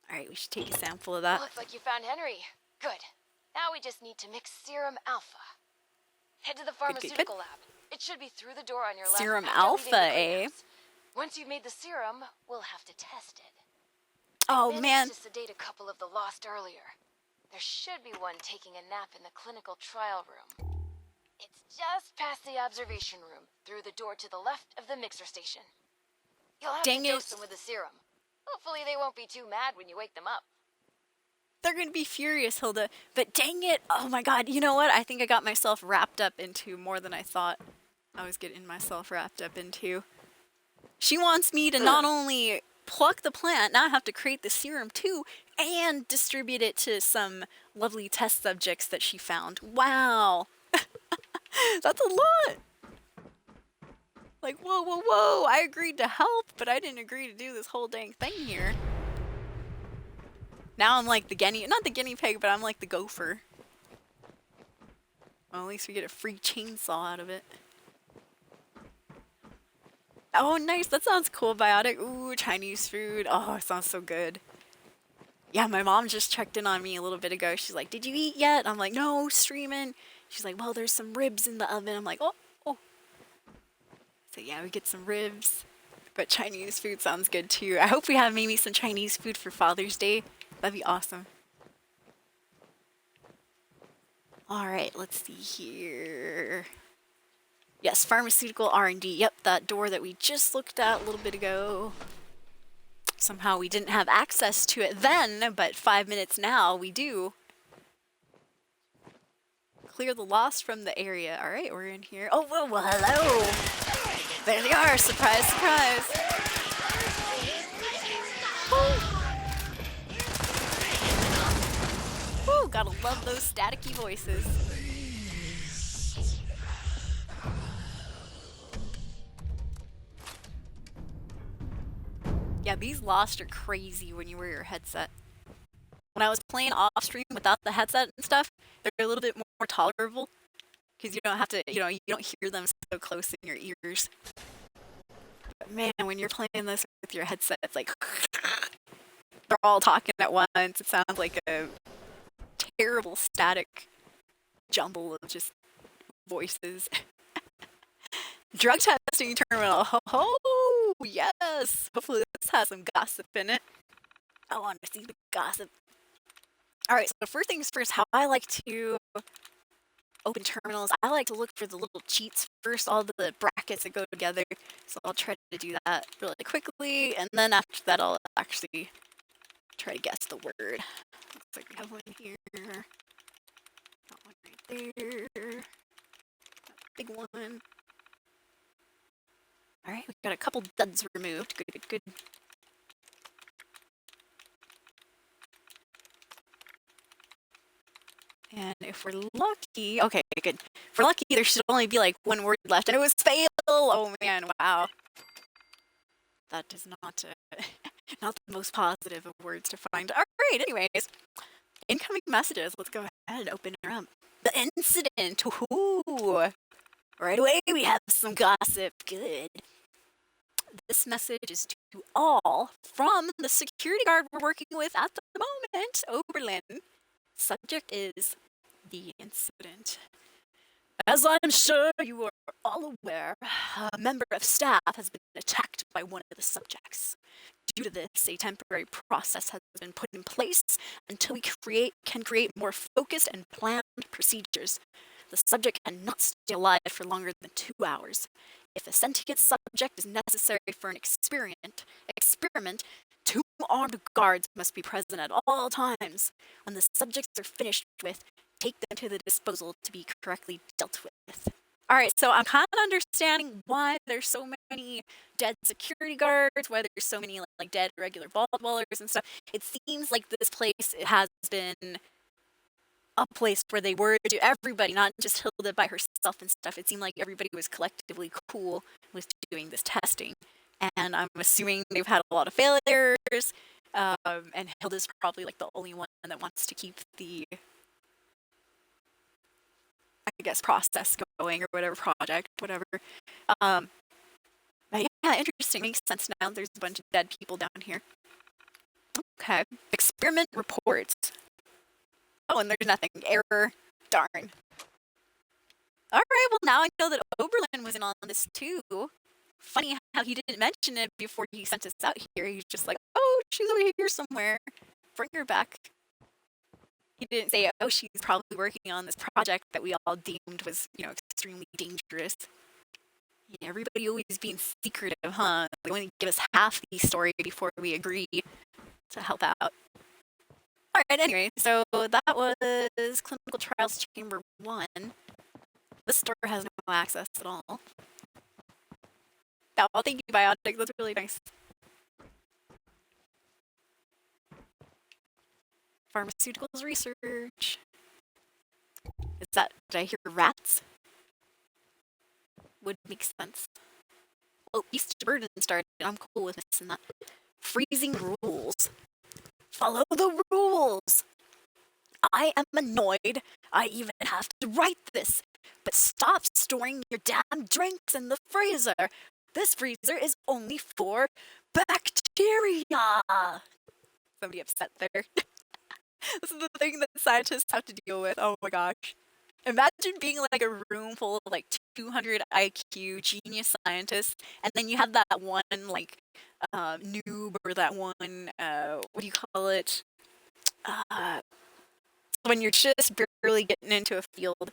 Alright, we should take a sample of that. Looks like you found Henry. Good. Now we just need to mix Serum Alpha. Head to the pharmaceutical lab. It should be through the door on your left. Serum after leaving Alpha, the eh? greenhouse. Once you've made the serum, we'll have to test it. Oh, I man. managed to sedate a couple of the lost earlier. There should be one taking a nap in the clinical trial room. It's just past the observation room, through the door to the left of the mixer station. You'll have Dang to dose it. them with the serum. Hopefully they won't be too mad when you wake them up. They're gonna be furious, Hilda. But dang it! Oh my god, you know what? I think I got myself wrapped up into more than I thought I was getting myself wrapped up into. She wants me to not only pluck the plant, now I have to create the serum too, and distribute it to some lovely test subjects that she found. Wow! That's a lot! Like, whoa, whoa, whoa! I agreed to help, but I didn't agree to do this whole dang thing here. Now I'm like the not the guinea pig, but I'm like the gopher. Well, at least we get a free chainsaw out of it. Oh, nice. That sounds cool, Biotic. Ooh, Chinese food. Oh, it sounds so good. Yeah, my mom just checked in on me a little bit ago. She's like, did you eat yet? I'm like, no, streaming. She's like, well, there's some ribs in the oven. I'm like, oh. So yeah, we get some ribs. But Chinese food sounds good too. I hope we have maybe some Chinese food for Father's Day. That'd be awesome. Alright, let's see here. Yes, pharmaceutical R&D. Yep, that door that we just looked at a little bit ago. Somehow we didn't have access to it then, but 5 minutes now we do. Clear the lost from the area. Alright, we're in here. Oh, whoa, well, hello! There they are! Surprise, surprise! Woo! Woo, gotta love those staticky voices. Yeah, these Lost are crazy when you wear your headset. When I was playing off stream without the headset and stuff, they're a little bit more tolerable because you don't have to, you don't hear them so close in your ears. But man, when you're playing this with your headset, it's like they're all talking at once. It sounds like a terrible static jumble of just voices. Drug testing terminal. Oh, yes. Hopefully this has some gossip in it. I want to see the gossip. Alright, so first things first, how I like to open terminals, I like to look for the little cheats first, all the brackets that go together. So I'll try to do that really quickly, and then after that I'll actually try to guess the word. Looks like we have one here. Got one right there. Big one. Alright, we've got a couple duds removed. Good, good, good. And if we're lucky, okay, good. If we're lucky, there should only be like one word left, and it was fail. Oh man, wow. That is not not the most positive of words to find. All right, anyways, incoming messages. Let's go ahead and open her up. The incident. Ooh. Right away, we have some gossip. Good. This message is to all from the security guard we're working with at the moment, Oberlin. Subject is the incident. As I'm sure you are all aware, a member of staff has been attacked by one of the subjects. due to this, a temporary process has been put in place until we can create more focused and planned procedures. The subject cannot stay alive for longer than 2 hours. If a sentient subject is necessary for an experiment, 2 armed guards must be present at all times. When the subjects are finished with, take them to the disposal to be correctly dealt with. Alright, so I'm kind of understanding why there's so many dead security guards, why there's so many like dead regular vault dwellers and stuff. It seems like this place has been a place where they were to everybody, not just Hilda by herself and stuff. It seemed like everybody was collectively cool with doing this testing. And I'm assuming they've had a lot of failures, and Hilda's probably like the only one that wants to keep the, I guess, process going or whatever, project, whatever. But yeah, interesting. Makes sense now. There's a bunch of dead people down here. Okay. Experiment reports. Oh, and there's nothing. Error. Darn. Alright, well now I know that Oberlin was in on this too. Funny how he didn't mention it before he sent us out here. He's just like, oh, she's over here somewhere. Bring her back. He didn't say, oh, she's probably working on this project that we all deemed was, extremely dangerous. Yeah, everybody always being secretive, huh? They only give us half the story before we agree to help out. Alright, anyway, so that was Clinical Trials Chamber 1. This store has no access at all. Oh, thank you, Biotic. That's really nice. Pharmaceuticals research. Did I hear rats? Would make sense. Oh, Beast Burden started. I'm cool with missing that. Freezing rules. Follow the rules! I am annoyed. I even have to write this. But stop storing your damn drinks in the freezer. This freezer is only for bacteria. Somebody upset there. This is the thing that scientists have to deal with. Oh my gosh. Imagine being like a room full of like 200 IQ genius scientists, and then you have that one like noob or that one what do you call it? When you're just barely getting into a field,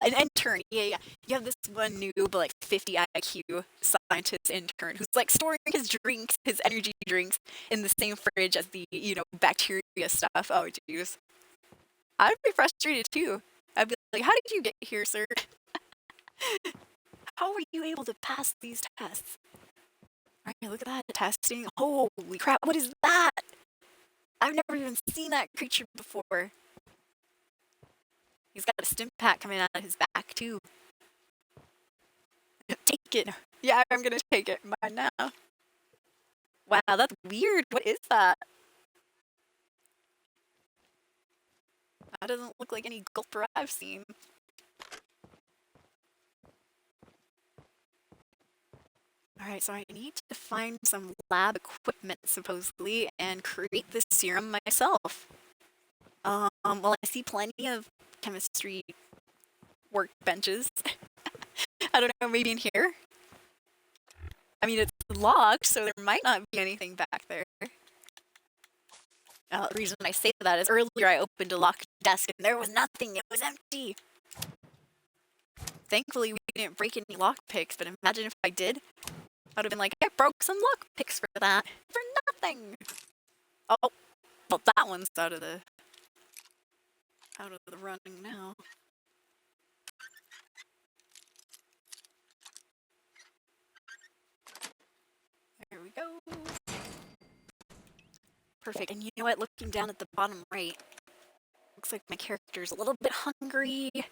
an intern. Yeah. You have this one noob, like 50 IQ scientist intern who's like storing his drinks, his energy drinks, in the same fridge as the bacteria stuff. Oh jeez, I'd be frustrated too. I'd be like, how did you get here, sir? How were you able to pass these tests? Alright, look at that testing. Holy crap, what is that? I've never even seen that creature before. He's got a stim pack coming out of his back, too. Take it. Yeah, I'm gonna take it. Mine now. Wow, that's weird. What is that? That doesn't look like any gulper I've seen. Alright, so I need to find some lab equipment, supposedly, and create this serum myself. Well, I see plenty of chemistry workbenches. I don't know, maybe in here? I mean, it's locked, so there might not be anything back there. The reason I say that is earlier I opened a locked desk and there was nothing, it was empty. Thankfully, we didn't break any lockpicks, but imagine if I did. I would have been like, I broke some lockpicks for that. For nothing! Oh, well, that one's out of the running now. There we go. Perfect. And you know what? Looking down at the bottom right, looks like my character's a little bit hungry, a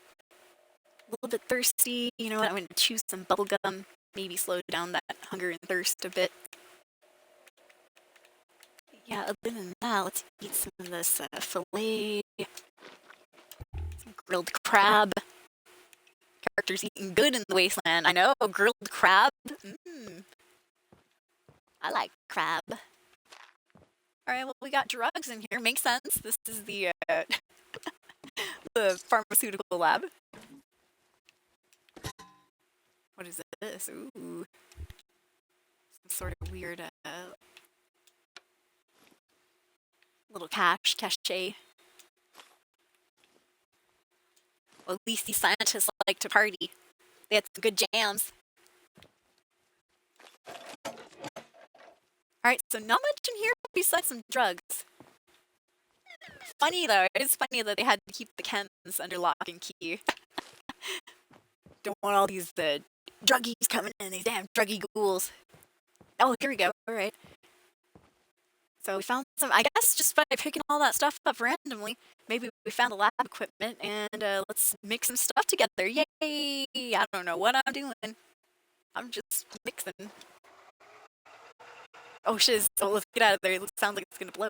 little bit thirsty. You know what? I'm going to choose some bubblegum, maybe slow down that hunger and thirst a bit. Yeah, other than that, let's eat some of this filet. Some grilled crab. Character's eating good in the wasteland. I know, grilled crab. I like crab. Alright, well, we got drugs in here. Makes sense. This is the, the pharmaceutical lab. What is this? Ooh. Some sort of weird, Little cachet. Well, at least these scientists like to party. They had some good jams. Alright, so not much in here besides some drugs. Funny though, it's funny that they had to keep the chems under lock and key. Don't want all these druggies coming in, these damn druggy ghouls. Oh, here we go, alright. So we found some, I guess just by picking all that stuff up randomly, maybe we found the lab equipment and let's mix some stuff together. Yay! I don't know what I'm doing. I'm just mixing. Oh shiz, oh, let's get out of there. It sounds like it's gonna blow.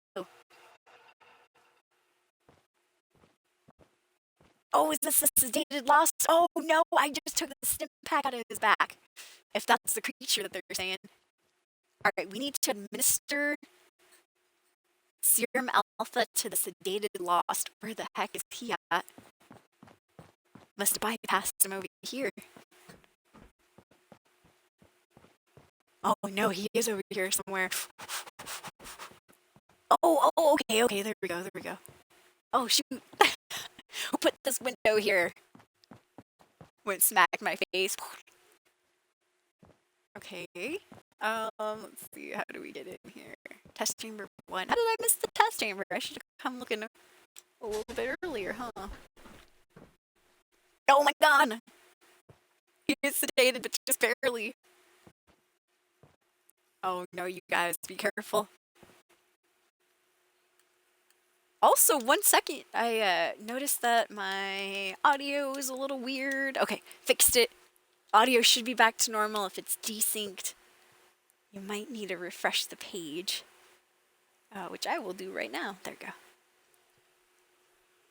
Oh, is this a sedated lost? Oh no, I just took the stim pack out of his back. If that's the creature that they're saying. Alright, we need to administer serum alpha to the sedated lost. Where the heck is he at? Must have bypassed him over here. Oh no, he is over here somewhere. Oh, okay, there we go. Oh shoot. Who put this window here? Went smacked my face. Okay. Let's see, how do we get in here? Test chamber 1. How did I miss the test chamber? I should have come looking a little bit earlier, huh? Oh my god! He is sedated, but just barely. Oh no, you guys, be careful. Also, 1 second, I noticed that my audio is a little weird. Okay, fixed it. Audio should be back to normal. If it's desynced, you might need to refresh the page, which I will do right now. There we go.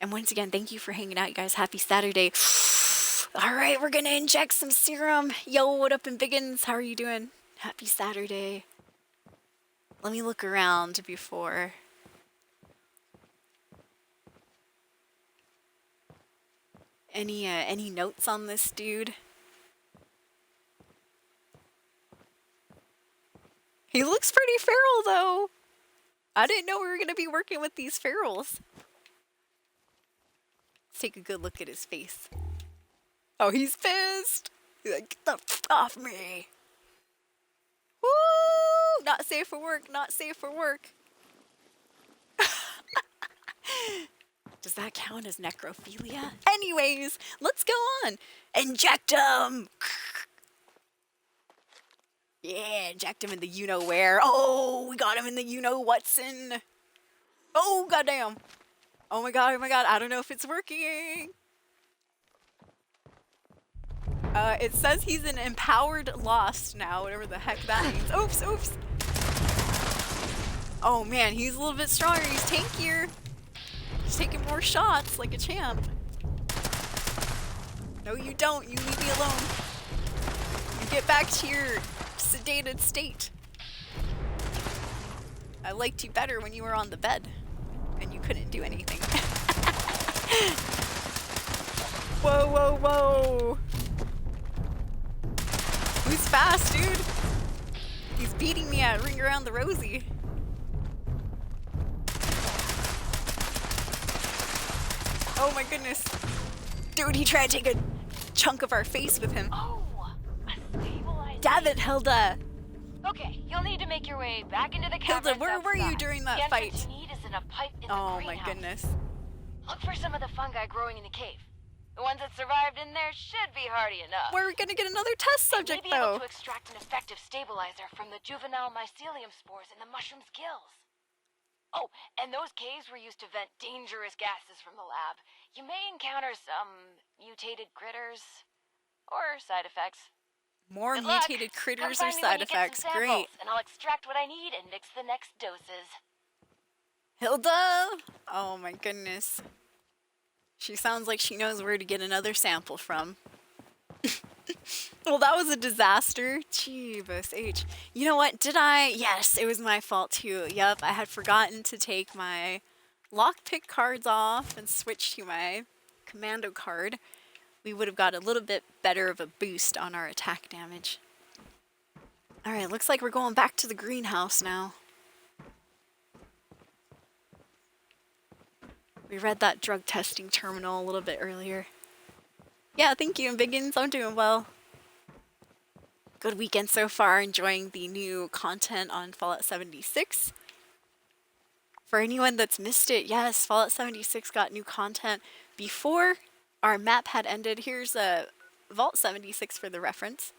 And once again, thank you for hanging out, you guys. Happy Saturday. All right, we're gonna inject some serum. Yo, what up in Biggins? How are you doing? Happy Saturday. Let me look around before. Any notes on this dude? He looks pretty feral though. I didn't know we were gonna be working with these ferals. Let's take a good look at his face. Oh, he's pissed. He's like, get the f off me. Woo! Not safe for work, not safe for work. Does that count as necrophilia? Anyways, let's go on. Inject him! Yeah, inject him in the you-know-where. Oh, we got him in the you-know-what's-in. Oh, goddamn. Oh my god, I don't know if it's working. It says he's an empowered lost now, whatever the heck that means. Oops. Oh man, he's a little bit stronger, he's tankier. He's taking more shots like a champ. No, you don't. You leave me alone. You get back to your sedated state. I liked you better when you were on the bed and you couldn't do anything. Whoa. Who's fast, dude? He's beating me at Ring Around the Rosie. Oh my goodness. Dude, he tried to take a chunk of our face with him. Oh, a stabilized. Damn it, Hilda. Okay, you'll need to make your way back into the cavern. Hilda, where were you during that the entrance fight? you need is in a pipe in Oh the my greenhouse. goodness. Look for some of the fungi growing in the cave. The ones that survived in there should be hardy enough. We're gonna get another test subject, May be able though. to extract an effective stabilizer from the juvenile mycelium spores in the mushroom's gills. Oh, and those caves were used to vent dangerous gases from the lab. You may encounter some mutated critters or side effects. More Good luck. mutated critters Come or find me side when you get effects. some Great. samples, and I'll extract what I need and mix the next doses. Hilda! Oh my goodness. She sounds like she knows where to get another sample from. Well, that was a disaster. Jeebus H. You know what? Did I? Yes, it was my fault too. Yep, I had forgotten to take my lockpick cards off and switch to my commando card. We would have got a little bit better of a boost on our attack damage. Alright, looks like we're going back to the greenhouse now. We read that drug testing terminal a little bit earlier. Yeah, thank you, Biggins. I'm doing well. Good weekend so far, enjoying the new content on Fallout 76. For anyone that's missed it, yes, Fallout 76 got new content before our map had ended. Here's a Vault 76 for the reference.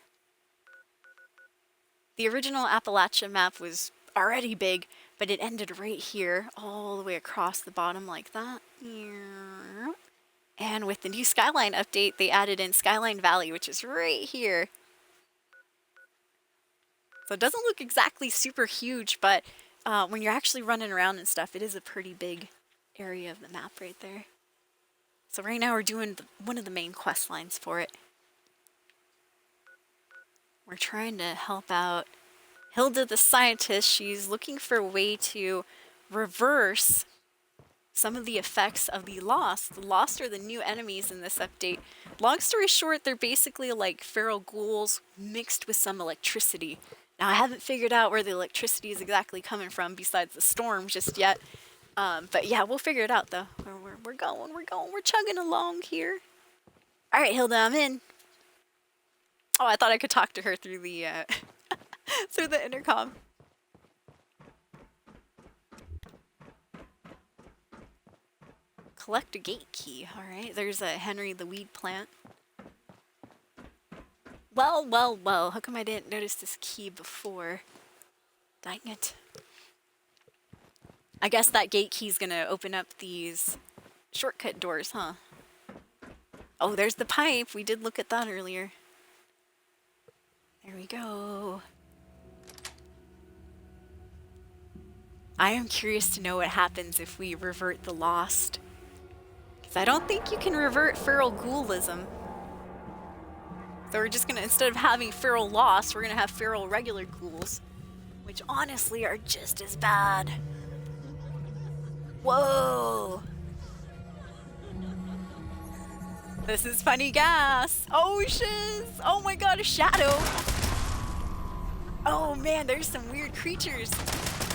The original Appalachia map was already big, but it ended right here, all the way across the bottom like that. And with the new Skyline update, they added in Skyline Valley, which is right here. So it doesn't look exactly super huge, but when you're actually running around and stuff, it is a pretty big area of the map right there. So right now we're doing one of the main quest lines for it. We're trying to help out Hilda the scientist. She's looking for a way to reverse some of the effects of the Lost. The Lost are the new enemies in this update. Long story short, they're basically like feral ghouls mixed with some electricity. Now, I haven't figured out where the electricity is exactly coming from besides the storm just yet. But yeah, we'll figure it out though. We're going, we're chugging along here. All right, Hilda, I'm in. Oh, I thought I could talk to her through the through the intercom. Collect a gate key. All right, there's a Henry the weed plant. Well, well, well. How come I didn't notice this key before? Dang it. I guess that gate key's gonna open up these shortcut doors, huh? Oh, there's the pipe. We did look at that earlier. There we go. I am curious to know what happens if we revert the Lost. Because I don't think you can revert feral ghoulism. So we're just gonna, instead of having feral Lost, we're gonna have feral regular ghouls. Which honestly are just as bad. Whoa! This is funny gas! Oh shiz! Oh my god, a shadow! Oh man, there's some weird creatures.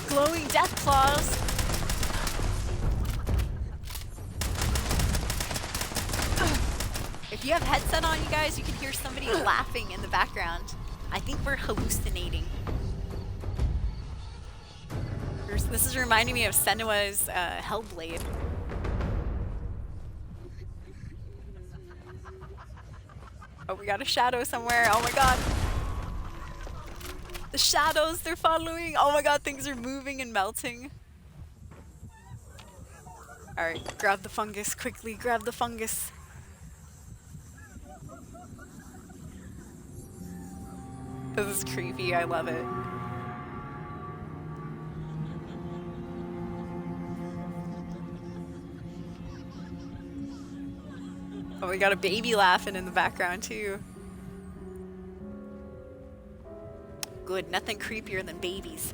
Glowing death claws. If you have headset on, you guys, you can hear somebody laughing in the background. I think we're hallucinating. This is reminding me of Senua's Hellblade. Oh, we got a shadow somewhere. Oh my god. The shadows, they're following. Oh my god, things are moving and melting. Alright, grab the fungus quickly. Grab the fungus. This is creepy. I love it. Oh, we got a baby laughing in the background too. Good, nothing creepier than babies.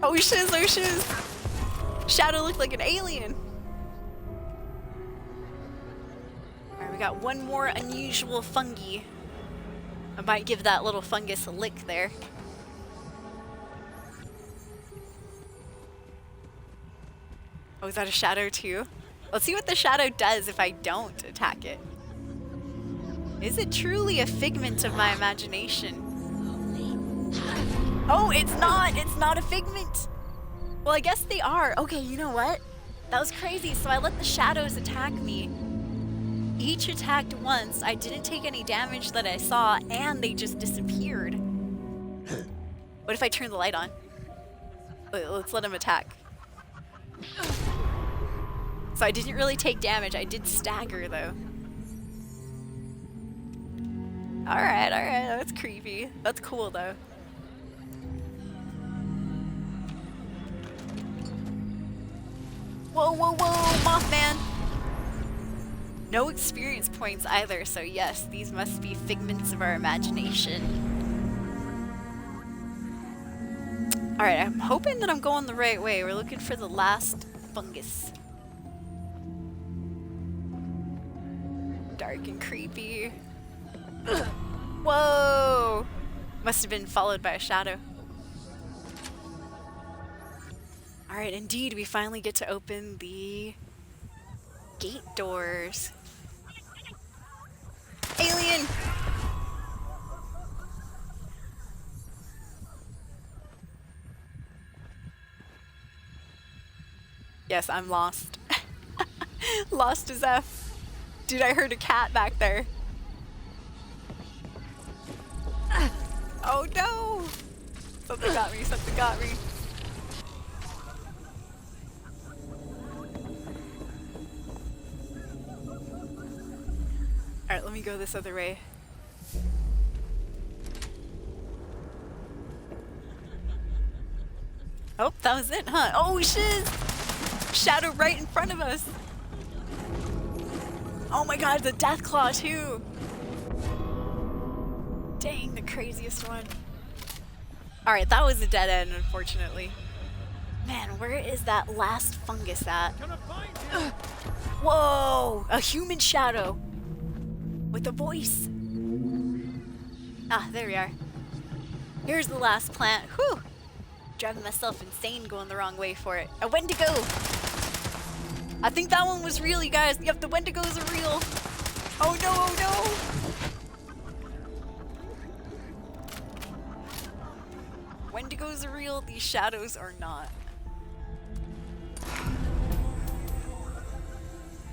Oh shiz, oh shiz! Shadow looked like an alien. Alright, we got one more unusual fungi. I might give that little fungus a lick there. Oh, is that a shadow too? Let's see what the shadow does if I don't attack it. Is it truly a figment of my imagination? Oh, it's not! It's not a figment! Well, I guess they are. Okay, you know what? That was crazy. So I let the shadows attack me. Each attacked once. I didn't take any damage that I saw, and they just disappeared. What if I turn the light on? Let's let them attack. So I didn't really take damage. I did stagger, though. Alright, alright. That's creepy. That's cool, though. Whoa, whoa, whoa! Mothman! No experience points either, so yes, these must be figments of our imagination. Alright, I'm hoping that I'm going the right way. We're looking for the last fungus. Dark and creepy. Whoa! Must have been followed by a shadow. Alright, indeed, we finally get to open the gate doors. Alien! Yes, I'm lost. Lost as F. Dude, I heard a cat back there. Oh no! Something got me, something got me. Alright, let me go this other way. Oh, that was it, huh? Oh, shiz! Shadow right in front of us! Oh my god, the Deathclaw too! Dang, the craziest one. Alright, that was a dead end, unfortunately. Man, where is that last fungus at? Whoa! A human shadow! With a voice! Ah, there we are. Here's the last plant. Whew! Driving myself insane going the wrong way for it. A Wendigo! I think that one was real, you guys. Yep, the Wendigos are real. Oh no, oh no! Wendigos are real, these shadows are not.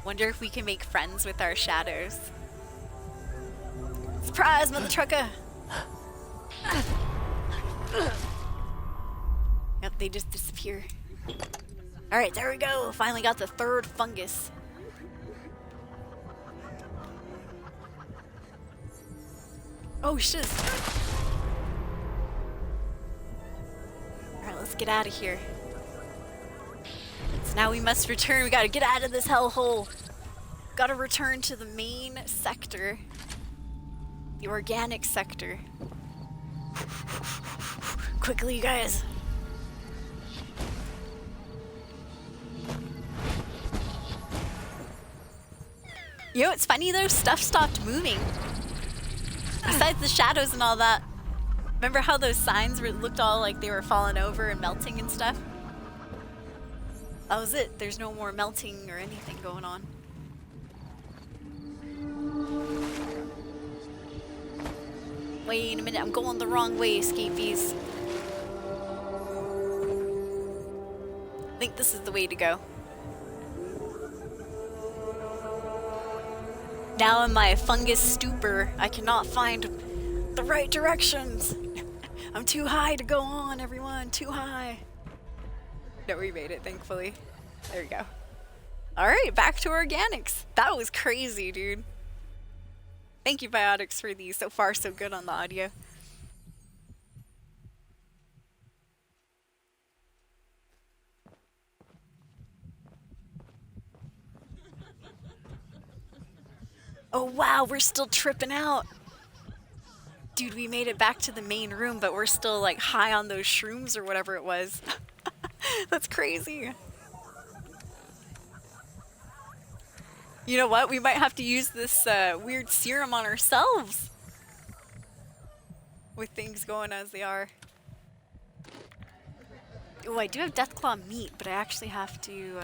Wonder if we can make friends with our shadows. Surprise, mother trucker! Yep, they just disappear. Alright, there we go. Finally got the third fungus. Oh, shit. Alright, let's get out of here. So now we must return. We gotta get out of this hellhole. Gotta return to the main sector. The organic sector. Quickly, you guys. You know, it's funny though, stuff stopped moving. Besides the shadows and all that. Remember how those signs looked all like they were falling over and melting and stuff? That was it. There's no more melting or anything going on. Wait a minute, I'm going the wrong way, escapees. I think this is the way to go. Now in my fungus stupor, I cannot find the right directions. I'm too high to go on, everyone, too high. No, we made it, thankfully. There we go. Alright, back to organics. That was crazy, dude. Thank you, Biotics, for these. So far, so good on the audio. Oh wow, we're still tripping out. Dude, we made it back to the main room, but we're still like high on those shrooms or whatever it was. That's crazy. You know what? We might have to use this weird serum on ourselves. With things going as they are. Oh, I do have Deathclaw meat, but I actually have to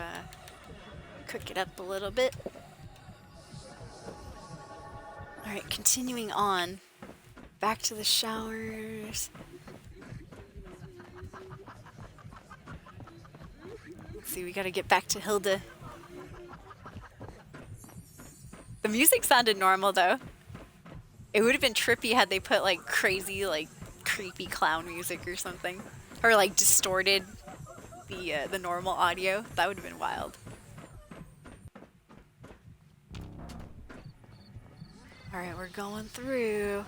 cook it up a little bit. Alright, continuing on. Back to the showers. Let's see, we gotta get back to Hilda. The music sounded normal though. It would have been trippy had they put like crazy, like creepy clown music or something. Or like distorted the normal audio. That would have been wild. Alright, we're going through.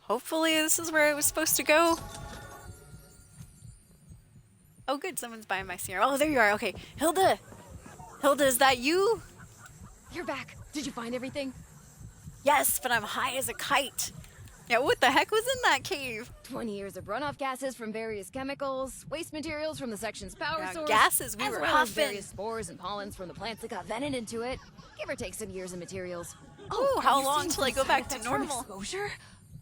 Hopefully this is where I was supposed to go. Oh good, someone's buying my serum. Oh, there you are. Okay, Hilda! Hilda, is that you? You're back. Did you find everything? Yes, but I'm high as a kite. Yeah, what the heck was in that cave? 20 years of runoff gases from various chemicals, waste materials from the section's power source. Gases, we as were well as huffing. various spores and pollens from the plants that got vented into it. Give or take some years of materials. Oh, are how you long seeing till I some go side back to effects from normal? exposure?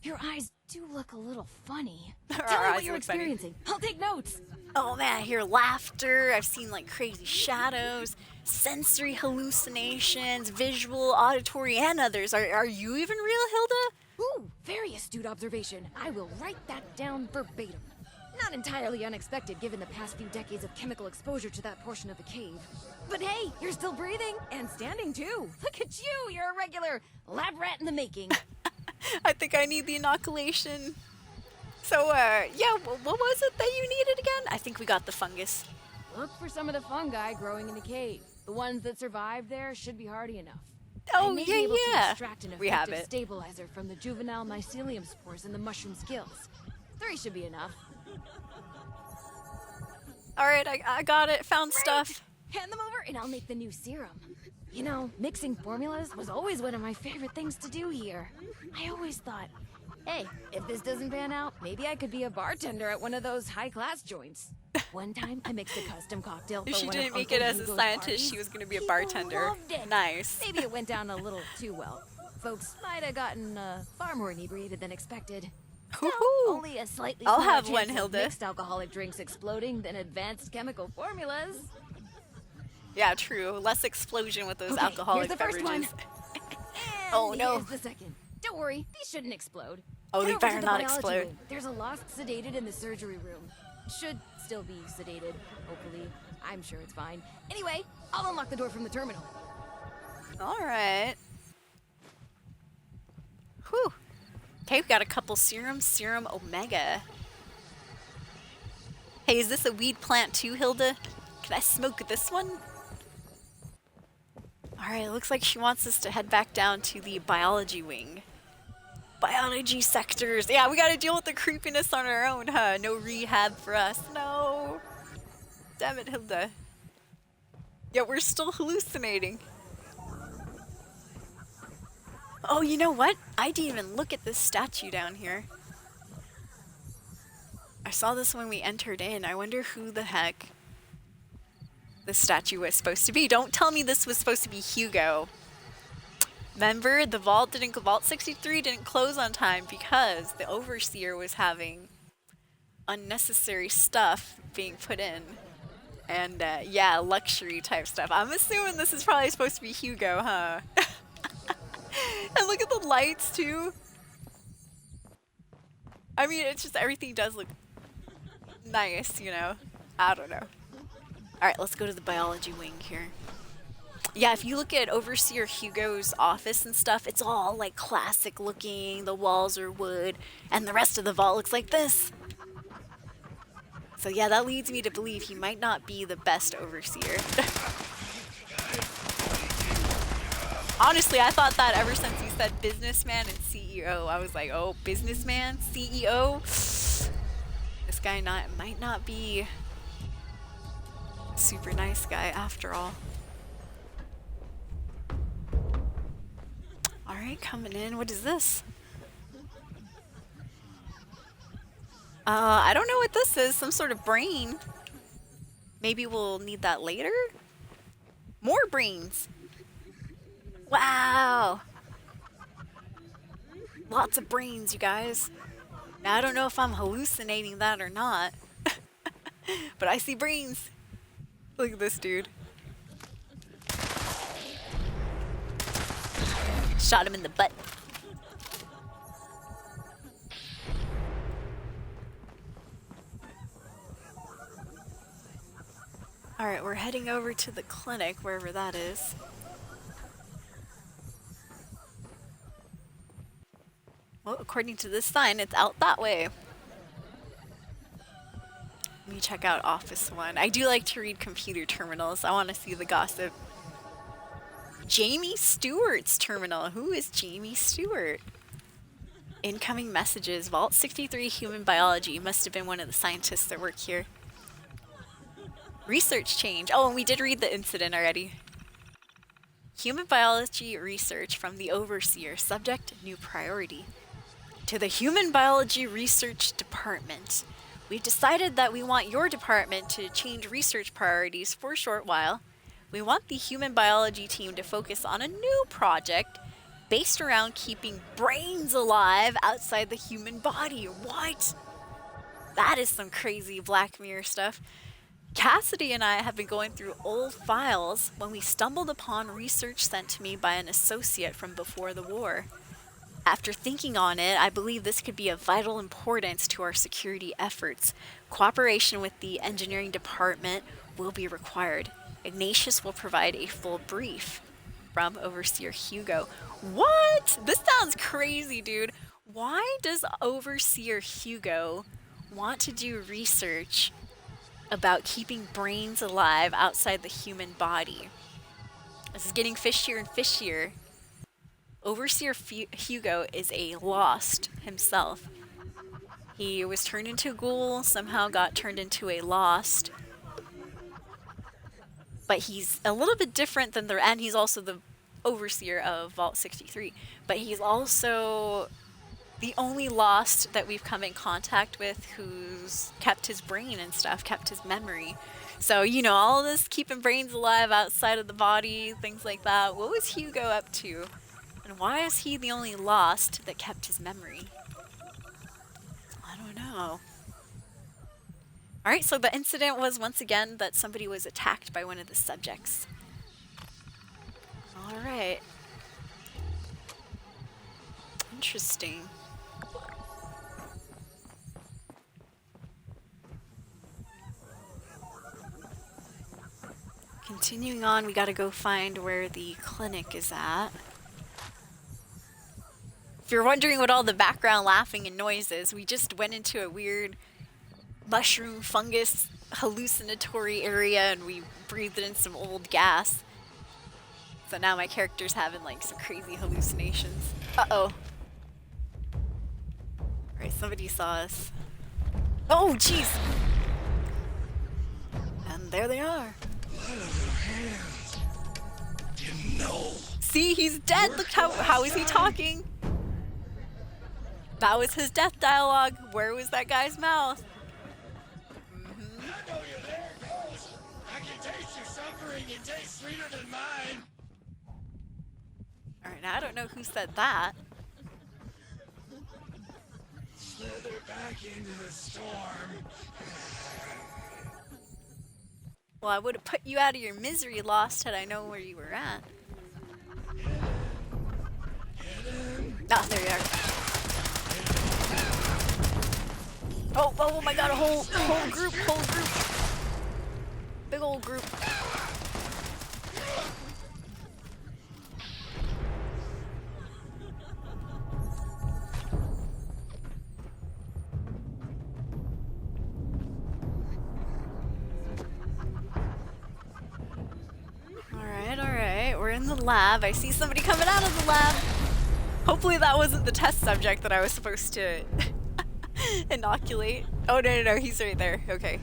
Your eyes do look a little funny. Our Tell me eyes what you're look funny. experiencing. I'll take notes. Oh man, I hear laughter. I've seen like crazy shadows, sensory hallucinations, visual, auditory, and others. Are you even real, Hilda? Ooh, very astute observation. I will write that down verbatim. Not entirely unexpected given the past few decades of chemical exposure to that portion of the cave. But hey, you're still breathing and standing too. Look at you, you're a regular lab rat in the making. I think I need the inoculation. So, yeah, what was it that you needed again? I think we got the fungus. Look for some of the fungi growing in the cave. The ones that survived there should be hardy enough. Oh, I may yeah, be able to yeah. extract an We have effective it. stabilizer from the juvenile mycelium spores in the mushroom's gills. 3 should be enough. Alright, I got it. Found stuff. Hand them over and I'll make the new serum. You know, mixing formulas was always one of my favorite things to do here. I always thought, hey, if this doesn't pan out, maybe I could be a bartender at one of those high-class joints. One time, I mixed a custom cocktail for If she one didn't of make Uncle it as a Hugo's scientist, parties. she was going to be a People bartender. loved it. Nice. Maybe it went down a little too well. Folks might have gotten far more inebriated than expected. Still, Hoo-hoo. only a slightly I'll smaller have chance one, of Hilda. mixed alcoholic drinks exploding than advanced chemical formulas. Yeah, true. Less explosion with those Okay, alcoholic here's the first beverages. And Oh, no. here's the second. Don't worry, these shouldn't explode. Oh, Head they over to better the not biology explode. wing. There's a lost sedated in the surgery room. Should still be sedated, hopefully. I'm sure it's fine. Anyway, I'll unlock the door from the terminal. Alright. Whew. Okay, we got a couple serums. Serum Omega. Hey, is this a weed plant too, Hilda? Can I smoke this one? Alright, it looks like she wants us to head back down to the biology wing. Biology sectors. Yeah, we gotta deal with the creepiness on our own, huh? No rehab for us. No. Damn it, Hilda. Yeah, we're still hallucinating. Oh, you know what? I didn't even look at this statue down here. I saw this when we entered in. I wonder who the heck this statue was supposed to be. Don't tell me this was supposed to be Hugo. Remember, the Vault 63 didn't close on time because the Overseer was having unnecessary stuff being put in. And, yeah, luxury type stuff. I'm assuming this is probably supposed to be Hugo, huh? And look at the lights, too. I mean, it's just everything does look nice, you know? I don't know. Alright, let's go to the biology wing here. Yeah, if you look at Overseer Hugo's office and stuff, it's all like classic looking, the walls are wood, and the rest of the vault looks like this. So yeah, that leads me to believe he might not be the best Overseer. Honestly, I thought that ever since he said businessman and CEO. I was like, oh, businessman, CEO? This guy might not be a super nice guy after all. Alright, coming in. What is this? I don't know what this is. Some sort of brain. Maybe we'll need that later? More brains. Wow. Lots of brains, you guys. Now, I don't know if I'm hallucinating that or not. But I see brains. Look at this dude. Shot him in the butt. Alright, we're heading over to the clinic, wherever that is. Well, according to this sign, it's out that way. Let me check out Office 1. I do like to read computer terminals. I want to see the gossip. Jamie Stewart's terminal. Who is Jamie Stewart? Incoming messages. Vault 63 Human Biology. Must have been one of the scientists that work here. Research change. Oh, and we did read the incident already. Human Biology research from the Overseer. Subject, new priority. To the Human Biology Research Department. We've decided that we want your department to change research priorities for a short while. We want the Human Biology team to focus on a new project based around keeping brains alive outside the human body. What? That is some crazy Black Mirror stuff. Cassidy and I have been going through old files when we stumbled upon research sent to me by an associate from before the war. After thinking on it, I believe this could be of vital importance to our security efforts. Cooperation with the engineering department will be required. Ignatius will provide a full brief. From Overseer Hugo. What? This sounds crazy, dude. Why does Overseer Hugo want to do research about keeping brains alive outside the human body? This is getting fishier and fishier. Overseer Hugo is a lost himself. He was turned into a ghoul, somehow got turned into a lost. But he's a little bit different than and he's also the overseer of Vault 63. But he's also the only lost that we've come in contact with who's kept his brain and stuff, kept his memory. So, you know, all this keeping brains alive outside of the body, things like that. What was Hugo up to? And why is he the only lost that kept his memory? I don't know. Alright, so the incident was once again that somebody was attacked by one of the subjects. Alright. Interesting. Continuing on, we gotta go find where the clinic is at. If you're wondering what all the background laughing and noise is, we just went into a weird mushroom fungus hallucinatory area and we breathed in some old gas. So now my character's having like some crazy hallucinations. Uh-oh. Alright, somebody saw us. Oh, jeez! And there they are. Didn't know. See, he's dead! Look how is he talking? That was his death dialogue. Where was that guy's mouth? I know you're there, Ghost. I can taste your suffering. It tastes sweeter than mine. Alright, now I don't know who said that. Slither back into the storm. Well, I would have put you out of your misery, Lost, had I known where you were at. Ah, there you are. Oh my god, a whole group. Big old group. Alright, we're in the lab. I see somebody coming out of the lab. Hopefully that wasn't the test subject that I was supposed to inoculate. Oh, no, he's right there. Okay.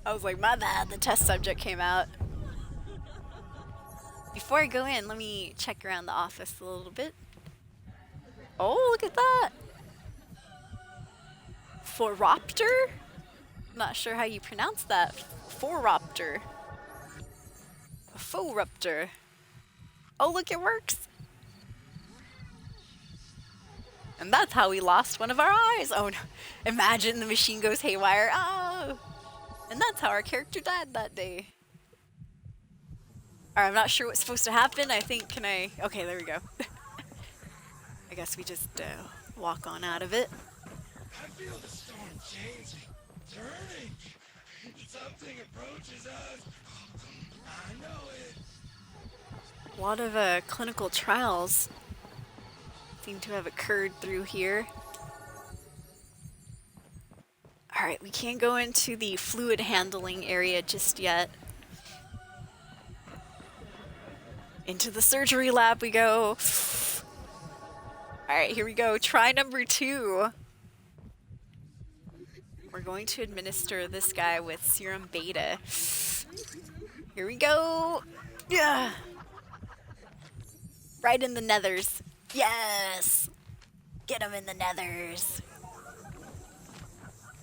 I was like, my bad, the test subject came out. Before I go in, let me check around the office a little bit. Oh, look at that! Foropter? Not sure how you pronounce that. Foropter. Foropter. Oh, look, it works! And that's how we lost one of our eyes. Oh no. Imagine the machine goes haywire. Oh! And that's how our character died that day. Alright, I'm not sure what's supposed to happen. I think, okay, there we go. I guess we just walk on out of it. I feel the storm changing, turning. Something approaches us. I know it. A lot of clinical trials seem to have occurred through here. Alright, we can't go into the fluid handling area just yet. Into the surgery lab we go. Alright, here we go. Try number 2. We're going to administer this guy with serum beta. Here we go. Yeah. Right in the nethers. Yes! Get him in the nethers.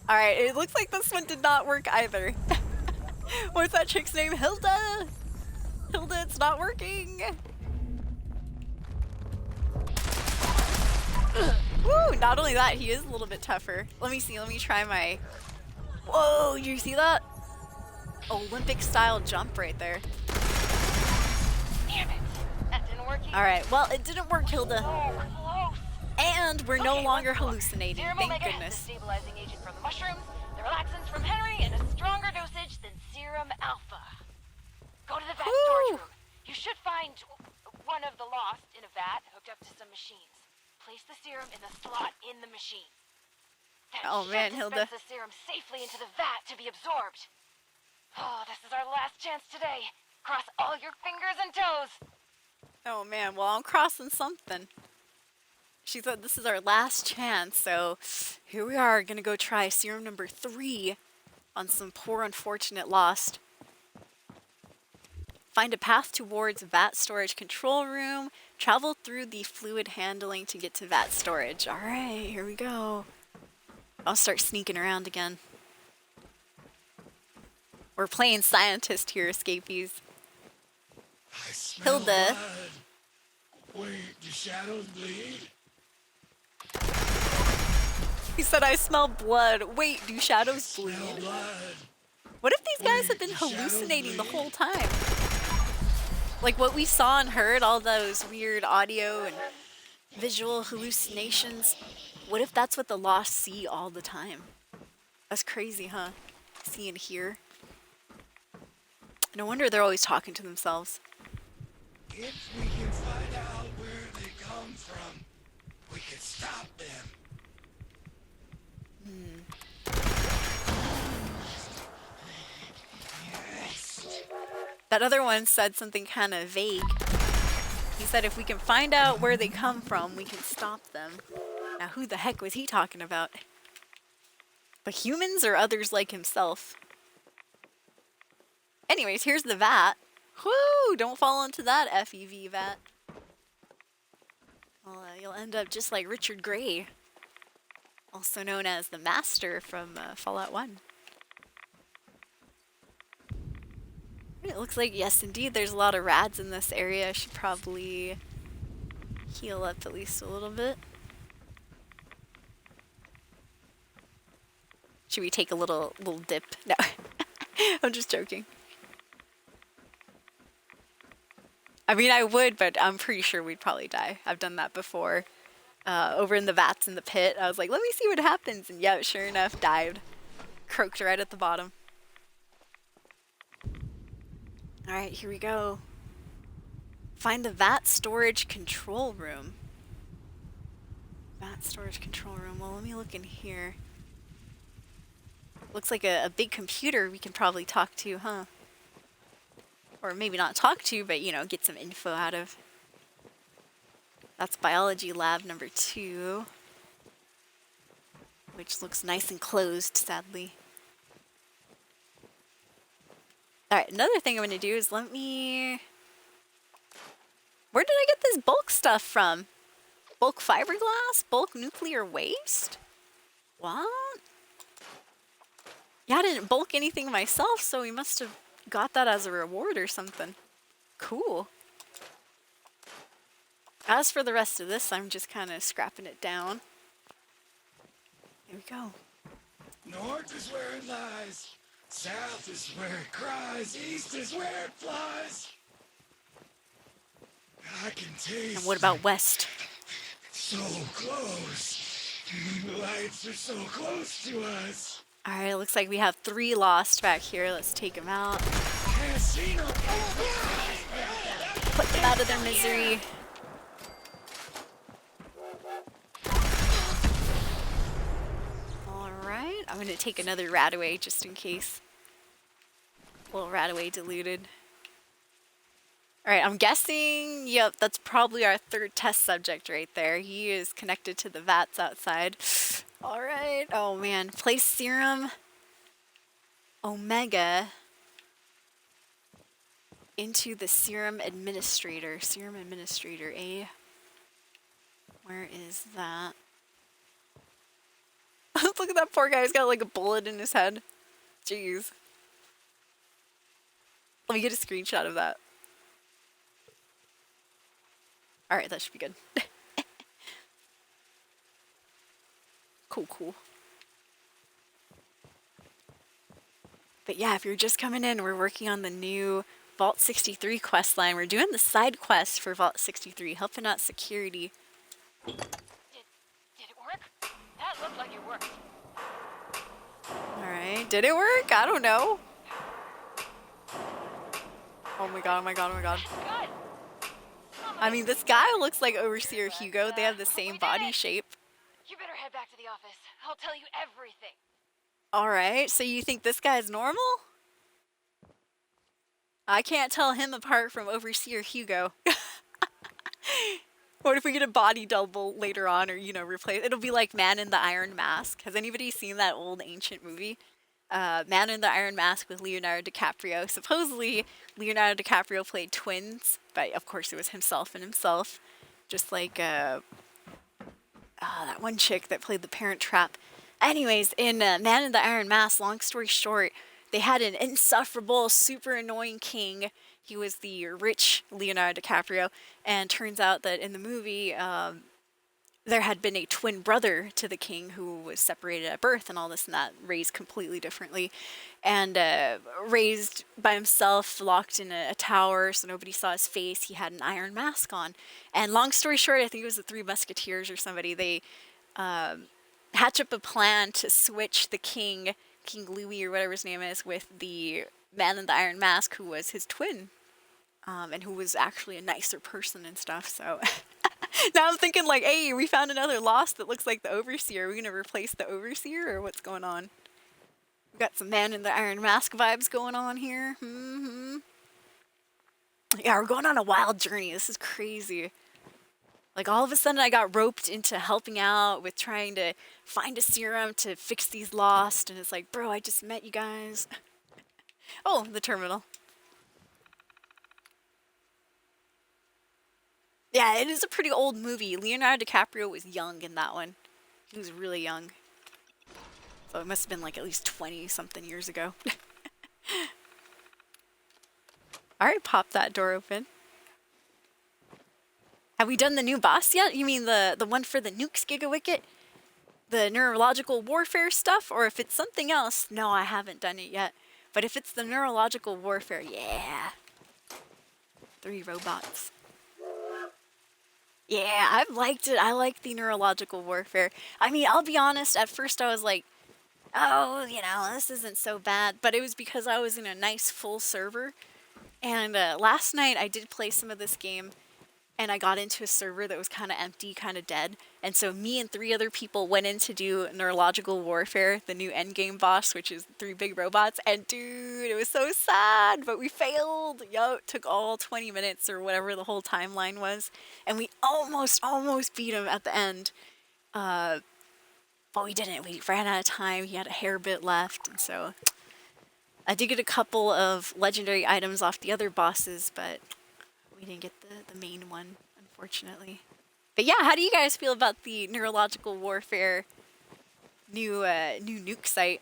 Alright, it looks like this one did not work either. What's that chick's name? Hilda! Hilda, it's not working! Woo! Not only that, he is a little bit tougher. Let me see. Let me try my... Whoa! You see that? Olympic style jump right there. Damn it! That didn't work either. Alright, well, it didn't work, Hilda. So close. And we're no Okay, longer let's go. hallucinating. Serum Thank Omega has goodness. the stabilizing agent from the mushrooms, the relaxants from Henry, and a stronger dosage than Serum Alpha. Go to the vat storage room. You should find one of the lost in a vat hooked up to some machines. Place the serum in the slot in the machine. That Oh, should man, dispense Hilda. the serum safely into the vat to be absorbed. Oh, this is our last chance today. Cross all your fingers and toes. Oh man, well, I'm crossing something. She said this is our last chance, so here we are, gonna go try serum number 3 on some poor unfortunate lost. Find a path towards vat storage control room. Travel through the fluid handling to get to vat storage. Alright, here we go. I'll start sneaking around again. We're playing scientist here, escapees. I smell Hilda. blood. Wait, do shadows bleed? He said, I smell blood. Wait, do shadows bleed? Smell blood. What if these guys have Wait, been do shadows hallucinating the bleed? whole time? Like what we saw and heard, all those weird audio and visual hallucinations. What if that's what the lost see all the time? That's crazy, huh? See and hear. No wonder they're always talking to themselves. If we can find out where they come from, we can stop them. That other one said something kind of vague. He said if we can find out where they come from, we can stop them. Now who the heck was he talking about? The humans or others like himself? Anyways, here's the vat. Whoo! Don't fall into that FEV vat. Well, you'll end up just like Richard Gray, also known as the Master from Fallout 1. It looks like, yes, indeed, there's a lot of rads in this area. I should probably heal up at least a little bit. Should we take a little dip? No, I'm just joking. I mean, I would, but I'm pretty sure we'd probably die. I've done that before. Over in the vats in the pit, I was like, let me see what happens. And yeah, sure enough, dived. Croaked right at the bottom. Alright, here we go. Find the vat storage control room. Vat storage control room. Well, let me look in here. Looks like a big computer we can probably talk to, huh? Or maybe not talk to, but, you know, get some info out of. That's biology lab number 2. Which looks nice and closed, sadly. Alright, another thing I'm going to do is let me... Where did I get this bulk stuff from? Bulk fiberglass? Bulk nuclear waste? What? Yeah, I didn't bulk anything myself, so we must have got that as a reward or something. Cool. As for the rest of this, I'm just kind of scrapping it down. Here we go. North is where it lies. South is where it cries. East is where it flies. I can taste And what about west? so close. The lights are so close to us. Alright, looks like we have 3 lost back here. Let's take them out. Casino. Put them out of their misery. Alright, I'm going to take another rat away just in case. Little rat away diluted. Alright, I'm guessing, yep, that's probably our 3rd test subject right there. He is connected to the vats outside. Alright, oh man. Place serum Omega into the serum administrator. Serum administrator, eh? Where is that? Look at that poor guy. He's got like a bullet in his head. Jeez. Let me get a screenshot of that. Alright, that should be good. Cool, cool. But yeah, if you're just coming in, we're working on the new Vault 63 quest line. We're doing the side quest for Vault 63, helping out security. Did it work? That looked like it worked. Alright, did it work? I don't know. Oh my god, oh my god, oh my god. Good. I mean, this guy looks like Overseer Hugo. They have the same body shape. You better head back to the office. I'll tell you everything. Alright, so you think this guy's normal? I can't tell him apart from Overseer Hugo. What if we get a body double later on, or, you know, replace? It'll be like Man in the Iron Mask. Has anybody seen that old ancient movie? Man in the Iron Mask with Leonardo DiCaprio. Supposedly, Leonardo DiCaprio played twins, but of course it was himself and himself. Just like that one chick that played the Parent Trap. Anyways, in Man in the Iron Mask, long story short, they had an insufferable, super annoying king. He was the rich Leonardo DiCaprio, and turns out that in the movie, there had been a twin brother to the king who was separated at birth and all this and that, raised completely differently, and raised by himself, locked in a tower so nobody saw his face. He had an iron mask on. And long story short, I think it was the Three Musketeers or somebody, they hatch up a plan to switch the king, King Louis or whatever his name is, with the man in the iron mask who was his twin, and who was actually a nicer person and stuff. So now I'm thinking like, hey, we found another lost that looks like the Overseer. Are we gonna replace the Overseer, or what's going on? We got some man in the iron mask vibes going on here. Yeah, we're going on a wild journey. This is crazy. Like, all of a sudden I got roped into helping out with trying to find a serum to fix these lost, and it's like, bro, I just met you guys. Oh, the terminal. Yeah, it is a pretty old movie. Leonardo DiCaprio was young in that one. He was really young. So it must have been like at least 20-something years ago. Alright, pop that door open. Have we done the new boss yet? You mean the one for the nukes, Gigawicket? The neurological warfare stuff? Or if it's something else, no, I haven't done it yet. But if it's the neurological warfare, yeah. 3 robots. Yeah, I've liked it. I like the neurological warfare. I mean, I'll be honest, at first I was like, oh, you know, this isn't so bad. But it was because I was in a nice full server. And last night I did play some of this game, and I got into a server that was kind of empty, kind of dead. And so me and 3 other people went in to do Neurological Warfare, the new endgame boss, which is 3 big robots. And dude, it was so sad, but we failed. Yo, it took all 20 minutes or whatever the whole timeline was. And we almost beat him at the end. But we didn't. We ran out of time. He had a hair bit left. And so I did get a couple of legendary items off the other bosses, but we didn't get the main one, unfortunately. But yeah, how do you guys feel about the neurological warfare new nuke site?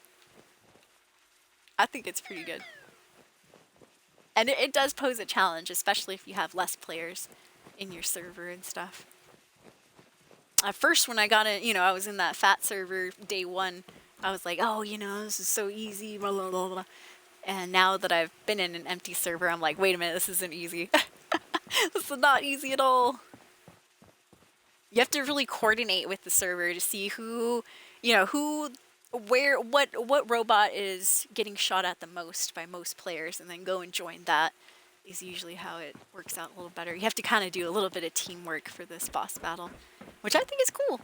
I think it's pretty good. And it does pose a challenge, especially if you have less players in your server and stuff. At first, when I got it, you know, I was in that fat server day 1, I was like, oh, you know, this is so easy, blah, blah, blah, blah. And now that I've been in an empty server, I'm like, wait a minute, this isn't easy. This is not easy at all. You have to really coordinate with the server to see who, you know, where, what robot is getting shot at the most by most players, and then go and join that is usually how it works out a little better. You have to kind of do a little bit of teamwork for this boss battle, which I think is cool.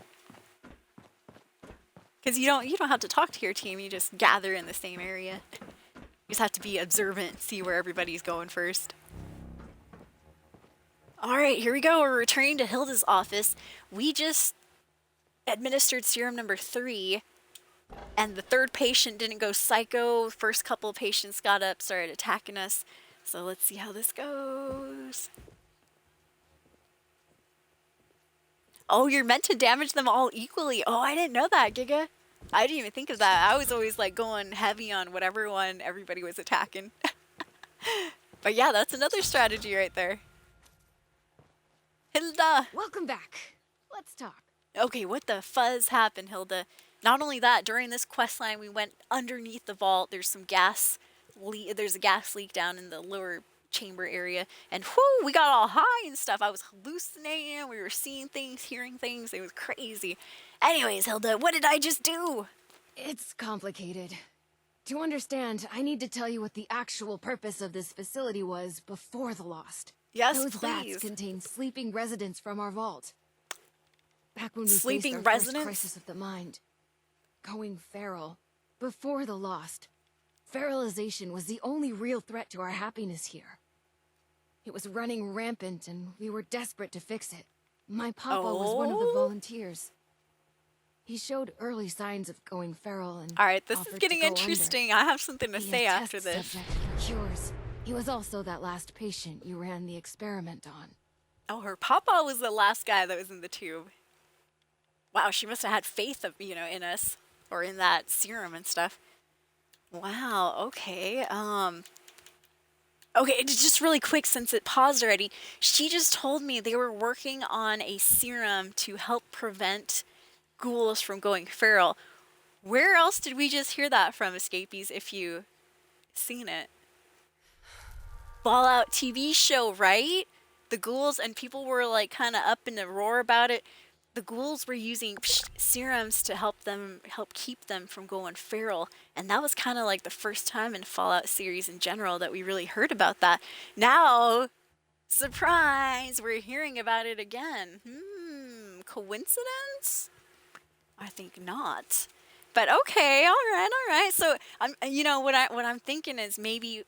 Because you don't have to talk to your team, you just gather in the same area. You just have to be observant and see where everybody's going first. Alright, here we go. We're returning to Hilda's office. We just administered serum number 3, and the 3rd patient didn't go psycho. First couple of patients got up, started attacking us. So let's see how this goes. Oh, you're meant to damage them all equally. Oh, I didn't know that, Giga. I didn't even think of that. I was always like going heavy on whatever one everybody was attacking. But yeah, that's another strategy right there. Hilda! Welcome back. Let's talk. Okay, what the fuzz happened, Hilda? Not only that, during this quest line, we went underneath the vault. There's some gas. There's a gas leak down in the lower chamber area, and whoo, we got all high and stuff. I was hallucinating. We were seeing things, hearing things. It was crazy. Anyways, Hilda, what did I just do? It's complicated. To understand, I need to tell you what the actual purpose of this facility was before the Lost. Yes, Those please. bats contain sleeping residents from our vault. Back when we Sleeping faced our residents? first crisis of the mind. Going feral. Before the Lost. Feralization was the only real threat to our happiness here. It was running rampant, and we were desperate to fix it. My papa was one of the volunteers. He showed early signs of going feral and All right, this is offered to getting go interesting. I have something to Be a say test after this. subject for cures. He was also that last patient you ran the experiment on. Oh, her papa was the last guy that was in the tube. Wow, she must have had faith of, in us or in that serum and stuff. Wow, okay. Okay, just really quick since it paused already. She just told me they were working on a serum to help prevent ghouls from going feral. Where else did we just hear that from, Escapees, if you seen it? Fallout TV show, right? The ghouls, and people were like kind of up in a roar about it. The ghouls were using serums to help keep them from going feral, and that was kind of like the first time in Fallout series in general that we really heard about that. Now, surprise, we're hearing about it again. Coincidence? I think not. But okay, all right. So what I'm thinking is maybe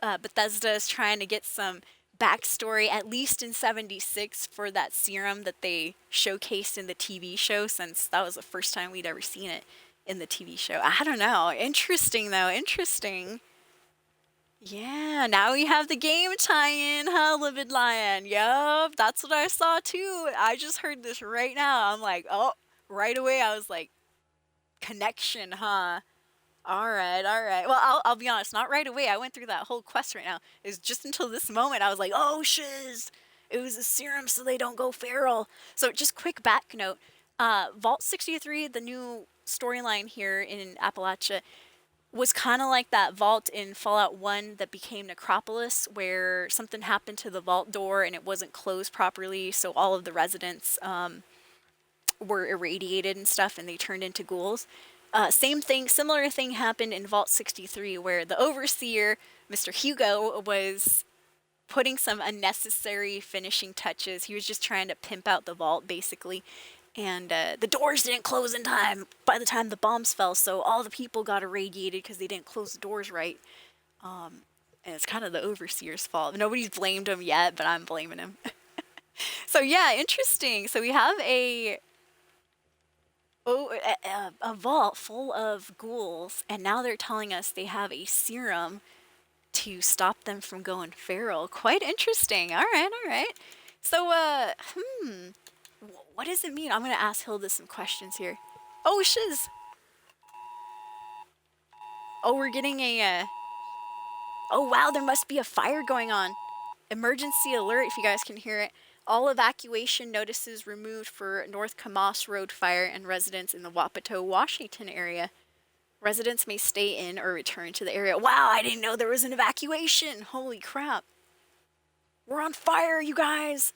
Bethesda is trying to get some backstory, at least in 76, for that serum that they showcased in the TV show, since that was the first time we'd ever seen it in the TV show. I don't know. Interesting, though. Interesting. Yeah, now we have the game tie-in, huh, Livid Lion? Yup, that's what I saw, too. I just heard this right now. I'm like, oh, right away, I was like, connection, huh? All right. Well, I'll be honest, not right away. I went through that whole quest right now. It was just until this moment I was like, oh, shiz. It was a serum so they don't go feral. So just quick back note. Vault 63, the new storyline here in Appalachia, was kind of like that vault in Fallout 1 that became Necropolis, where something happened to the vault door and it wasn't closed properly, so all of the residents were irradiated and stuff, and they turned into ghouls. Similar thing happened in Vault 63, where the Overseer, Mr. Hugo, was putting some unnecessary finishing touches. He was just trying to pimp out the vault, basically. And the doors didn't close in time by the time the bombs fell, so all the people got irradiated because they didn't close the doors right. And it's kind of the Overseer's fault. Nobody's blamed him yet, but I'm blaming him. So yeah, interesting. So we have a vault full of ghouls, and now they're telling us they have a serum to stop them from going feral. Quite interesting. All right. So, what does it mean? I'm gonna ask Hilda some questions here. Oh, shiz. Oh, we're getting oh, wow, there must be a fire going on. Emergency alert, if you guys can hear it. All evacuation notices removed for North Camas Road fire and residents in the Wapato, Washington area. Residents may stay in or return to the area. Wow, I didn't know there was an evacuation. Holy crap. We're on fire, you guys.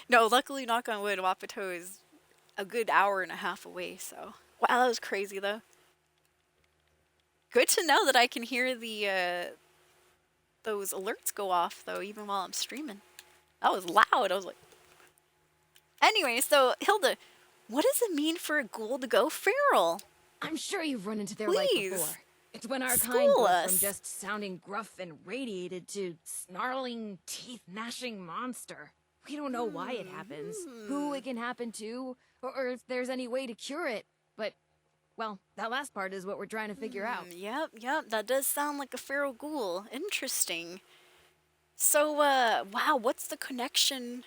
No, luckily, knock on wood, Wapato is a good hour and a half away, so. Wow, that was crazy, though. Good to know that I can hear the those alerts go off, though, even while I'm streaming. That was loud. I was like... Anyway, so, Hilda, what does it mean for a ghoul to go feral? I'm sure you've run into their life before. It's when our kind goes from just sounding gruff and radiated to snarling, teeth-gnashing monster. We don't know why it happens, who it can happen to, or if there's any way to cure it. But, well, that last part is what we're trying to figure out. Yep, that does sound like a feral ghoul. Interesting. So, wow, what's the connection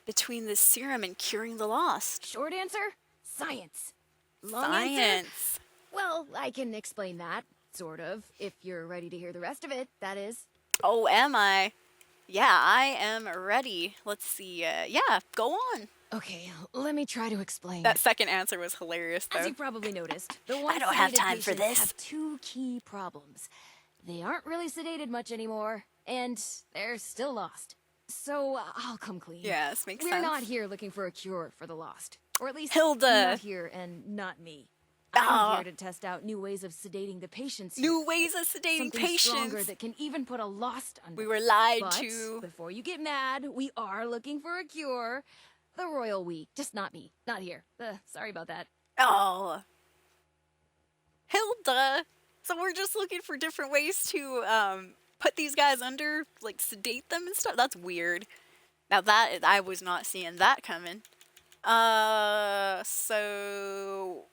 between this serum and curing the lost? Short answer? Science. Long answer? Well, I can explain that, sort of, if you're ready to hear the rest of it, that is. Oh, am I? Yeah, I am ready. Let's see, yeah, go on. Okay, let me try to explain. That second answer was hilarious, As though. you probably noticed, the once don't have sedated time for patients this. have two key problems. They aren't really sedated much anymore, and they're still lost. So I'll come clean. Yes, makes We're sense. not here looking for a cure for the lost. Or at least Hilda. not here and not me. I'm Ah. here to test out new ways of sedating the patients. New ways of sedating Something stronger patients. that can even put a lost under. We were lied But to. before you get mad, we are looking for a cure. The royal we, just not me, not here. Sorry about that. Oh. Hilda. So we're just looking for different ways to put these guys under, like sedate them and stuff. That's weird. Now that I was not seeing that coming. So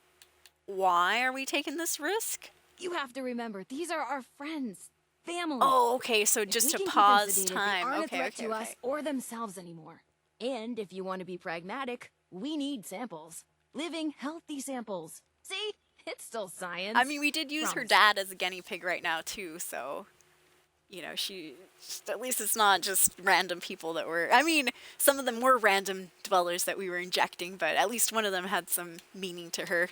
why are we taking this risk? You have to remember, these are our friends, family. Oh, okay, so If just we to can keep them pause sedated, they time. aren't Okay, a threat okay, to okay. us or themselves anymore. And if you want to be pragmatic, we need samples. Living, healthy samples. See? It's still science. I mean, we did use her Promise. dad as a guinea pig right now, too, so, you know, at least it's not just random people that were, I mean, some of them were random dwellers that we were injecting, but at least one of them had some meaning to her.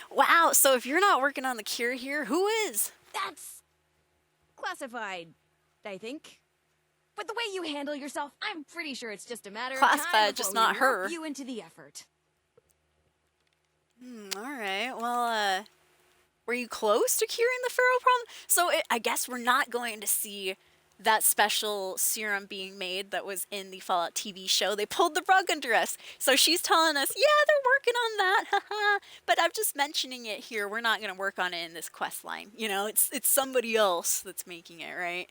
Wow, so if you're not working on the cure here, who is? That's classified, I think. With the way you handle yourself, I'm pretty sure it's just a matter of time Classified, just before we not her. rope you into the effort. Alright, well, were you close to curing the feral problem? So I guess we're not going to see that special serum being made that was in the Fallout TV show. They pulled the rug under us. So she's telling us, yeah, they're working on that, haha. But I'm just mentioning it here. We're not going to work on it in this quest line. You know, it's somebody else that's making it, right?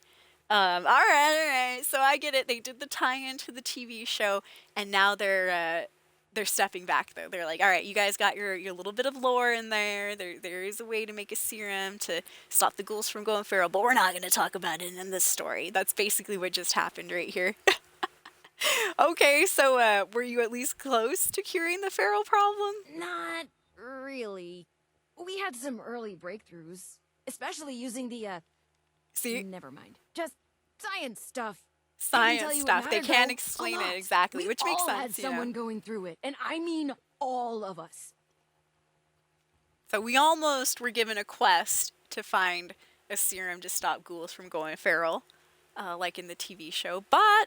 All right. So I get it. They did the tie-in to the TV show, and now they're stepping back, though. They're like, all right, you guys got your little bit of lore in there. There is a way to make a serum to stop the ghouls from going feral, but we're not going to talk about it in this story. That's basically what just happened right here. Okay, so were you at least close to curing the feral problem? Not really. We had some early breakthroughs, especially using the, See, never mind. Just science stuff. I can science tell you it stuff. They mattered, can't though, explain a it lot. exactly, We which makes all sense. had someone going through it, and I mean all of us. So we almost were given a quest to find a serum to stop ghouls from going feral, like in the TV show. But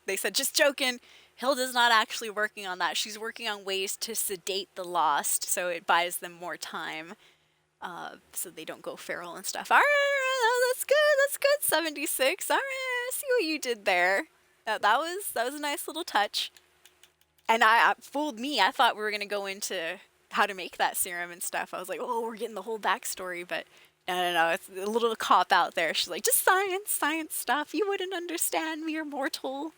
they said, just joking, Hilda's not actually working on that. She's working on ways to sedate the lost, so it buys them more time, so they don't go feral and stuff. All right, that's good. That's good. 76. All right, I see what you did there. That was a nice little touch. And I fooled me. I thought we were gonna go into how to make that serum and stuff. I was like, oh, we're getting the whole backstory, but no, it's a little cop out there. She's like, just science stuff. You wouldn't understand, mere mortal.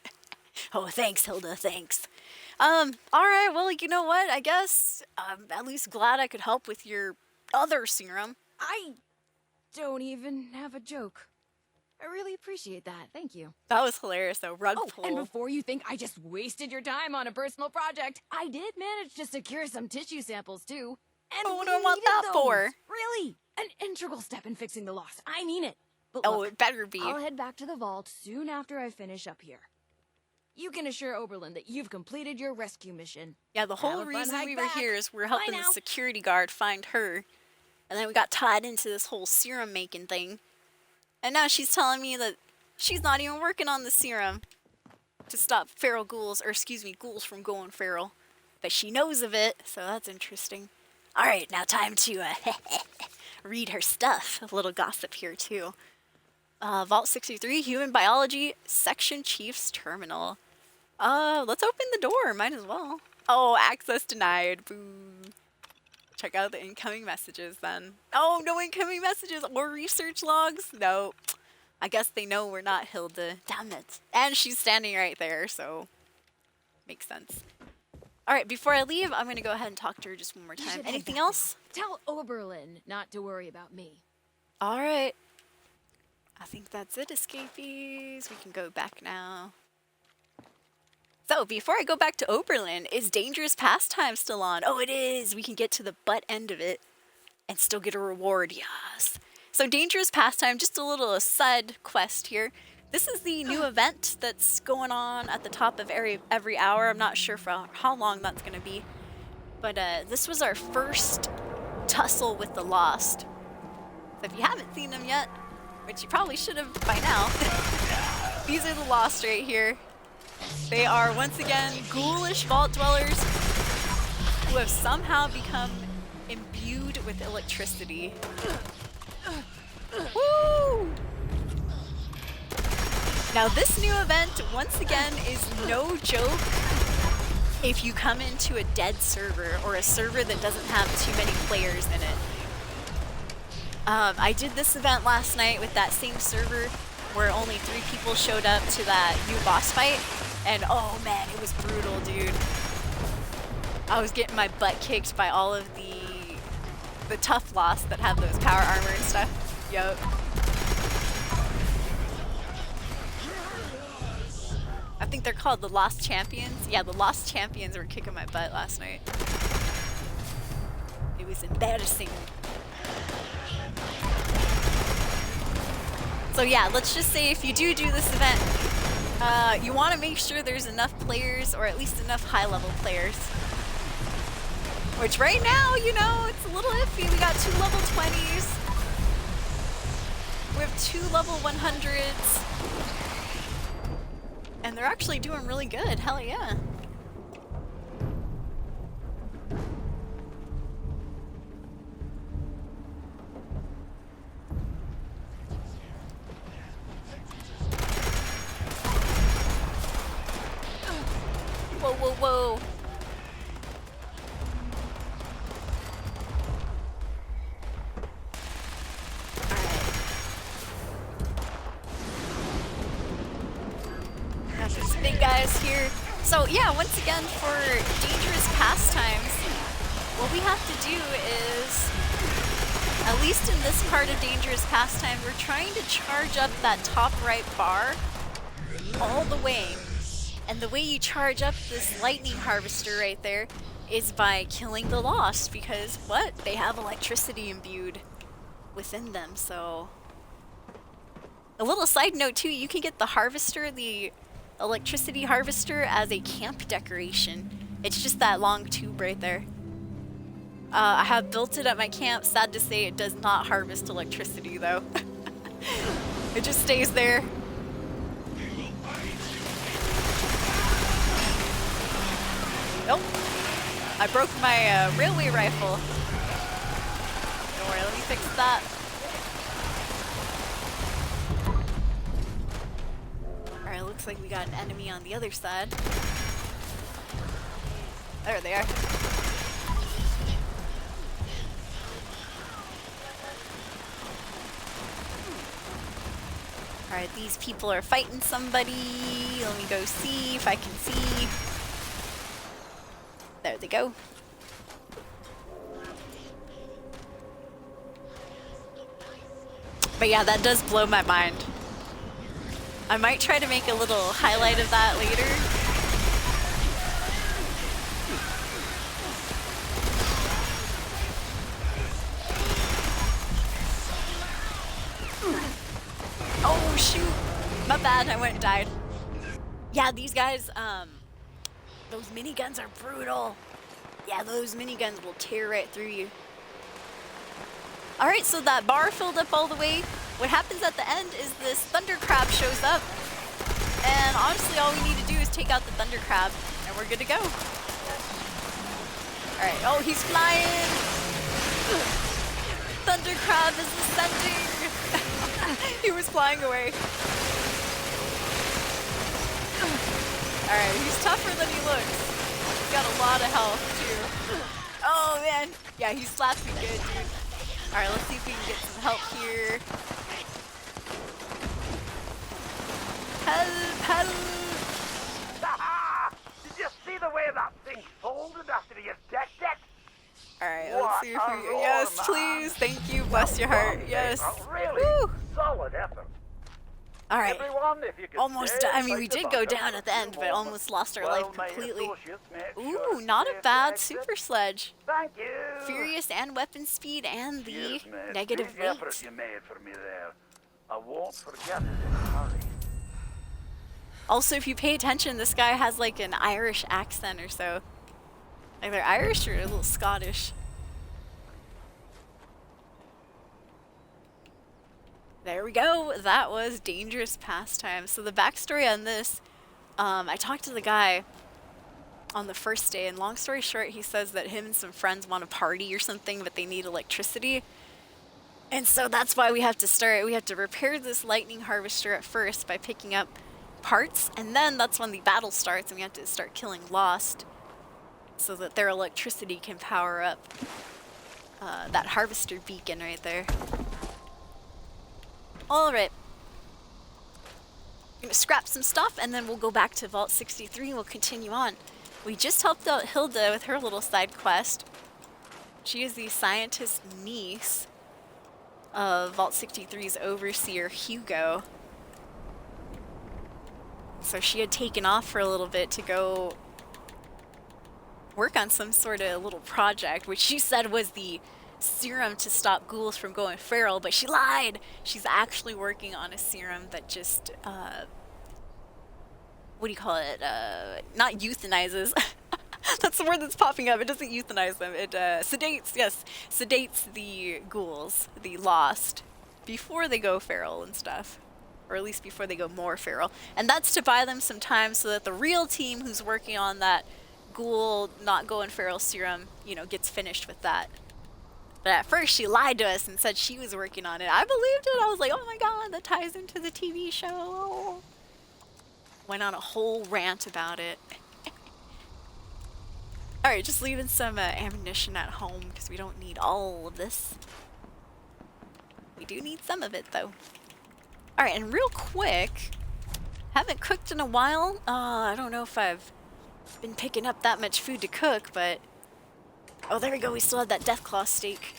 Oh, thanks, Hilda, thanks. All right, well, you know what? I guess I'm at least glad I could help with your other serum. I don't even have a joke. I really appreciate that. Thank you. That was hilarious, though. Rug Oh, pull. and before you think I just wasted your time on a personal project, I did manage to secure some tissue samples, too. And Oh, what we do I want needed that those. for? Really? An integral step in fixing the lost. I mean it. But Oh, look, it better be. I'll head back to the vault soon after I finish up here. You can assure Oberlin that you've completed your rescue mission. Yeah, the whole Have a fun reason hike we were back. here is we're Bye helping now. the security guard find her. And then we got tied into this whole serum making thing. And now she's telling me that she's not even working on the serum to stop feral ghouls, or excuse me, ghouls from going feral. But she knows of it, so that's interesting. All right, now time to read her stuff. A little gossip here, too. Vault 63, Human Biology, Section Chief's Terminal. Let's open the door. Might as well. Oh, access denied. Boo. Check out the incoming messages then. Oh, no incoming messages or research logs? No. I guess they know we're not Hilda. Damn it. And she's standing right there, so makes sense. All right, before I leave, I'm going to go ahead and talk to her just one more You time. should head Anything back else? now. Tell Oberlin not to worry about me. All right. I think that's it, escapees. We can go back now. So, before I go back to Oberlin, is Dangerous Pastime still on? Oh, it is. We can get to the butt end of it and still get a reward. Yes. So, Dangerous Pastime, just a little side quest here. This is the new event that's going on at the top of every hour. I'm not sure for how long that's going to be. But this was our first tussle with the Lost. So if you haven't seen them yet, which you probably should have by now, these are the Lost right here. They are once again ghoulish vault dwellers who have somehow become imbued with electricity. Woo! Now this new event, once again, is no joke if you come into a dead server or a server that doesn't have too many players in it. I did this event last night with that same server where only 3 people showed up to that new boss fight, and oh man, it was brutal, dude. I was getting my butt kicked by all of the tough Lost that have those power armor and stuff. Yup. I think they're called the Lost Champions. Yeah, the Lost Champions were kicking my butt last night. It was embarrassing. So yeah, let's just say if you do this event, you want to make sure there's enough players, or at least enough high-level players. Which right now, you know, it's a little iffy. We got 2 level 20s. We have 2 level 100s. And they're actually doing really good. Hell yeah. Whoa, whoa, whoa. These big guys here. So yeah, once again, for dangerous pastimes, what we have to do is, at least in this part of dangerous pastime, we're trying to charge up that top right bar all the way. And the way you charge up this lightning harvester right there is by killing the Lost, because what? They have electricity imbued within them. So a little side note too, you can get the harvester, the electricity harvester, as a camp decoration. It's just that long tube right there. I have built it at my camp. Sad to say, it does not harvest electricity though. It just stays there. Nope. I broke my railway rifle. Don't worry, let me fix that. Alright, looks like we got an enemy on the other side. There they are. Alright, these people are fighting somebody. Let me go see if I can see. There they go. But yeah, that does blow my mind. I might try to make a little highlight of that later. Oh shoot! My bad, I went and died. Yeah, these guys, those miniguns are brutal. Yeah, those miniguns will tear right through you. Alright, so that bar filled up all the way. What happens at the end is this thunder crab shows up. And honestly, all we need to do is take out the thunder crab, and we're good to go. Alright, oh, he's flying! Thunder crab is ascending! He was flying away. Alright, he's tougher than he looks. He's got a lot of health, too. Oh, man. Yeah, he slaps me good, dude. Alright, let's see if we can get some help here. Help, help! Did you see the way that thing folded after you decked it? Alright, let's see if we... Yes, please! Thank you, bless your heart. Yes. Really Woo! solid effort. Alright. Everyone, if you could Almost, stay I mean, we inside the did go bunker down for at the a end, few but moments. almost lost our Well, life my completely. associates make Ooh, sure not to a stay bad exit. super sledge. Thank you. Furious and weapon speed and the Excuse me, negative big effort weight. you made for me there. I won't forget it in a hurry. Also, if you pay attention, this guy has like an Irish accent or so. Either Irish or a little Scottish. There we go. That was Dangerous Pastime. So the backstory on this, I talked to the guy on the first day, and long story short, he says that him and some friends want to party or something, but they need electricity. And so that's why we have to start. We have to repair this lightning harvester at first by picking up parts, and then that's when the battle starts, and we have to start killing Lost so that their electricity can power up that harvester beacon right there. Alright. I'm gonna scrap some stuff, and then we'll go back to Vault 63 and we'll continue on. We just helped out Hilda with her little side quest. She is the scientist niece of Vault 63's overseer, Hugo. So she had taken off for a little bit to go work on some sort of little project, which she said was the serum to stop ghouls from going feral, but she lied! She's actually working on a serum that just, what do you call it? Not euthanizes. That's the word that's popping up. It doesn't euthanize them. It sedates, yes, sedates the ghouls, the Lost, before they go feral and stuff. Or at least before they go more feral. And that's to buy them some time so that the real team who's working on that ghoul not going feral serum, you know, gets finished with that. But at first she lied to us and said she was working on it. I believed it. I was like, oh my god, that ties into the TV show. Went on a whole rant about it. Alright, just leaving some ammunition at home because we don't need all of this. We do need some of it though. Alright, and real quick, haven't cooked in a while. I don't know if I've been picking up that much food to cook, but... Oh, there we go, we still have that Deathclaw steak.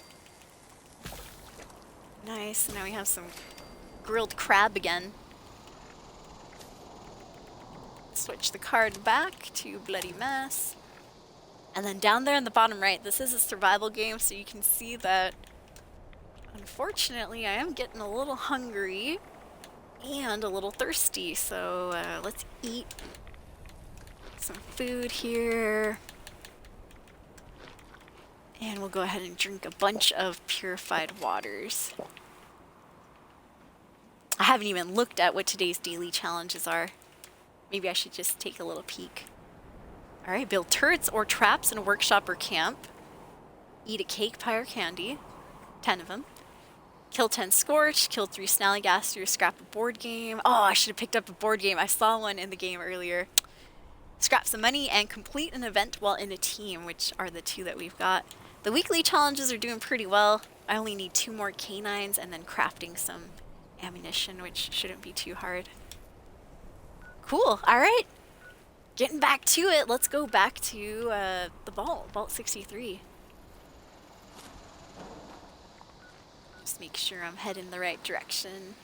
Nice, and now we have some grilled crab again. Switch the card back to Bloody Mess. And then down there in the bottom right, this is a survival game, so you can see that, unfortunately, I am getting a little hungry and a little thirsty, so let's eat some food here. And we'll go ahead and drink a bunch of purified waters. I haven't even looked at what today's daily challenges are. Maybe I should just take a little peek. Alright, build turrets or traps in a workshop or camp. Eat a cake, pie, or candy. 10 of them. Kill 10 Scorch, kill 3 Snallygaster, scrap a board game. Oh, I should have picked up a board game. I saw one in the game earlier. Scrap some money and complete an event while in a team, which are the 2 that we've got. The weekly challenges are doing pretty well. I only need 2 more canines and then crafting some ammunition, which shouldn't be too hard. Cool, alright. Getting back to it, let's go back to the Vault 63. Just make sure I'm heading the right direction.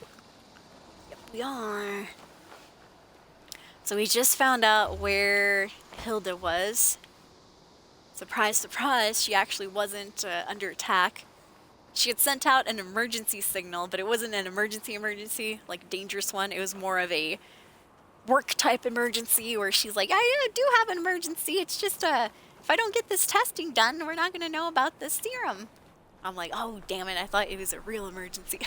Yep, we are. So we just found out where Hilda was. Surprise, surprise, she actually wasn't under attack. She had sent out an emergency signal, but it wasn't an emergency, like a dangerous one. It was more of a work type emergency where she's like, I do have an emergency. It's just, if I don't get this testing done, we're not going to know about this serum. I'm like, oh, damn it. I thought it was a real emergency.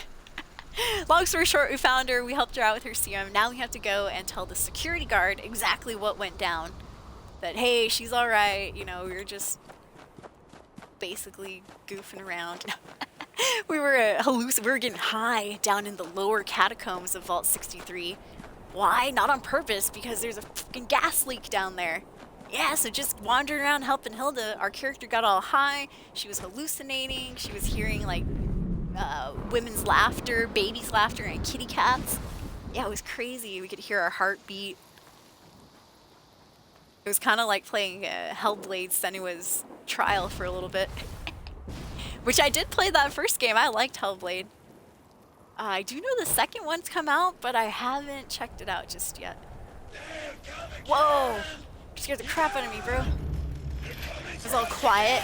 Long story short, we found her. We helped her out with her serum. Now we have to go and tell the security guard exactly what went down. That, hey, she's all right. You know, we were just basically goofing around. we were getting high down in the lower catacombs of Vault 63. Why? Not on purpose, because there's a fucking gas leak down there. Yeah, so just wandering around helping Hilda, our character got all high. She was hallucinating. She was hearing, like, women's laughter, babies' laughter, and kitty cats. Yeah, it was crazy. We could hear our heartbeat. It was kind of like playing Hellblade Senua's Trial for a little bit. Which I did play that first game. I liked Hellblade. I do know the second one's come out, but I haven't checked it out just yet. Whoa! You scared the crap out of me, bro. It was all quiet.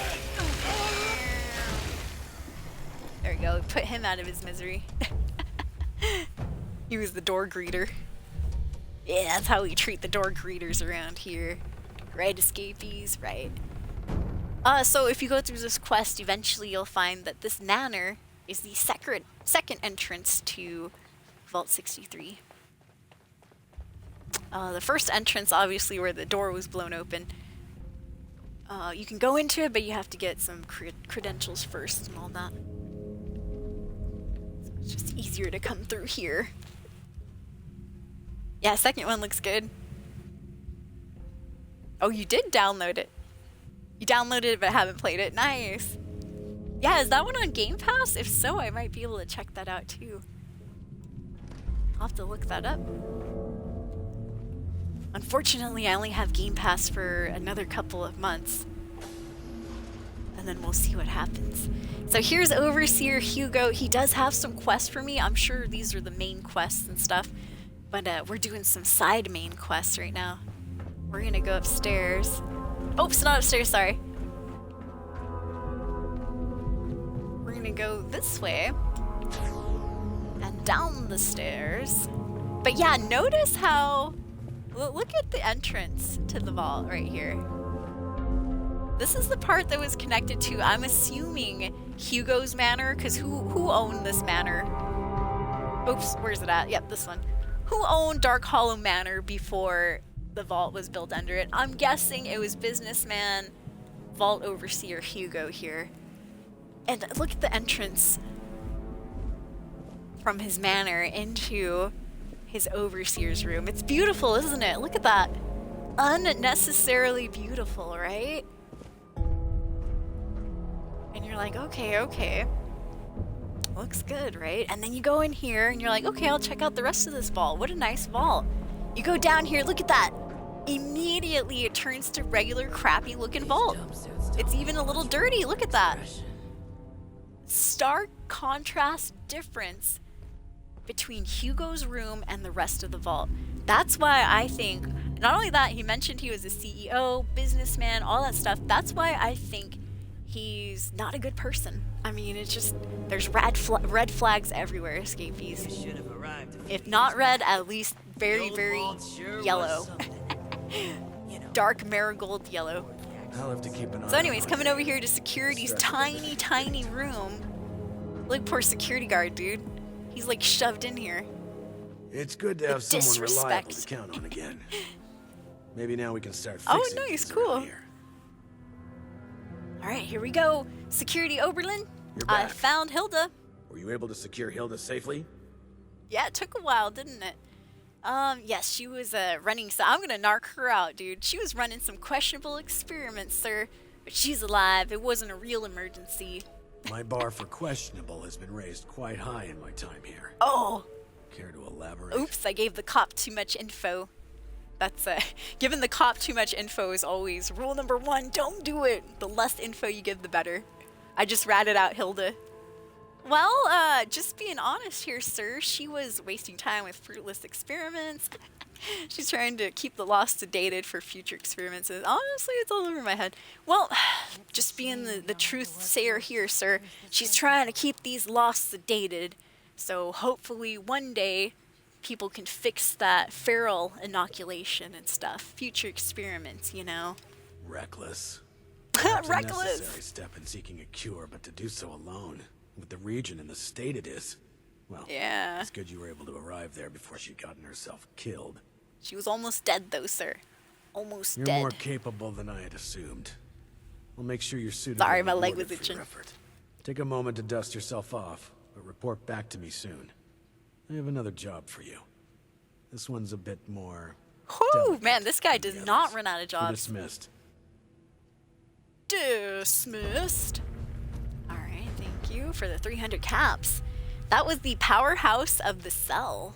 There we go. Put him out of his misery. He was the door greeter. Yeah, that's how we treat the door greeters around here. Right, escapees? Right. So if you go through this quest, eventually you'll find that this manor is the second entrance to Vault 63. The first entrance, obviously, where the door was blown open. You can go into it, but you have to get some credentials first and all that. So it's just easier to come through here. Yeah, second one looks good. Oh, you did download it. You downloaded it but haven't played it. Nice. Yeah, is that one on Game Pass? If so, I might be able to check that out too. I'll have to look that up. Unfortunately, I only have Game Pass for another couple of months. And then we'll see what happens. So here's Overseer Hugo. He does have some quests for me. I'm sure these are the main quests and stuff. But we're doing some side main quests right now. We're gonna go upstairs. Oops, not upstairs, sorry. We're gonna go this way. And down the stairs. But yeah, notice how... Look at the entrance to the vault right here. This is the part that was connected to, I'm assuming, Hugo's manor, because who owned this manor? Oops, where's it at? Yep, this one. Who owned Dark Hollow Manor before the vault was built under it? I'm guessing it was businessman, vault overseer Hugo here. And look at the entrance from his manor into his overseer's room. It's beautiful, isn't it? Look at that. Unnecessarily beautiful, right? And you're like, okay. Looks good, right? And then you go in here and you're like, okay, I'll check out the rest of this vault. What a nice vault. You go down here, look at that. Immediately it turns to regular crappy looking vault. It's even a little dirty, look at that. Stark contrast difference between Hugo's room and the rest of the vault. That's why I think, not only that, he mentioned he was a CEO, businessman, all that stuff. That's why I think he's not a good person. I mean, it's just, there's red flags everywhere, escapees. If not red, at least very, very yellow. Dark marigold yellow. I'll have to keep an eye. So anyways, coming over here to security's tiny, tiny room. Look, poor security guard, dude. He's like shoved in here. It's good to have someone reliable to count on again. Maybe now we can start fixing nice, things cool. around here. All right, here we go. Security Oberlin. You're I back. found Hilda. Were you able to secure Hilda safely? Yeah, it took a while, didn't it? Yes, she was running. So I'm gonna narc her out, dude. She was running some questionable experiments, sir. But she's alive. It wasn't a real emergency. My bar for questionable has been raised quite high in my time here. Oh. Care to elaborate? Oops, I gave the cop too much info. That's giving the cop too much info is always rule number one. Don't do it. The less info you give, the better. I just ratted out Hilda. Well, just being honest here, sir. She was wasting time with fruitless experiments. She's trying to keep the lost sedated for future experiments. Honestly, it's all over my head. Well, just being the truth sayer here, sir. She's trying to keep these lost sedated. So hopefully one day people can fix that feral inoculation and stuff. Future experiments, you know. Reckless. Perhaps Reckless. A necessary step in seeking a cure, but to do so alone, with the region and the state it is. Well, yeah. It's good you were able to arrive there before she'd gotten herself killed. She was almost dead, though, sir. Almost You're dead. more capable than I had assumed. I'll make sure you're suited. Sorry, my leg was itching. Take a moment to dust yourself off, but report back to me soon. I have another job for you. This one's a bit more... Whew, man, this guy does not run out of You're jobs. dismissed. Dismissed. Alright, thank you for the 300 caps. That was the powerhouse of the cell.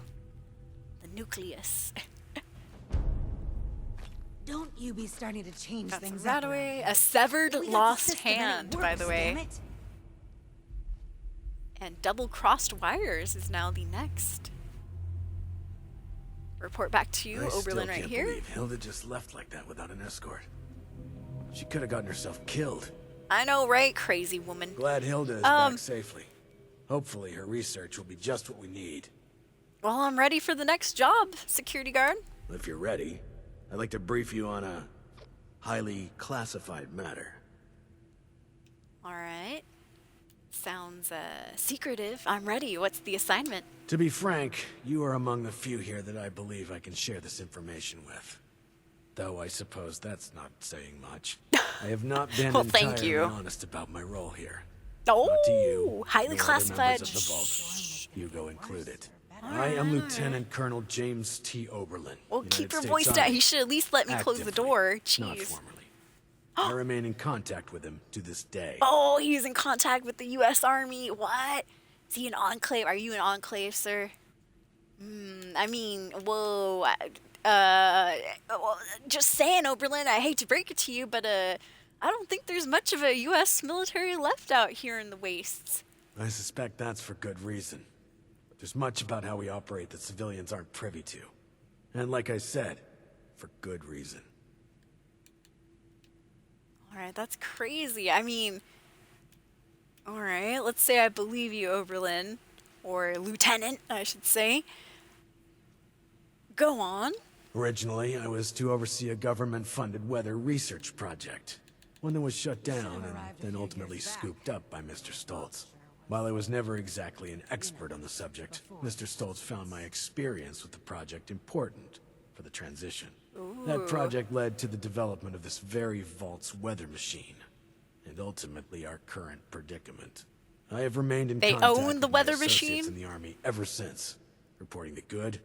The nucleus. Don't you be starting to change Got things some up. Radaway. A severed We got the lost system and it hand, by works, the way. damn it. And double-crossed wires is now the next. Report back to you, I still Oberlin, right can't here. believe Hilda just left like that without an escort. She could have gotten herself killed. I know, right? Crazy woman. Glad Hilda is back safely. Hopefully her research will be just what we need. Well, I'm ready for the next job, security guard. If you're ready, I'd like to brief you on a highly classified matter. Alright. Sounds, secretive. I'm ready. What's the assignment? To be frank, you are among the few here that I believe I can share this information with. Though I suppose that's not saying much. I have not been Well, entirely thank you. honest about my role here. Oh, Not to you, highly nor the classified. members of the Vault, Hugo included. I am Lieutenant Colonel James T. Oberlin. Well, United keep your States voice down. Army. He should at least let me close the Actively, door. not Jeez. formally. I remain in contact with him to this day. Oh, he's in contact with the U.S. Army. What? Is he an enclave? Are you an enclave, sir? I mean, whoa. Well, just saying, Oberlin, I hate to break it to you, but, I don't think there's much of a U.S. military left out here in the wastes. I suspect that's for good reason. But there's much about how we operate that civilians aren't privy to. And like I said, for good reason. Alright, that's crazy. I mean, alright, let's say I believe you, Oberlin. Or Lieutenant, I should say. Go on. Originally, I was to oversee a government-funded weather research project. One that was shut down and then ultimately scooped up by Mr. Stoltz. While I was never exactly an expert on the subject, Mr. Stoltz found my experience with the project important for the transition. That project led to the development of this very Vault's weather machine, and ultimately our current predicament. I have remained in contact own with the my weather associates machine? in the Army ever since, reporting the good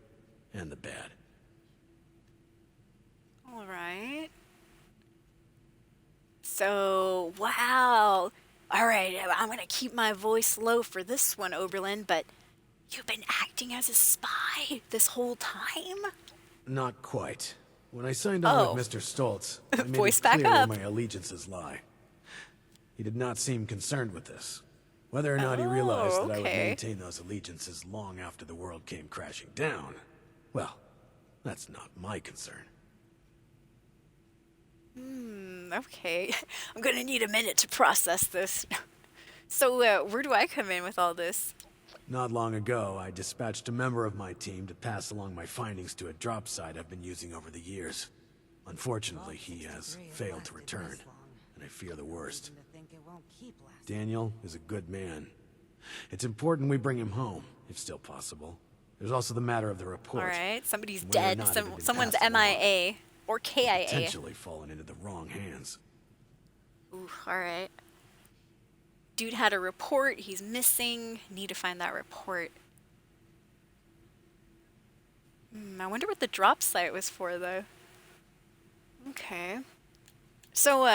and the bad. Alright. So, wow. Alright, I'm gonna keep my voice low for this one, Oberlin, but you've been acting as a spy this whole time? Not quite. When I signed on with Mr. Stoltz, I made Voice it back clear up. where my allegiances lie. He did not seem concerned with this. Whether or not he realized that I would okay. maintain those allegiances long after the world came crashing down, well, that's not my concern. Okay. I'm gonna need a minute to process this. So, where do I come in with all this? Not long ago, I dispatched a member of my team to pass along my findings to a drop site I've been using over the years. Unfortunately, he has failed to return, and I fear the worst. Daniel is a good man. It's important we bring him home, if still possible. There's also the matter of the report. Alright, somebody's Whether or dead. not it had been Someone's passed along, MIA. Or KIA. potentially fallen into the wrong hands. Ooh, alright. Dude had a report. He's missing. Need to find that report. I wonder what the drop site was for, though. Okay. So,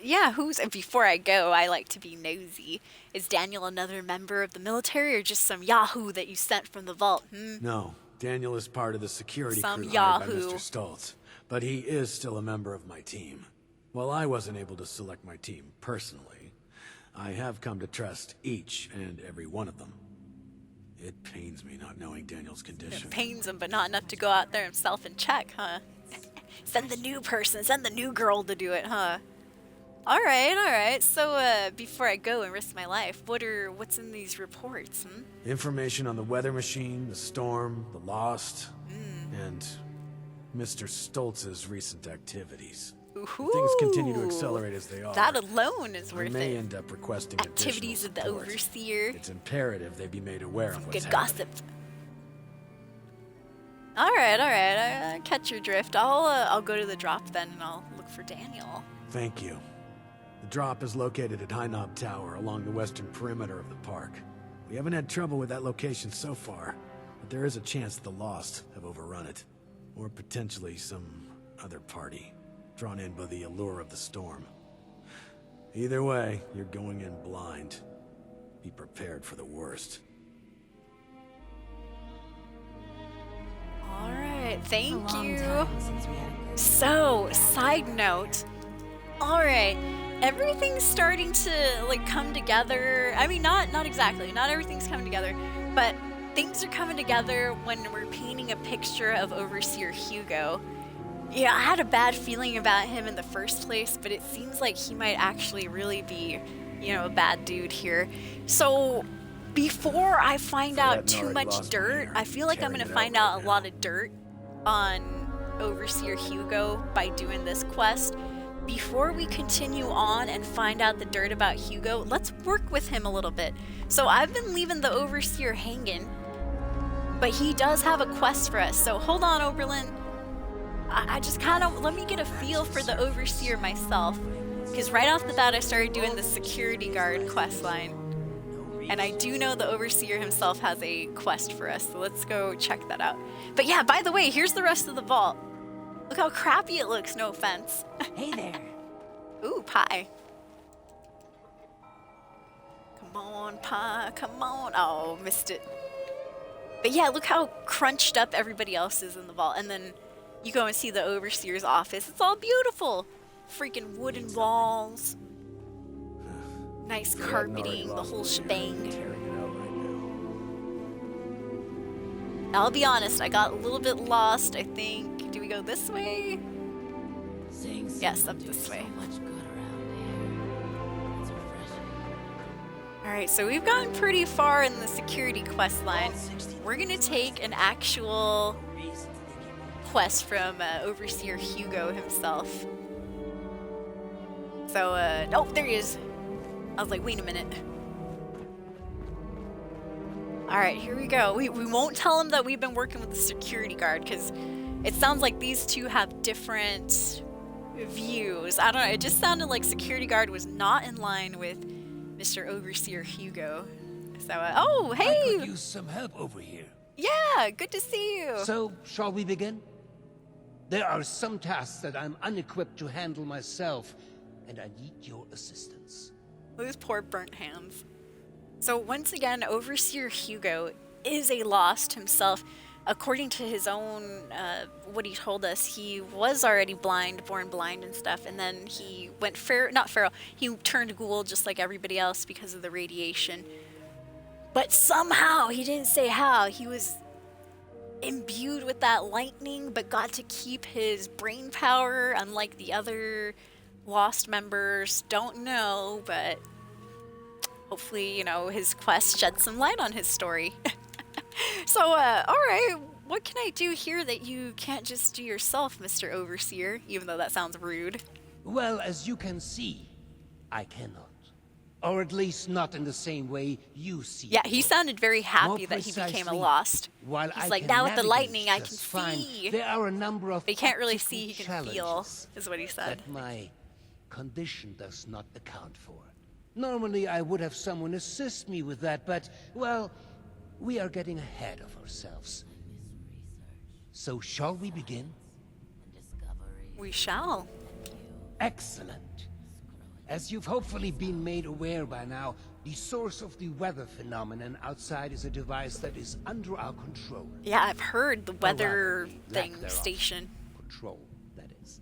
yeah, before I go, I like to be nosy. Is Daniel another member of the military or just some yahoo that you sent from the vault? No, Daniel is part of the security Some crew hired by yahoo. Mr. Stoltz, but he is still a member of my team. While I wasn't able to select my team personally, I have come to trust each and every one of them. It pains me not knowing Daniel's condition. It pains him, but not enough to go out there himself and check, huh? Send the new person, send the new girl to do it, huh? Alright. So, before I go and risk my life, what's in these reports, Information on the weather machine, the storm, the lost, and Mr. Stoltz's recent activities. If things continue to accelerate as they are, That alone is I worth may it. end up requesting Activities of the additional support. overseer. It's imperative they be made aware of what's Good happening. gossip. Alright, I catch your drift. I'll go to the drop then and I'll look for Daniel. Thank you. The drop is located at High Knob Tower along the western perimeter of the park. We haven't had trouble with that location so far, but there is a chance the Lost have overrun it. Or potentially some other party, drawn in by the allure of the storm. Either way, you're going in blind. Be prepared for the worst. Alright, thank Long you. time since we had a good So, side note. Alright, everything's starting to, like, come together. I mean, not exactly. Not everything's coming together. But things are coming together when we're painting a picture of Overseer Hugo. Yeah, I had a bad feeling about him in the first place, but it seems like he might actually really be, a bad dude here. So, before I find out too much dirt, I feel like I'm going to find out a lot of dirt on Overseer Hugo by doing this quest. Before we continue on and find out the dirt about Hugo, let's work with him a little bit. So I've been leaving the Overseer hanging, but he does have a quest for us. So hold on, Oberlin. I just kind of, let me get a feel for the Overseer myself. Because right off the bat, I started doing the security guard quest line. And I do know the Overseer himself has a quest for us, so let's go check that out. But yeah, by the way, here's the rest of the vault. Look how crappy it looks, no offense. Hey there. Ooh, pie. Come on, pie, come on. Oh, missed it. But yeah, look how crunched up everybody else is in the vault. And then you go and see the Overseer's office. It's all beautiful. Freaking wooden walls. Nice carpeting, the whole shebang. I'll be honest, I got a little bit lost, I think. Do we go this way? Yes, up this way. Alright, so we've gotten pretty far in the security quest line. We're gonna take an actual quest from Overseer Hugo himself. So, oh, there he is. I was like, wait a minute. Alright, here we go. We won't tell him that we've been working with the security guard, because it sounds like these two have different views. I don't know, it just sounded like security guard was not in line with Mr. Overseer Hugo. So, oh, hey! I could use some help over here. Yeah, good to see you. So, shall we begin? There are some tasks that I'm unequipped to handle myself, and I need your assistance. Those poor burnt hands. So once again, Overseer Hugo is a lost himself. According to his own, what he told us, he was already blind, born blind and stuff, and then he went he turned ghoul just like everybody else because of the radiation. But somehow, he didn't say how, he was imbued with that lightning, but got to keep his brain power, unlike the other lost members. Don't know, but hopefully, you know, his quest shed some light on his story. So, alright, what can I do here that you can't just do yourself, Mr. Overseer, even though that sounds rude? Well, as you can see, I cannot. Or at least not in the same way you see. Yeah, he sounded very happy that he became a lost. While He's I like, can now with the navigate lightning, I can just fine, see. there are a number of But he can't really optical see, he can feel, challenges is what he said. that my condition does not account for. Normally, I would have someone assist me with that, but, well, we are getting ahead of ourselves. So shall we begin? We shall. Excellent. As you've hopefully been made aware by now, the source of the weather phenomenon outside is a device that is under our control. Yeah, I've heard the weather thing thereof. station. Control, that is.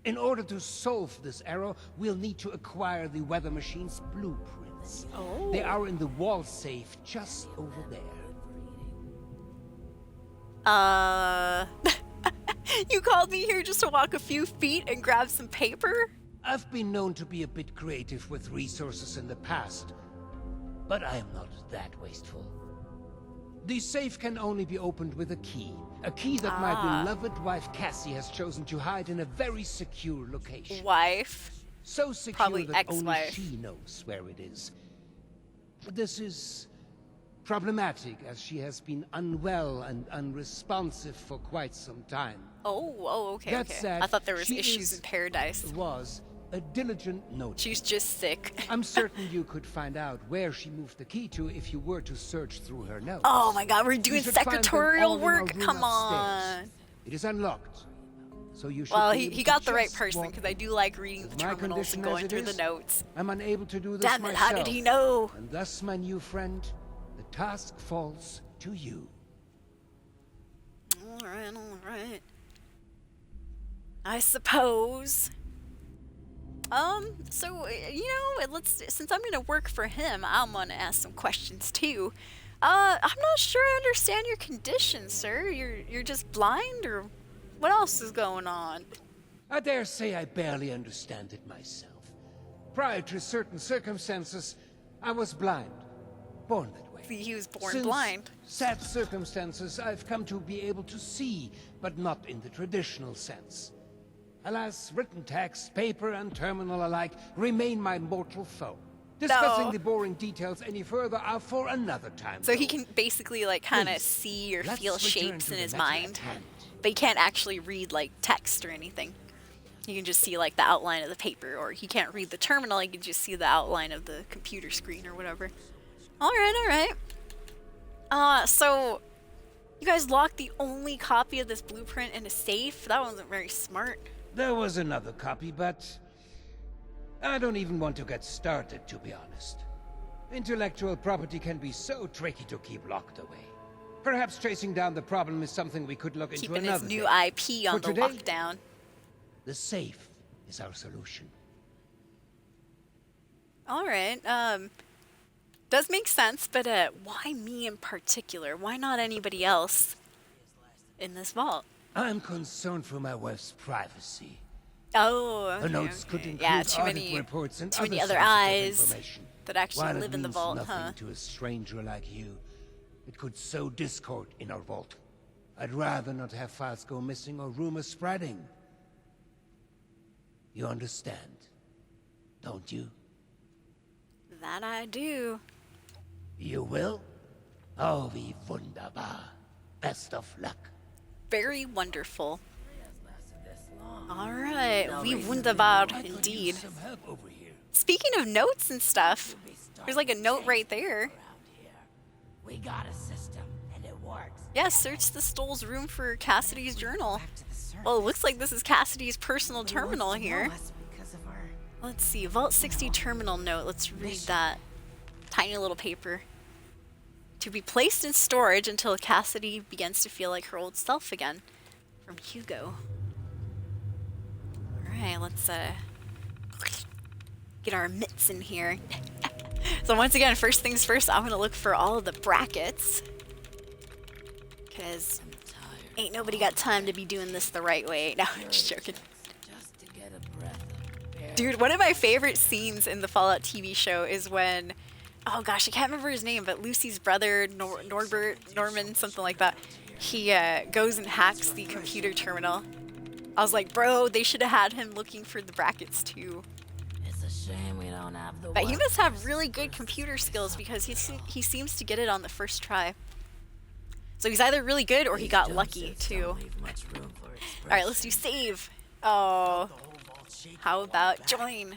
In order to solve this error, we'll need to acquire the weather machine's blueprints. Oh. They are in the wall safe just over there. You called me here just to walk a few feet and grab some paper? I've been known to be a bit creative with resources in the past, but I am not that wasteful. The safe can only be opened with a key that my beloved wife Cassie has chosen to hide in a very secure location. Wife? So secure Probably that only ex-wife. she knows where it is. This is problematic, as she has been unwell and unresponsive for quite some time. Oh, okay, That okay. said, I thought there was she issues in paradise. Was a diligent note. She's just sick. I'm certain you could find out where she moved the key to if you were to search through her notes. Oh my god, we're doing You should find them all secretarial in our work? room Come upstairs. on. It is unlocked, so you should. Well, be he able to got the right just person, walk because I do like reading the With my terminals and condition going as it through the is, notes. I'm unable to do this Damn it, myself. how did he know? And thus, my new friend, the task falls to you. Alright. I suppose. So, you know, since I'm gonna work for him, I'm gonna ask some questions too. I'm not sure I understand your condition, sir. You're just blind, or what else is going on? I dare say I barely understand it myself. Prior to certain circumstances, I was blind. Born that way. way. He was born Since blind. sad circumstances, I've come to be able to see, but not in the traditional sense. Alas, written text, paper, and terminal alike remain my mortal foe. Discussing No. the boring details any further are for another time. So he though. can basically like kind of Please, see or let's feel return shapes to in the his matter at mind, hand. but he can't actually read like text or anything. He can just see like the outline of the paper, or he can't read the terminal. He can just see the outline of the computer screen or whatever. All right. So you guys locked the only copy of this blueprint in a safe? That wasn't very smart. There was another copy, but I don't even want to get started, to be honest. Intellectual property can be so tricky to keep locked away. Perhaps tracing down the problem is something we could look into Keeping another his new day. IP on For the today, lockdown. the safe is our solution. All right. Does make sense, but why me in particular? Why not anybody else in this vault? I'm concerned for my wife's privacy. Oh, okay, The notes could include yeah, too audit many reports and too many other other sensitive eyes information. that actually While it live in the means vault, nothing huh? to a stranger like you, it could sow discord in our vault. I'd rather not have files go missing or rumors spreading. You understand, don't you? That I do. You will? Oh, wie wunderbar. Best of luck. Very wonderful. All right, wie wunderbar indeed. Some help over here. Speaking of notes and stuff, there's like a note right there. We got a system, and it works. Yeah, search the Stoll's room for Cassidy's journal. Well, it looks like this is Cassidy's personal terminal here. Let's see, Vault 60 terminal note. Let's read that. Tiny little paper. To be placed in storage until Cassidy begins to feel like her old self again. From Hugo. Alright, let's get our mitts in here. So once again, first things first, I'm gonna look for all of the brackets. Cause ain't nobody got time to be doing this the right way. No, I'm just joking. Dude, one of my favorite scenes in the Fallout TV show is when, oh gosh, I can't remember his name, but Lucy's brother, Norman, something like that, he goes and hacks the computer terminal. I was like, bro, they should have had him looking for the brackets too. It's a shame we don't have the But he must have really good computer skills because he seems to get it on the first try. So he's either really good or he got lucky too. Alright, let's do save. Oh, how about join?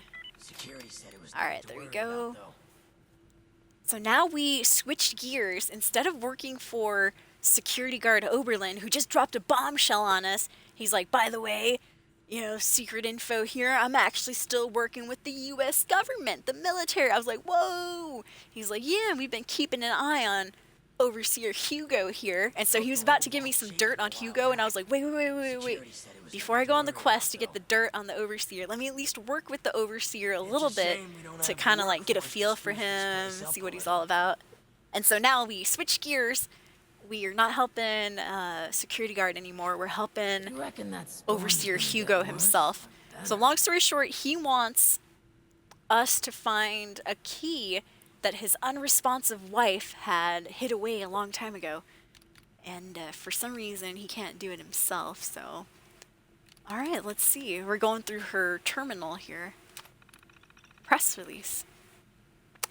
Alright, there we go. So now we switched gears. Instead of working for security guard Oberlin, who just dropped a bombshell on us, he's like, by the way, you know, secret info here, I'm actually still working with the U.S. government, the military. I was like, whoa. He's like, yeah, we've been keeping an eye on Overseer Hugo here. And so he was about to give me some dirt on Hugo, and I was like, wait. Before I go on the quest to get the dirt on the Overseer, let me at least work with the Overseer a little bit to kind of like get a feel for him, see what he's all about. And so now we switch gears. We are not helping security guard anymore. We're helping Overseer Hugo himself. So long story short, he wants us to find a key that his unresponsive wife had hid away a long time ago. And for some reason, he can't do it himself, so... Alright, let's see. We're going through her terminal here. Press release.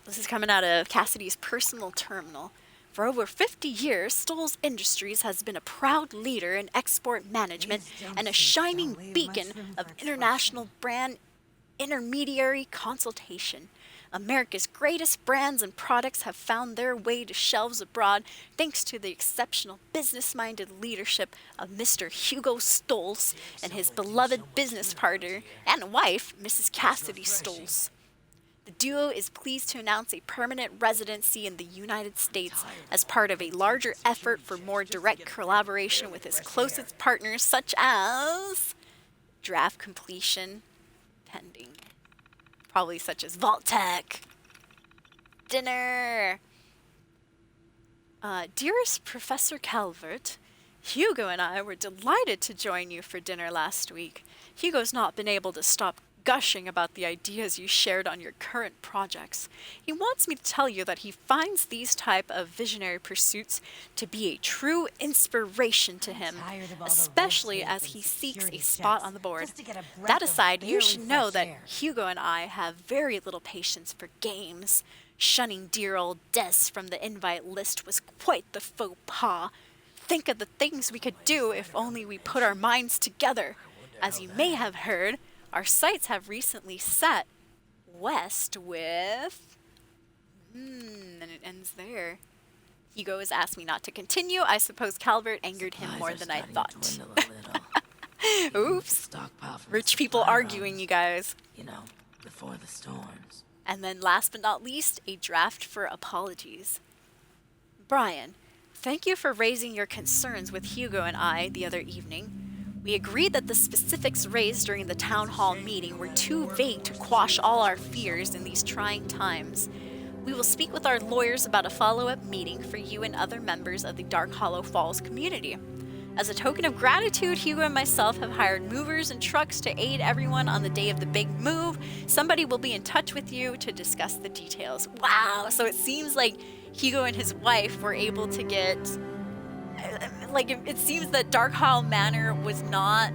This is coming out of Cassidy's personal terminal. For over 50 years, Stoll's Industries has been a proud leader in export management and a shining beacon of international brand intermediary consultation. America's greatest brands and products have found their way to shelves abroad thanks to the exceptional business-minded leadership of Mr. Hugo Stolz and his beloved business partner and wife, Mrs. Cassidy Stolz. The duo is pleased to announce a permanent residency in the United States as part of a larger effort for more direct collaboration with his closest partners such as draft completion pending. Probably such as Vault Tech. Dinner. Dearest Professor Calvert, Hugo and I were delighted to join you for dinner last week. Hugo's not been able to stop gushing about the ideas you shared on your current projects. He wants me to tell you that he finds these type of visionary pursuits to be a true inspiration to him, especially as he seeks a spot on the board. That aside, you should know that Hugo and I have very little patience for games. Shunning dear old Des from the invite list was quite the faux pas. Think of the things we could do if only we put our minds together. As you may have heard, our sights have recently set west with... and it ends there. Hugo has asked me not to continue. I suppose Calvert angered him more than I thought. Oops. Rich people arguing, you guys. You know, before the storms. And then last but not least, a draft for apologies. Brian, thank you for raising your concerns with Hugo and I the other evening. We agreed that the specifics raised during the town hall meeting were too vague to quash all our fears in these trying times. We will speak with our lawyers about a follow-up meeting for you and other members of the Dark Hollow Falls community. As a token of gratitude, Hugo and myself have hired movers and trucks to aid everyone on the day of the big move. Somebody will be in touch with you to discuss the details. Wow, so it seems like Hugo and his wife were able to get... Like, it seems that Dark Hollow Manor was not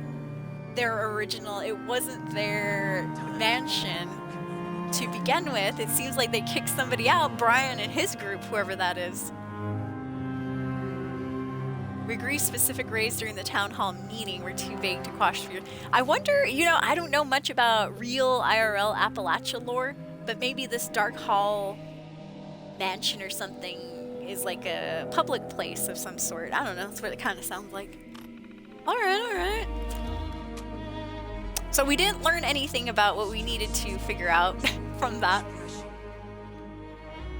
their original, it wasn't their mansion to begin with. It seems like they kicked somebody out, Brian and his group, whoever that is. We agree specific raised during the town hall meeting were too vague to quash fear. I wonder, you know, I don't know much about real IRL Appalachia lore, but maybe this Dark Hall mansion or something is like a public place of some sort. I don't know, that's what it kind of sounds like. Alright. So we didn't learn anything about what we needed to figure out from that.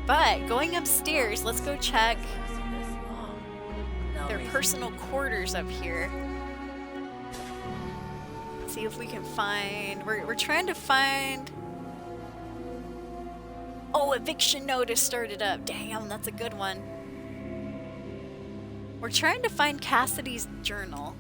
But going upstairs, let's go check their personal quarters up here. See if we can find... We're trying to find... Oh, eviction notice started up. Damn, that's a good one. We're trying to find Cassidy's journal.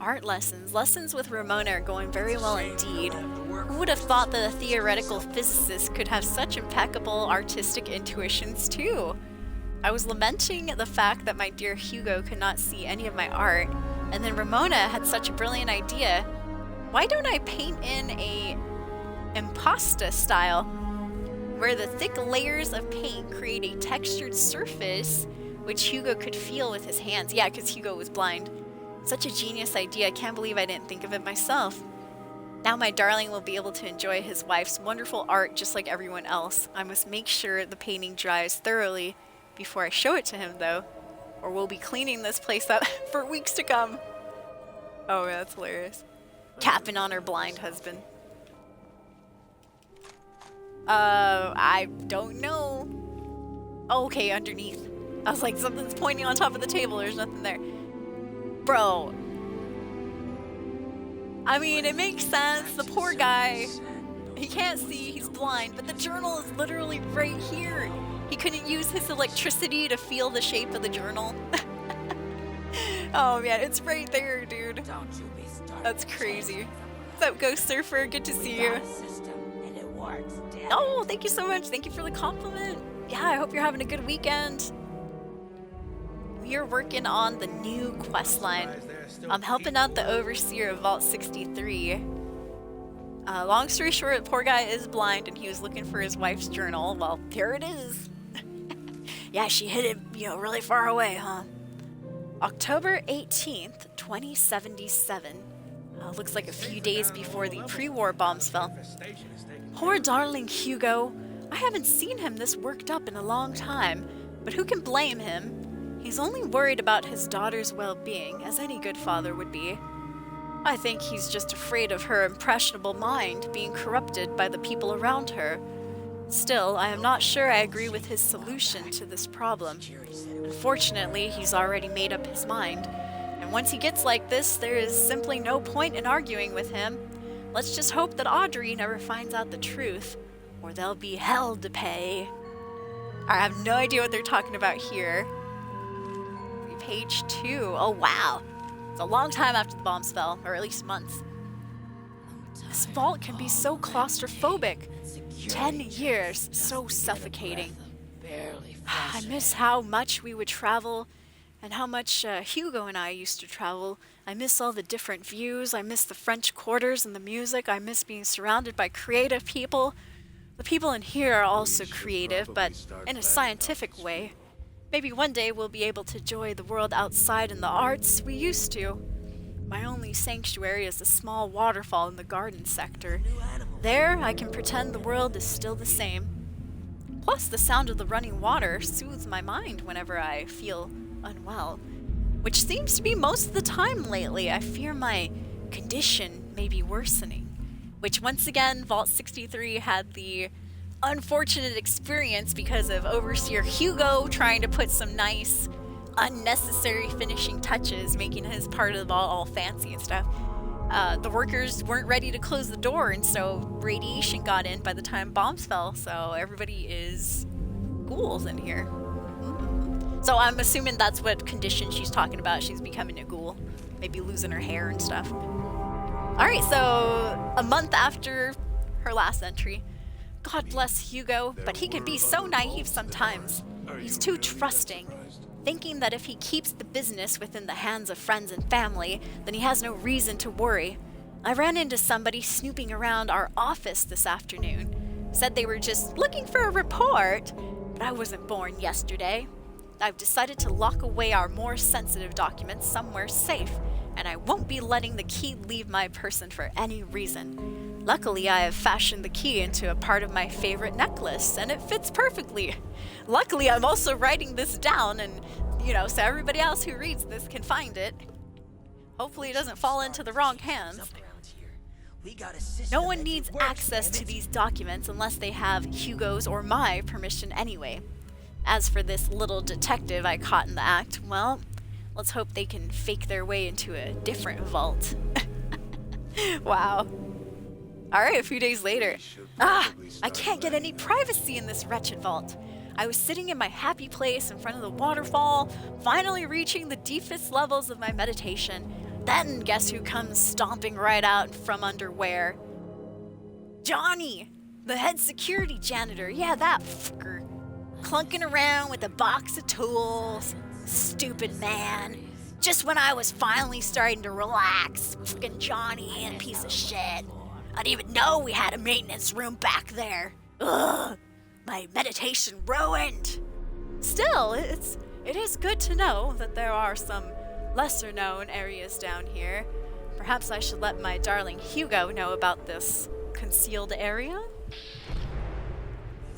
Art lessons. Lessons with Ramona are going very well indeed. Who would have thought that a theoretical physicist could have such impeccable artistic intuitions too? I was lamenting the fact that my dear Hugo could not see any of my art, and then Ramona had such a brilliant idea. Why don't I paint in a impasta style, where the thick layers of paint create a textured surface which Hugo could feel with his hands? Yeah, because Hugo was blind. Such a genius idea. I can't believe I didn't think of it myself. Now my darling will be able to enjoy his wife's wonderful art just like everyone else. I must make sure the painting dries thoroughly before I show it to him, though, or we'll be cleaning this place up for weeks to come. Oh, yeah, that's hilarious. Capping on her blind husband. I don't know. Oh, okay, underneath. I was like, something's pointing on top of the table. There's nothing there. Bro. I mean, it makes sense. The poor guy, he can't see, he's blind, but the journal is literally right here. He couldn't use his electricity to feel the shape of the journal. Oh man, it's right there, dude. That's crazy. What's up, Ghost Surfer? Good to see you. Oh, thank you so much. Thank you for the compliment. Yeah, I hope you're having a good weekend. We are working on the new quest line. I'm helping out the overseer of Vault 63. Long story short, the poor guy is blind and he was looking for his wife's journal. Well, here it is. Yeah, she hid it, you know, really far away, huh? October 18th, 2077. Looks like a few days before the pre-war bombs fell. Poor darling Hugo. I haven't seen him this worked up in a long time, but who can blame him? He's only worried about his daughter's well-being, as any good father would be. I think he's just afraid of her impressionable mind being corrupted by the people around her. Still, I am not sure I agree with his solution to this problem. Unfortunately, he's already made up his mind. And once he gets like this, there is simply no point in arguing with him. Let's just hope that Audrey never finds out the truth, or there'll be hell to pay. I have no idea what they're talking about here. Page 2. Oh, wow. It's a long time after the bombs fell, or at least months. This vault can be so claustrophobic. 10 years, so suffocating. I miss how much we would travel and how much Hugo and I used to travel. I miss all the different views. I miss the French quarters and the music. I miss being surrounded by creative people. The people in here are also creative, but in a scientific way. Maybe one day we'll be able to enjoy the world outside in the arts we used to. My only sanctuary is a small waterfall in the garden sector. There, I can pretend the world is still the same. Plus, the sound of the running water soothes my mind whenever I feel unwell, which seems to be most of the time lately. I fear my condition may be worsening, which once again, Vault 63 had the unfortunate experience because of Overseer Hugo trying to put some nice, unnecessary finishing touches, making his part of the vault all fancy and stuff. The workers weren't ready to close the door, and so radiation got in by the time bombs fell, so everybody is ghouls in here. So I'm assuming that's what condition she's talking about. She's becoming a ghoul. Maybe losing her hair and stuff. Alright, so a month after her last entry. God bless Hugo, but he can be so naive sometimes. He's too trusting, thinking that if he keeps the business within the hands of friends and family, then he has no reason to worry. I ran into somebody snooping around our office this afternoon. Said they were just looking for a report, but I wasn't born yesterday. I've decided to lock away our more sensitive documents somewhere safe, and I won't be letting the key leave my person for any reason. Luckily, I have fashioned the key into a part of my favorite necklace, and it fits perfectly. Luckily, I'm also writing this down, and, so everybody else who reads this can find it. Hopefully it doesn't fall into the wrong hands. No one needs access to these documents unless they have Hugo's or my permission anyway. As for this little detective I caught in the act, well, let's hope they can fake their way into a different vault. Wow. Alright, a few days later. I can't get any privacy in this wretched vault. I was sitting in my happy place in front of the waterfall, finally reaching the deepest levels of my meditation. Then guess who comes stomping right out from underwear? Johnny, the head security janitor. Yeah, that fucker. Clunking around with a box of tools. Stupid man. Just when I was finally starting to relax. Fucking Johnny, a piece of shit. I didn't even know we had a maintenance room back there. Ugh, my meditation ruined. Still, it is good to know that there are some lesser known areas down here. Perhaps I should let my darling Hugo know about this concealed area.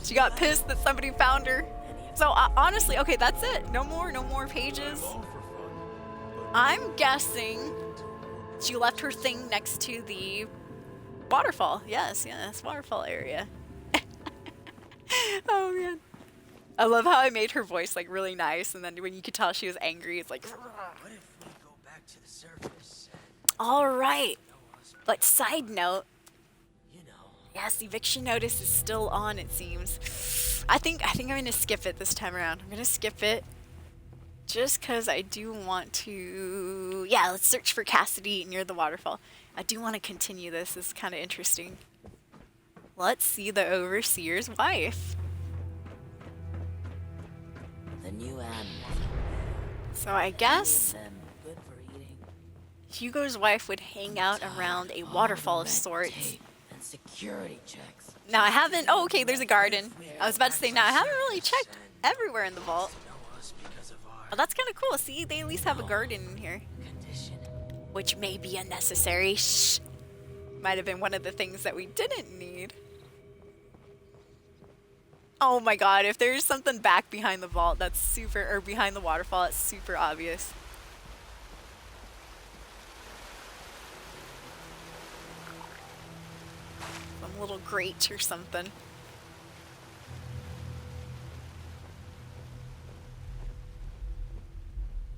She got pissed that somebody found her. So honestly, okay, that's it. No more pages. I'm guessing she left her thing next to the waterfall. Yes, waterfall area. Oh man. I love how I made her voice like really nice, and then when you could tell she was angry, it's like. What if we go back to the surface? All right, but side note. Yes, the eviction notice is still on. It seems. I think I'm gonna skip it this time around. I'm gonna skip it, just cause I do want to. Yeah, let's search for Cassidy near the waterfall. I do want to continue this. This is kind of interesting. Let's see the overseer's wife. The new animals. So I guess Hugo's wife would hang out around a waterfall of sorts. And security checks. Now I haven't. Oh, okay. There's a garden. I was about to say now I haven't really checked everywhere in the vault. Oh, that's kind of cool. See, they at least have a garden in here, which may be unnecessary. Shh. Might have been one of the things that we didn't need. Oh my god, if there's something back behind the vault, that's super, or behind the waterfall, it's super obvious. Some little grate or something.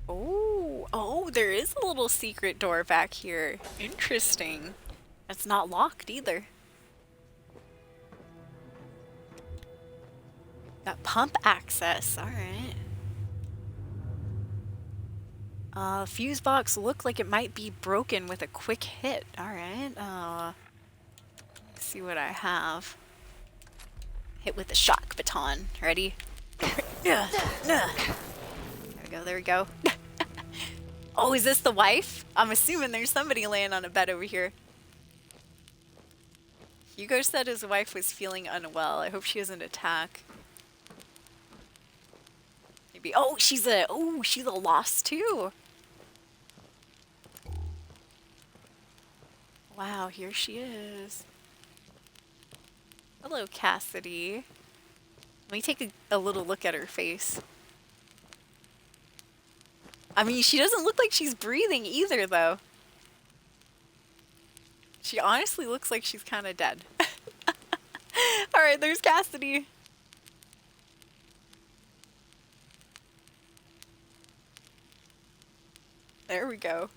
Oh, there is a little secret door back here. Interesting. It's not locked either. Got pump access, alright. Fuse box looked like it might be broken with a quick hit, alright. see what I have. Hit with the shock baton. Ready? There we go, there we go. Oh, is this the wife? I'm assuming there's somebody laying on a bed over here. Hugo said his wife was feeling unwell. I hope she doesn't attack. Maybe. Oh, she's a lost too. Wow, here she is. Hello, Cassidy. Let me take a little look at her face. I mean, she doesn't look like she's breathing either, though. She honestly looks like she's kind of dead. Alright, there's Cassidy. There we go.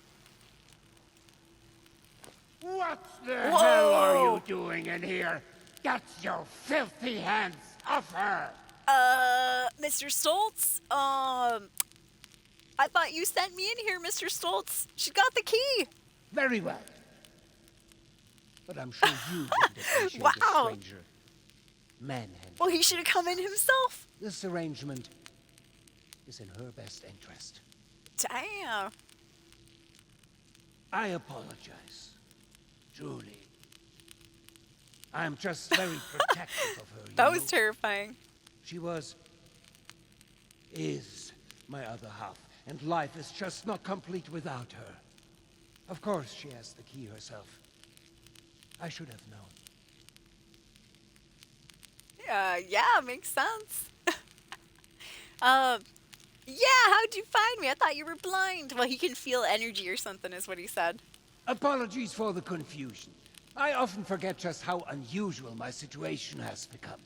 What the hell are you doing in here? Get your filthy hands off her! Mr. Stoltz? I thought you sent me in here, Mr. Stoltz. She got the key. Very well. But I'm sure you didn't appreciate Wow. a stranger manhandling. Well, he should have come in himself. This arrangement is in her best interest. Damn. I apologize. Truly. I'm just very protective of her. That was terrifying. She is my other half, and life is just not complete without her. Of course she has the key herself. I should have known. Yeah, makes sense. Yeah, how'd you find me? I thought you were blind. Well, he can feel energy or something is what he said. Apologies for the confusion. I often forget just how unusual my situation has become.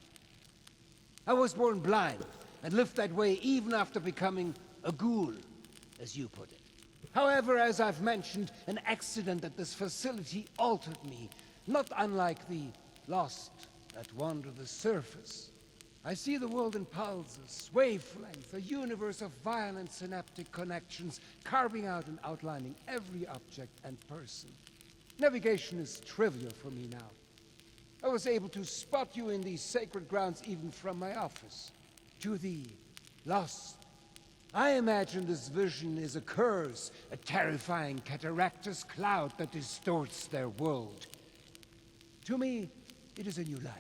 I was born blind and lived that way even after becoming a ghoul, as you put it. However, as I've mentioned, an accident at this facility altered me, not unlike the lost that wander the surface. I see the world in pulses, wavelengths, a universe of violent synaptic connections, carving out and outlining every object and person. Navigation is trivial for me now. I was able to spot you in these sacred grounds even from my office. To the lost, I imagine this vision is a curse, a terrifying cataractous cloud that distorts their world. To me, it is a new life.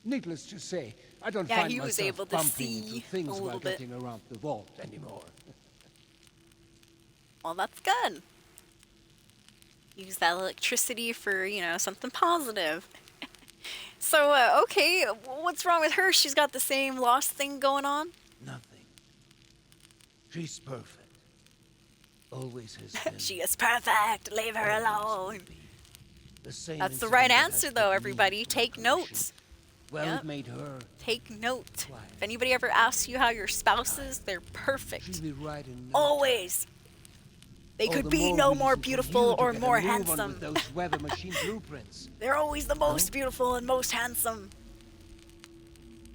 Needless to say, I don't find he was myself able to bumping see into things a while little bit. getting around the vault anymore. Well, that's good. Use that electricity for, you know, something positive. So, okay, what's wrong with her? She's got the same lost thing going on? Nothing. She's perfect. Always has been. She is perfect. Leave her Always alone. The same That's the incident right that has answer, put though, me everybody. in Take condition. notes. Well, Yep. it made her. Take note. Why? If anybody ever asks you how your spouse is, they're perfect. She'll be right in. Always. They All could the be no reason more for beautiful you to or get a more move on handsome. with those weather machine blueprints. They're always the most beautiful and most handsome.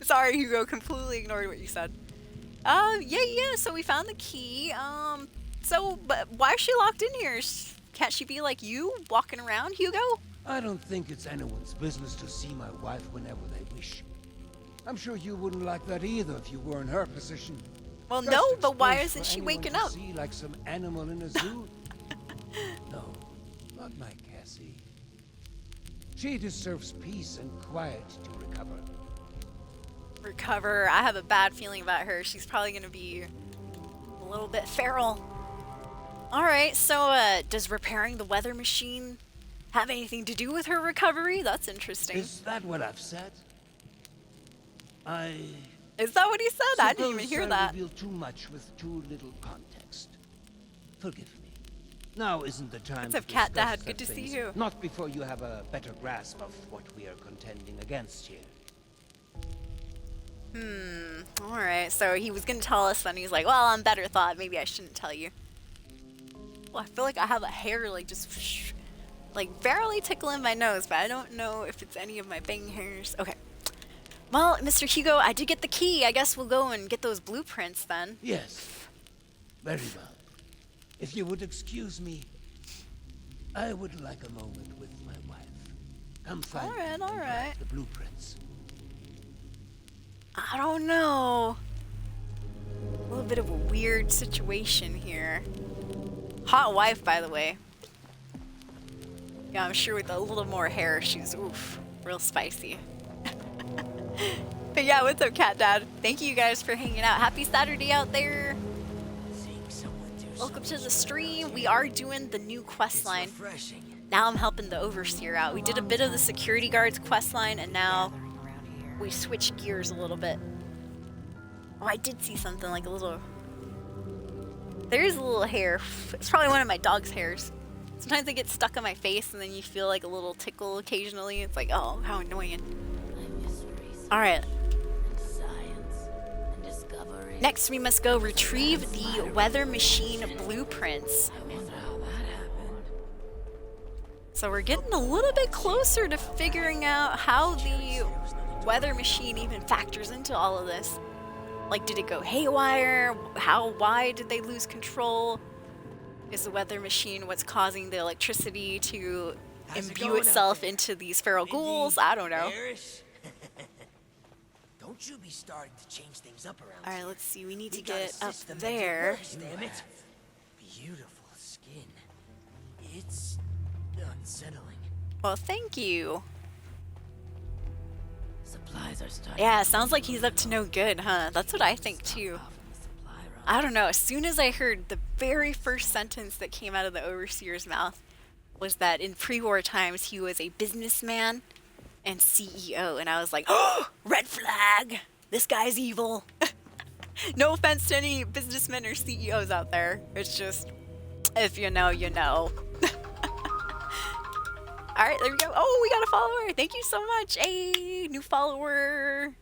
Sorry, Hugo, completely ignored what you said. Yeah, so we found the key. But why is she locked in here? Can't she be like you, walking around, Hugo? I don't think it's anyone's business to see my wife whenever they wish. I'm sure you wouldn't like that either if you were in her position. Well, Just no, but why exposed isn't for she anyone waking to up? See like some animal in a zoo? No, not my Cassie. She deserves peace and quiet to recover. Recover. I have a bad feeling about her. She's probably gonna be a little bit feral. Alright, so does repairing the weather machine have anything to do with her recovery? That's interesting. Is that what I've said? Is that what he said? I didn't even Suppose hear I that. revealed too much with too little context. Forgive me. Now isn't the time What's to up, Cat discuss Dad? such Good to see things. you. Not before you have a better grasp of what we are contending against here. Alright, so he was gonna tell us, then he's like, well, on better thought, maybe I shouldn't tell you. Well, I feel like I have a hair, like, just, like, barely tickling my nose, but I don't know if it's any of my bang hairs. Okay. Well, Mr. Hugo, I did get the key. I guess we'll go and get those blueprints then. Yes. Very well. If you would excuse me, I would like a moment with my wife. Come find me Alright, and grab alright. the blueprints. I don't know. A little bit of a weird situation here. Hot wife, by the way. Yeah, I'm sure with a little more hair, she's oof, real spicy. But yeah, what's up, Cat Dad? Thank you guys for hanging out. Happy Saturday out there. Welcome to the stream. We are doing the new quest line. Now I'm helping the Overseer out. We did a bit of the security guards quest line, and now we switched gears a little bit. Oh, I did see something like a little... There's a little hair. It's probably one of my dog's hairs. Sometimes they get stuck on my face and then you feel like a little tickle occasionally. It's like, oh, how annoying. Alright. Next, we must go retrieve the weather machine blueprints. So we're getting a little bit closer to figuring out how the weather machine even factors into all of this. Like, did it go haywire? Why did they lose control? Is the weather machine what's causing the electricity to imbue itself into these feral ghouls? I don't know. Don't you be starting to change things up around Alright, here. let's see. We need to We got a get up system that there. works, damn it. Beautiful skin. It's unsettling. Well, thank you. Supplies are starting. Yeah, sounds like he's up to no good, huh? That's what I think too. I don't know. As soon as I heard the very first sentence that came out of the Overseer's mouth was that in pre-war times he was a businessman and CEO, and I was like, oh, red flag! This guy's evil. No offense to any businessmen or CEOs out there. It's just, if you know, you know. Alright, there we go. Oh, we got a follower. Thank you so much. Hey, new follower.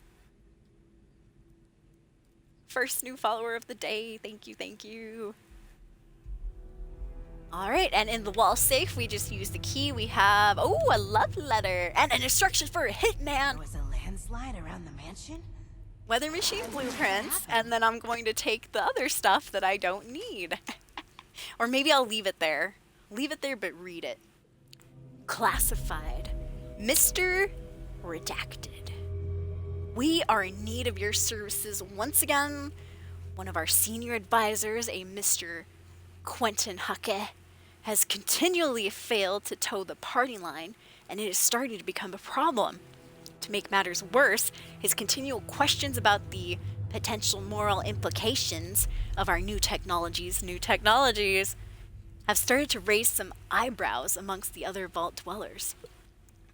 First new follower of the day. Thank you, thank you. Alright, and in the wall safe, we just use the key. We have, oh, a love letter and an instruction for a hitman. There was a landslide around the mansion? Weather machine blueprints, and then I'm going to take the other stuff that I don't need. Or maybe I'll leave it there. Leave it there, but read it. Classified. Mr. Redacted. We are in need of your services once again. One of our senior advisors, a Mr. Quentin Hucke, has continually failed to toe the party line, and it is starting to become a problem. To make matters worse, his continual questions about the potential moral implications of our new technologies have started to raise some eyebrows amongst the other vault dwellers.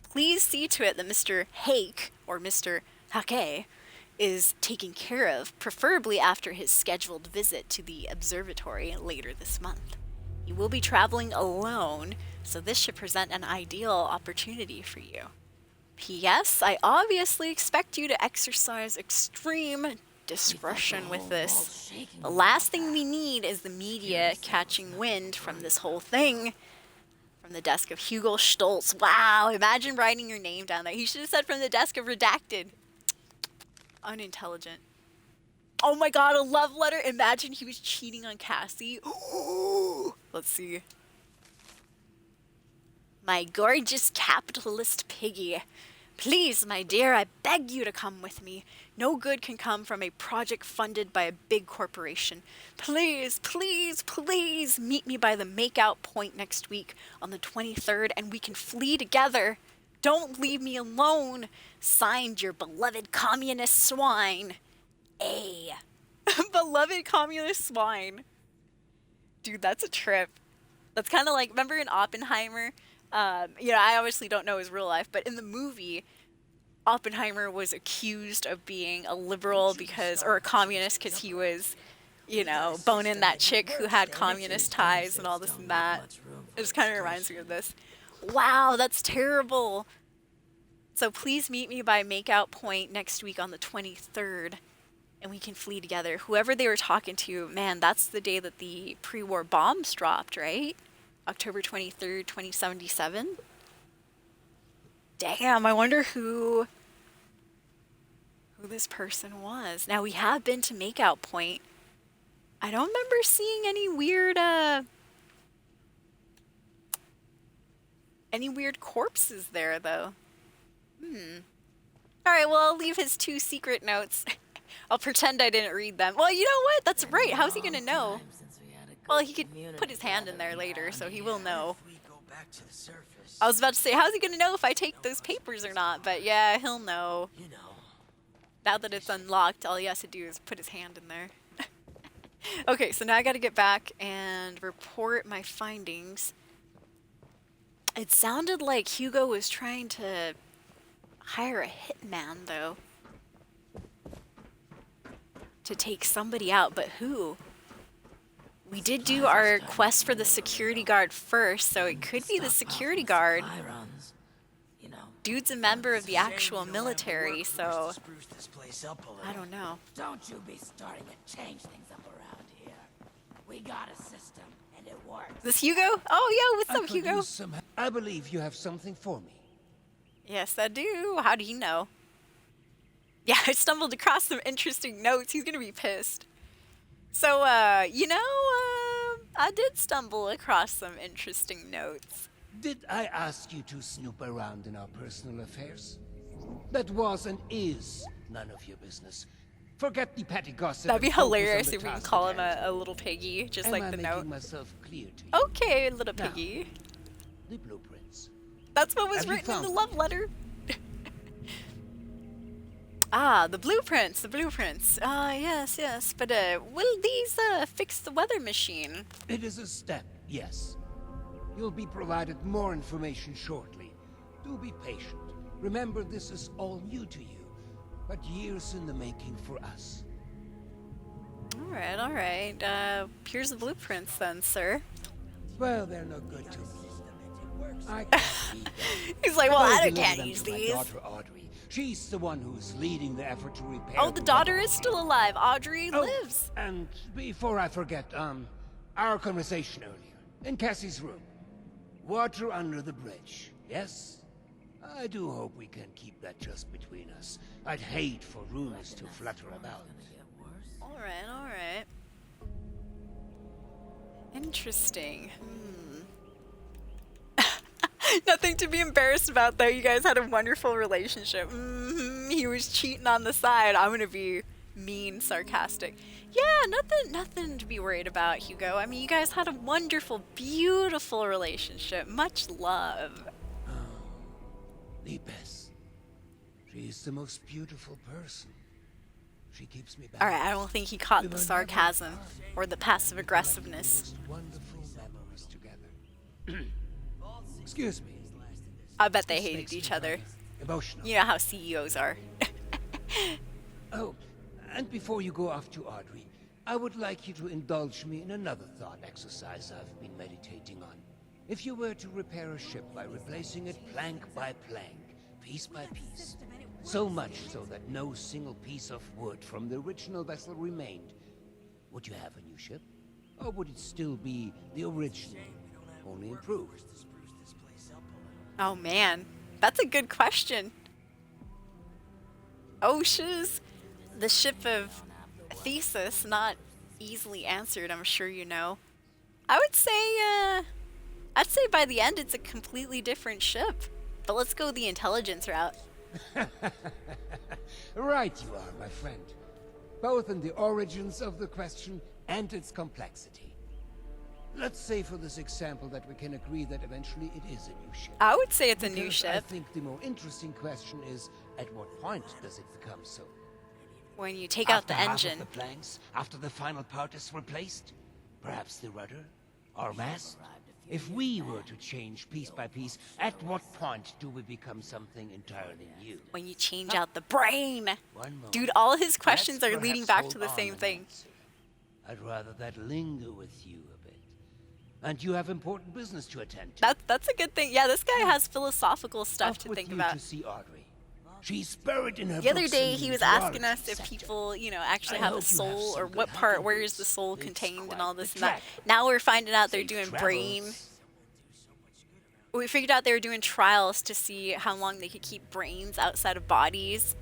Please see to it that Mr. Hake, or Mr. Hake, is taken care of, preferably after his scheduled visit to the observatory later this month. He will be traveling alone, so this should present an ideal opportunity for you. P.S. I obviously expect you to exercise extreme discretion with this. The last thing we need is the media catching wind from this whole thing. From the desk of Hugo Stoltz. Wow, imagine writing your name down there. He should have said from the desk of Redacted. Unintelligent. Oh my god, a love letter. Imagine he was cheating on Cassie. Ooh. Let's see. My gorgeous capitalist piggy. Please, my dear, I beg you to come with me. No good can come from a project funded by a big corporation. Please, please, please meet me by the makeout point next week on the 23rd and we can flee together. Don't leave me alone. Signed, your beloved communist swine. A. Beloved communist swine. Dude, that's a trip. That's kind of like, remember in Oppenheimer? I obviously don't know his real life, but in the movie, Oppenheimer was accused of being a liberal or a communist because he was, boning that chick who had communist ties and all this and that. It just kind of reminds me of this. Wow, that's terrible. So please meet me by makeout point next week on the 23rd, and we can flee together. Whoever they were talking to, man, that's the day that the pre-war bombs dropped, right? October 23rd, 2077. Damn, I wonder who this person was. Now, we have been to Makeout Point. I don't remember seeing any weird, Any weird corpses there, though? Alright, well, I'll leave his 2 secret notes. I'll pretend I didn't read them. Well, you know what? That's right. How's he gonna know? Well, he could put his hand in there later, so he will know. I was about to say, how's he gonna know if I take those papers or not? But yeah, he'll know. Now that it's unlocked, all he has to do is put his hand in there. Okay, so now I gotta get back and report my findings. It sounded like Hugo was trying to hire a hitman, though. To take somebody out, but who? We did do our quest for the security guard first, so it could be the security guard. Dude's a member of the actual military, so I don't know. Don't you be starting to change things up around here. We got a system, and it works. Is this Hugo? Oh, yo, what's up, Hugo? I believe you have something for me. Yes, I do. How do you know? Yeah, I stumbled across some interesting notes. He's gonna be pissed. So, you know, I did stumble across some interesting notes. Did I ask you to snoop around in our personal affairs? That was and is none of your business. Forget the petty gossip. That'd be and focus on hilarious the if we can task call at him hand. a little piggy, just Am like I the making note. myself clear to you? Okay, little Now, piggy. The blueprints. That's what was Have you written in the found love letter. Ah, the blueprints, the blueprints. Ah, yes, yes. But, will these, fix the weather machine? It is a step, yes. You'll be provided more information shortly. Do be patient. Remember, this is all new to you, but years in the making for us. Alright, alright. Here's the blueprints then, sir. Well, they're no good to me. I can't read them. He's like, well, I'll I deliver can't them use to my these. daughter Audrey. She's the one who's leading the effort to repair. Oh, the daughter is still alive. Audrey Oh, lives. And before I forget, our conversation earlier in Cassie's room. Water under the bridge. Yes. I do hope we can keep that just between us. I'd hate for rumors to flutter about. Alright, alright. Interesting. Nothing to be embarrassed about, though. You guys had a wonderful relationship. He was cheating on the side. I'm gonna be mean, sarcastic. Yeah, nothing to be worried about, Hugo. I mean, you guys had a wonderful, beautiful relationship. Much love. The best. She's the most beautiful person. She keeps me back. Alright, I don't think he caught the sarcasm or the passive aggressiveness. Most wonderful memories together. Excuse me. I bet they This hated makes each me other. Emotional. You know how CEOs are. Oh, and before you go off to Audrey, I would like you to indulge me in another thought exercise I've been meditating on. If you were to repair a ship by replacing it plank by plank, piece by piece, so much so that no single piece of wood from the original vessel remained, would you have a new ship? Or would it still be the original, only improved? Oh man, that's a good question. Oh shiz, the ship of Thesis, not easily answered, I'm sure you know. I would say, I'd say by the end it's a completely different ship. But let's go the intelligence route. Right you are, my friend. Both in the origins of the question and its complexity. Let's say for this example that we can agree that eventually it is a new ship. I would say it's a new Because ship. I think the more interesting question is, at what point does it become so? When you take out After the half engine. of the planks, after the final part is replaced? Perhaps the rudder? Or mast? If we were to change piece by piece, at what point do we become something entirely new? When you change out the brain. One moment. Dude, all his questions Let's are leading perhaps back to hold the on same and thing. answer. I'd rather that linger with you a bit. And you have important business to attend to. That's a good thing. Yeah, this guy has philosophical stuff Off to with think you about. to see Audrey. She's buried in her The other books day in he the was asking meteorology us if sector. people, you know, actually I have a hope you have soul some or good what part, hunting where is the boots. soul It's contained and quite all the this and that. trek. Now we're finding out they're Safe doing travels. brain. We figured out they were doing trials to see how long they could keep brains outside of bodies.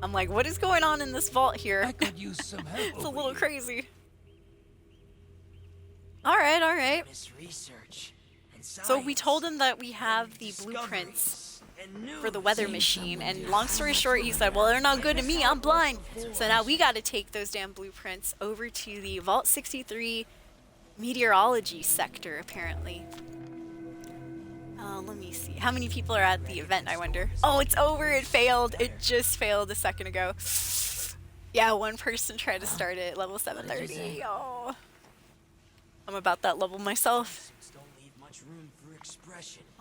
I'm like, what is going on in this vault here? I could use some help. It's a over little here. crazy. All right, all right. Miss research and So we told him that we have the blueprints for the weather machine, and long story short, he said, well, they're not good to me, I'm blind. So now we got to take those damn blueprints over to the Vault 63 meteorology sector, apparently. Let me see. How many people are at the event, I wonder? Oh, it's over. It failed. It just failed a second ago. Yeah, one person tried to start it at level 730. Oh. I'm about that level myself.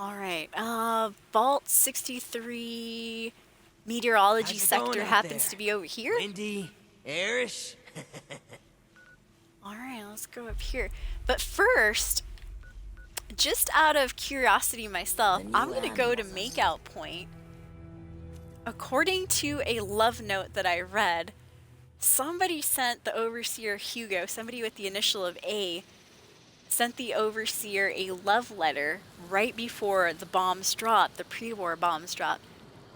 Alright, Vault 63 meteorology sector happens to be over here. Windy, airish. Alright, let's go up here. But first, just out of curiosity myself, I'm gonna go to Makeout Point. According to a love note that I read, somebody sent the Overseer Hugo, somebody with the initial of A, sent the Overseer a love letter right before the bombs dropped, the pre-war bombs dropped.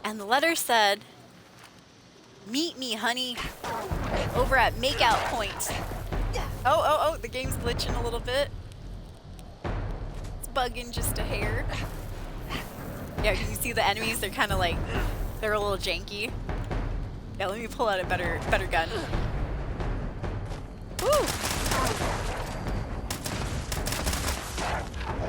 And the letter said, "Meet me, honey, over at Makeout Point." Oh, the game's glitching a little bit. It's bugging just a hair. Yeah, you can see the enemies, they're kind of like, they're a little janky. Yeah, let me pull out a better gun. Woo!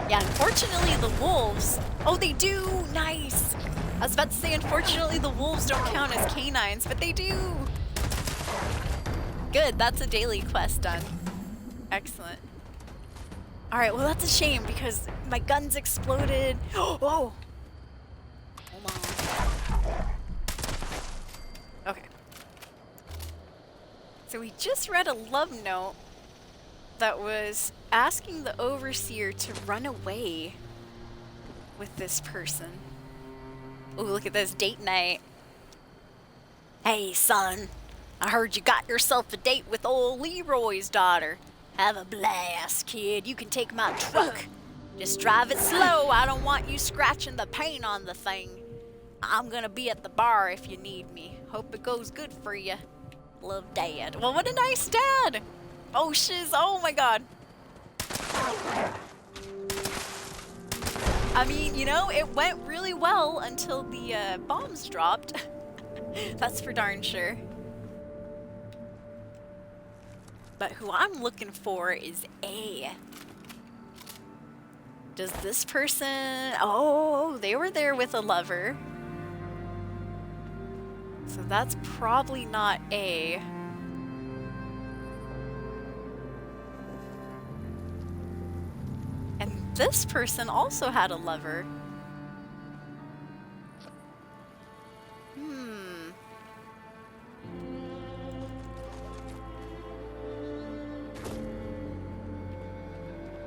Yeah, unfortunately the wolves... Oh, they do! Nice! I was about to say, unfortunately the wolves don't count as canines, but they do! Good, that's a daily quest done. Excellent. Alright, well that's a shame because my guns exploded. Whoa! Hold on. Okay. So we just read a love note that was asking the Overseer to run away with this person. Oh, look at this date night. Hey, son. I heard you got yourself a date with old Leroy's daughter. Have a blast, kid. You can take my truck. Just drive it slow. I don't want you scratching the paint on the thing. I'm gonna be at the bar if you need me. Hope it goes good for you. Love, Dad. Well, what a nice dad. Oh, shiz. Oh, my God. I mean, you know, it went really well until the bombs dropped. That's for darn sure. But who I'm looking for is A. Does this person... Oh, they were there with a lover. So that's probably not A. And this person also had a lover.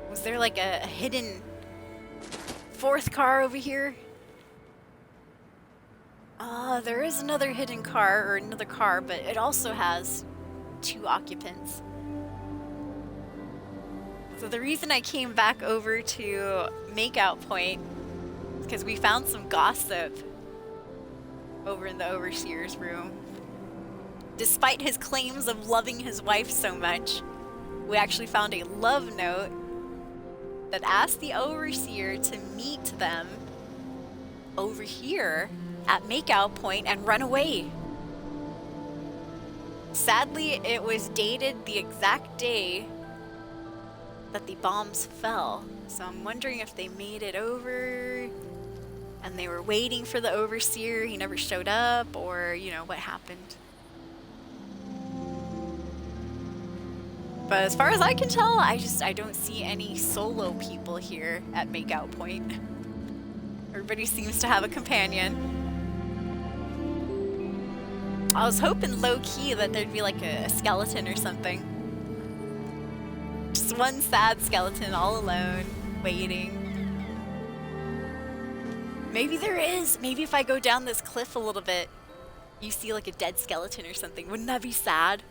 Was there like a hidden fourth car over here? There is another hidden car, or another car, but it also has 2 occupants. So the reason I came back over to Makeout Point is because we found some gossip over in the Overseer's room. Despite his claims of loving his wife so much, we actually found a love note that asked the Overseer to meet them over here at Makeout Point and run away. Sadly, it was dated the exact day that the bombs fell. So I'm wondering if they made it over and they were waiting for the Overseer, he never showed up, or, you know, what happened. But as far as I can tell, I don't see any solo people here at Makeout Point. Everybody seems to have a companion. I was hoping low-key that there'd be like a skeleton or something. Just one sad skeleton all alone, waiting. Maybe there is. Maybe if I go down this cliff a little bit, you see like a dead skeleton or something. Wouldn't that be sad?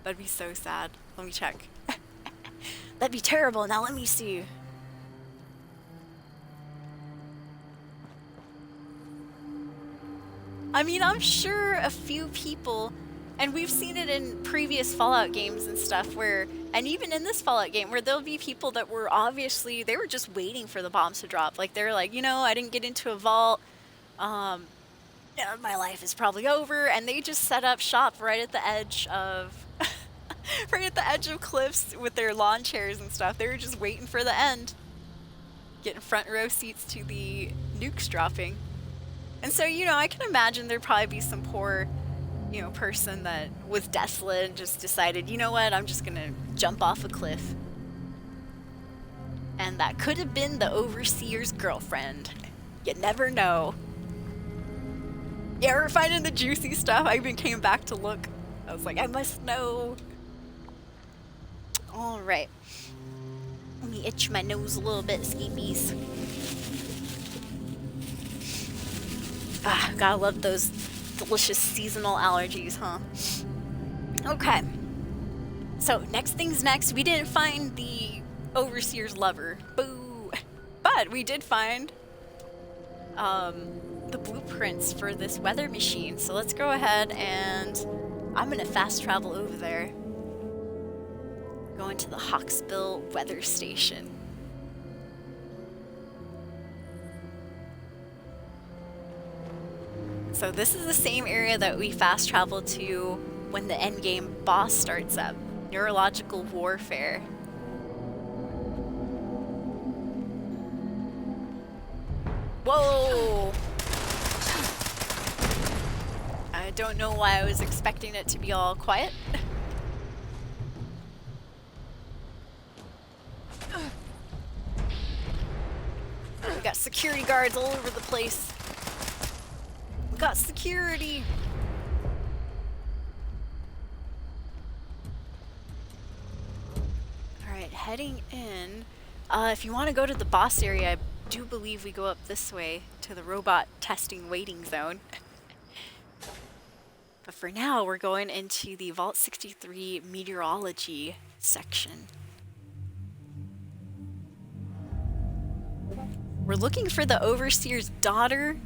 That'd be so sad. Let me check. That'd be terrible. Now let me see. I mean, I'm sure a few people And we've seen it in previous Fallout games and stuff where, and even in this Fallout game, where there'll be people that were obviously, they were just waiting for the bombs to drop. Like, they're like, you know, I didn't get into a vault. Yeah, my life is probably over. And they just set up shop right at the edge of, right at the edge of cliffs with their lawn chairs and stuff. They were just waiting for the end. Getting front row seats to the nukes dropping. And so, you know, I can imagine there'd probably be some poor, you know, person that was desolate and just decided, you know what, I'm just gonna jump off a cliff. And that could have been the overseer's girlfriend. You never know. Yeah, we're finding the juicy stuff. I even came back to look. I was like, I must know. Alright. Let me itch my nose a little bit, skeepies. Ah, gotta love those delicious seasonal allergies, huh? Okay. So, next thing's next. We didn't find the overseer's lover. Boo! But we did find the blueprints for this weather machine. So let's go ahead and I'm gonna fast travel over there. Going to the Hawksbill weather station. So this is the same area that we fast travel to when the endgame boss starts up. Neurological warfare. Whoa! I don't know why I was expecting it to be all quiet. We got security guards all over the place. We got security. Alright, heading in. If you want to go to the boss area, I do believe we go up this way to the robot testing waiting zone. But for now, we're going into the Vault 63 meteorology section. We're looking for the Overseer's daughter,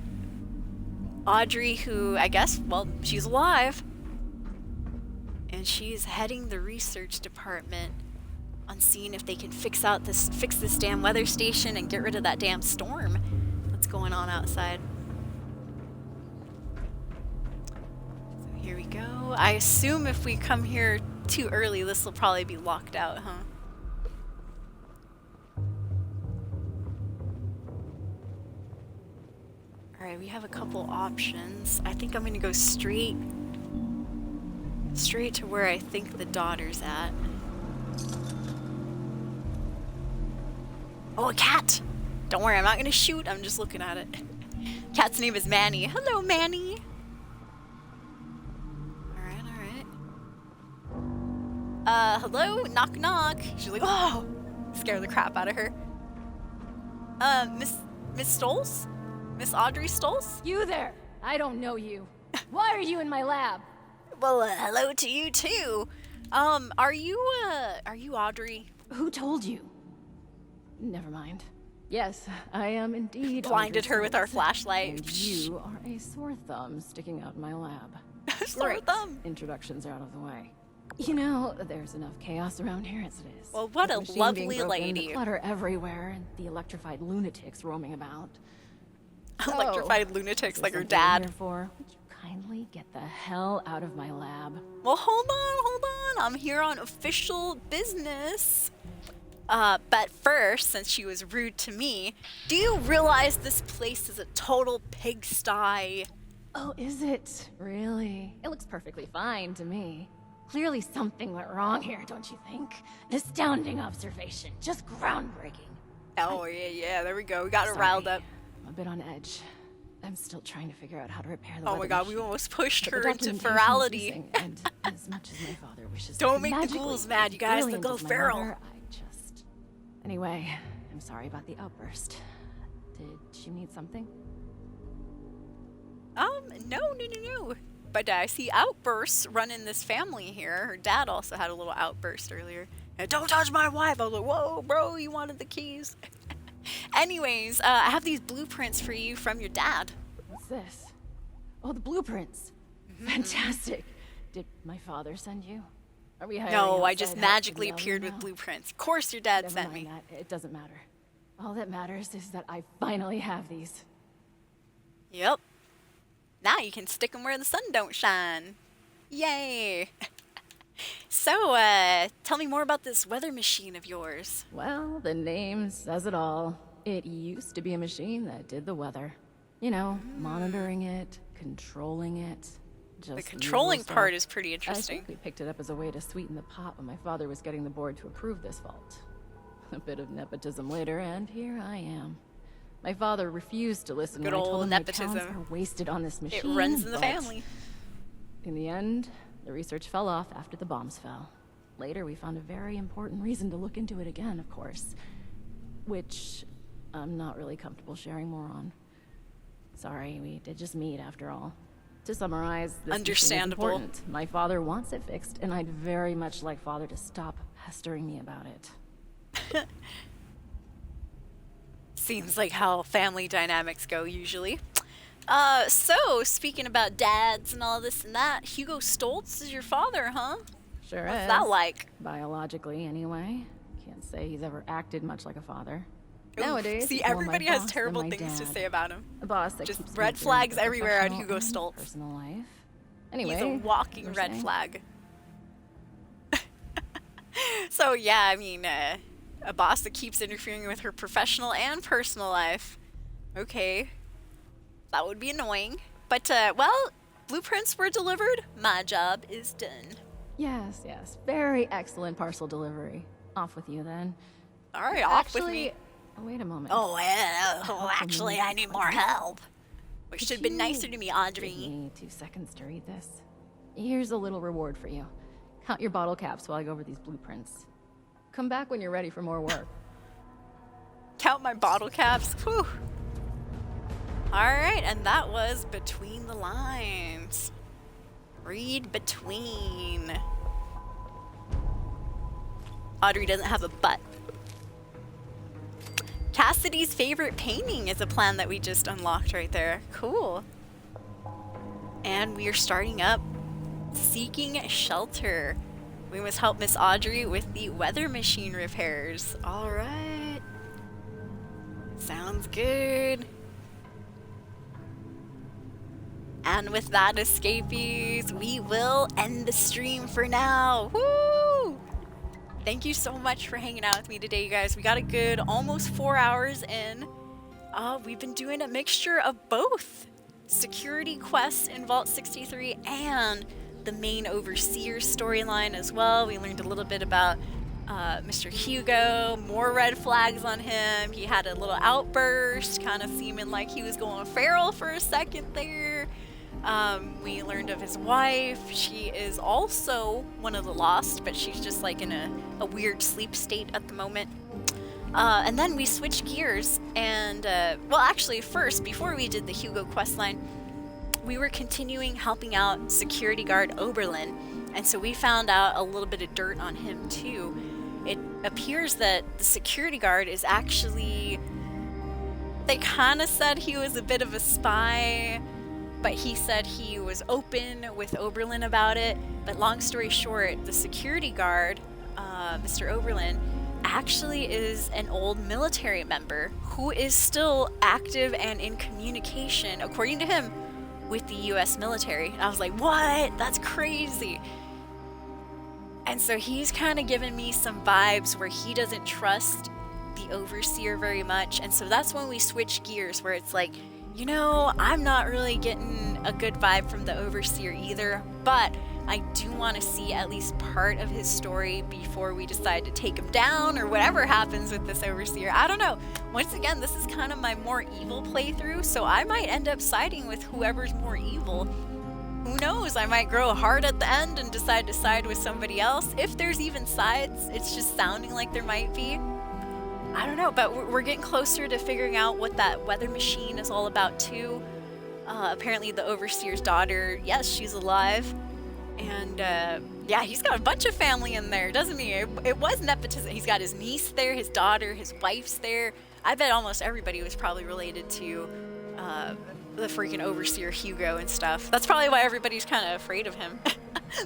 Audrey, who I guess, well, she's alive. And she's heading the research department on seeing if they can fix this damn weather station and get rid of that damn storm that's going on outside. So here we go. I assume if we come here too early, this will probably be locked out, huh? Alright, we have a couple options. I think I'm gonna go straight to where I think the daughter's at. Oh, a cat! Don't worry, I'm not gonna shoot, I'm just looking at it. Cat's name is Manny. Hello, Manny! Alright. Hello? Knock knock. She's like, oh! Scare the crap out of her. Miss Stolz? Miss Audrey Stolz? You there! I don't know you. Why are you in my lab? Well, hello to you too. Are you Audrey? Who told you? Never mind. Yes, I am indeed. Blinded her with our flashlight. And you are a sore thumb sticking out in my lab. Sore thumb. Introductions are out of the way. You know, there's enough chaos around here as it is. Well, what a lovely lady. The clutter everywhere, and the electrified lunatics roaming about. Electrified lunatics like her dad. Would you kindly get the hell out of my lab? Well, hold on. I'm here on official business. But first, since she was rude to me, do you realize this place is a total pigsty? Oh, is it? Really? It looks perfectly fine to me. Clearly something went wrong here, don't you think? An astounding observation. Just groundbreaking. Oh, yeah, there we go. We got her riled up. I'm a bit on edge. I'm still trying to figure out how to repair the Oh my god, we almost pushed her into documentation virality. is missing, and as much as my father wishes Don't to make the magically ghouls mad, you guys. They'll brilliant go as my feral. mother, Anyway, I'm sorry about the outburst. Did you need something? No. But I see outbursts running this family here. Her dad also had a little outburst earlier. Don't touch my wife. I was like, whoa, bro, you wanted the keys. Anyways, I have these blueprints for you from your dad. What's this? Oh, the blueprints. Fantastic. Did my father send you? Are we hiring No, I outside just help magically for the appeared with now? blueprints. Of course your dad Never sent mind me. that. It doesn't matter. All that matters is that I finally have these. Yep. Now you can stick them where the sun don't shine. Yay! So, tell me more about this weather machine of yours. Well, the name says it all. It used to be a machine that did the weather. You know, monitoring it, controlling it. Just The controlling usual part stuff. is pretty I interesting. think we picked it up as a way to sweeten the pot when my father was getting the board to approve this vault. A bit of nepotism later, and here I am. My father refused to listen Good when I told old him nepotism. my talents are wasted on this It machine. runs in the but family. in the end, the research fell off after the bombs fell. Later, we found a very important reason to look into it again, of course. Which I'm not really comfortable sharing more on. Sorry, we did just meet after all. To summarize, this machine is Understandable. important. My father wants it fixed, and I'd very much like father to stop pestering me about it. Seems like how family dynamics go usually. So, speaking about dads and all this and that, Hugo Stoltz is your father, huh? Sure What's is. that like? Biologically, anyway. Can't say he's ever acted much like a father. Oof. Nowadays, See, he's more my everybody has boss than terrible my things to dad. say about him. A boss that Just keeps me red in flags both everywhere on professional Hugo and Stoltz. Personal life. Anyway, He's a walking you were red saying? flag. So yeah, I mean, a boss that keeps interfering with her professional and personal life. Okay, that would be annoying. But well, blueprints were delivered. My job is done. Yes, yes. Very excellent parcel delivery. Off with you then. All right, off with me. Wait a moment. Oh, actually, I need more help. Which should have been you nicer to me, Give Audrey. me 2 seconds to read this. Here's a little reward for you. Count your bottle caps while I go over these blueprints. Come back when you're ready for more work. Count my bottle caps. Whew. Alright, and that was Between the Lines. Read between. Audrey doesn't have a butt. Cassidy's favorite painting is a plan that we just unlocked right there. Cool. And we are starting up Seeking Shelter. We must help Miss Audrey with the weather machine repairs. Alright. Sounds good. And with that, escapees, we will end the stream for now. Woo! Thank you so much for hanging out with me today, you guys. We got a good almost 4 hours in. We've been doing a mixture of both security quests in Vault 63 and the main Overseer storyline as well. We learned a little bit about Mr. Hugo, more red flags on him. He had a little outburst, kind of seeming like he was going feral for a second there. We learned of his wife. She is also one of the Lost, but she's just like in a weird sleep state at the moment. And then we switched gears and, well, actually first, before we did the Hugo questline, we were continuing helping out security guard Oberlin. And so we found out a little bit of dirt on him too. It appears that the security guard is actually, they kind of said he was a bit of a spy, but he said he was open with Oberlin about it. But long story short, the security guard, Mr. Oberlin, actually is an old military member who is still active and in communication, according to him, with the US military. And I was like, what? That's crazy. And so he's kind of given me some vibes where he doesn't trust the Overseer very much. And so that's when we switch gears, where it's like, you know, I'm not really getting a good vibe from the Overseer either, but I do want to see at least part of his story before we decide to take him down or whatever happens with this Overseer. I don't know. Once again, this is kind of my more evil playthrough, so I might end up siding with whoever's more evil. Who knows? I might grow hard at the end and decide to side with somebody else. If there's even sides, it's just sounding like there might be. I don't know, but we're getting closer to figuring out what that weather machine is all about too. Apparently the Overseer's daughter, yes, she's alive. And yeah, he's got a bunch of family in there, doesn't he? It was nepotism. He's got his niece there, his daughter, his wife's there. I bet almost everybody was probably related to the freaking overseer Hugo and stuff. That's probably why everybody's kind of afraid of him.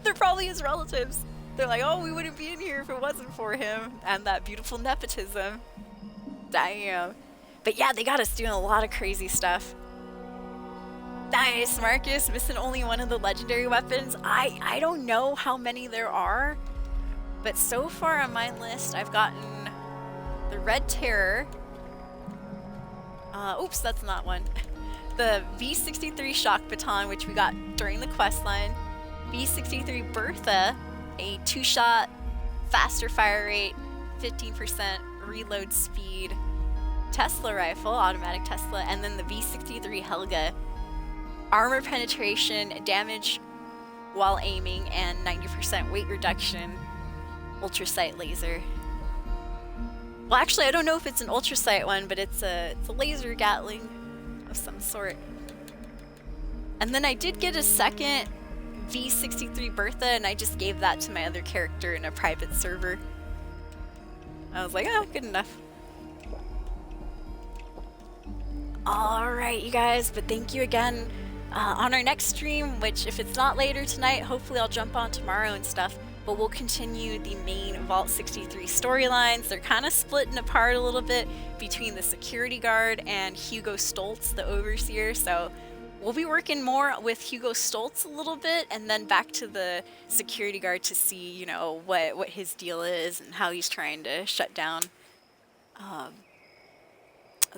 They're probably his relatives. They're like, oh, we wouldn't be in here if it wasn't for him. And that beautiful nepotism. Damn. But yeah, they got us doing a lot of crazy stuff. Nice, Marcus. Missing only one of the legendary weapons. I don't know how many there are. But so far on my list, I've gotten the Red Terror. Oops, that's not one. The V63 Shock Baton, which we got during the quest line. V63 Bertha, a 2-shot, faster fire rate, 15% reload speed Tesla rifle, automatic Tesla, and then the V63 Helga, armor penetration, damage while aiming, and 90% weight reduction, ultrasight laser. Well, actually, I don't know if it's an ultrasight one, but it's a laser Gatling of some sort. And then I did get a second V63 Bertha, and I just gave that to my other character in a private server. I was like, oh, good enough. Alright, you guys, but thank you again. On our next stream, which if it's not later tonight, hopefully I'll jump on tomorrow and stuff, but we'll continue the main Vault 63 storylines. They're kind of splitting apart a little bit between the security guard and Hugo Stoltz, the overseer, so we'll be working more with Hugo Stoltz a little bit, and then back to the security guard to see, you know, what his deal is and how he's trying to shut down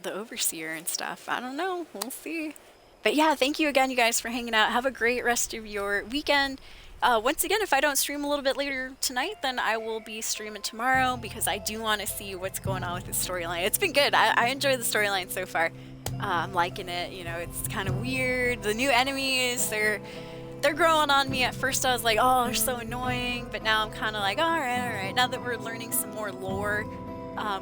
the overseer and stuff. I don't know. We'll see. But yeah, thank you again, you guys, for hanging out. Have a great rest of your weekend. Once again, if I don't stream a little bit later tonight, then I will be streaming tomorrow because I do want to see what's going on with the storyline. It's been good. I enjoy the storyline so far. I'm liking it. You know, it's kind of weird. The new enemies, they're growing on me. At first I was like, oh, they're so annoying. But now I'm kind of like, all right. Now that we're learning some more lore.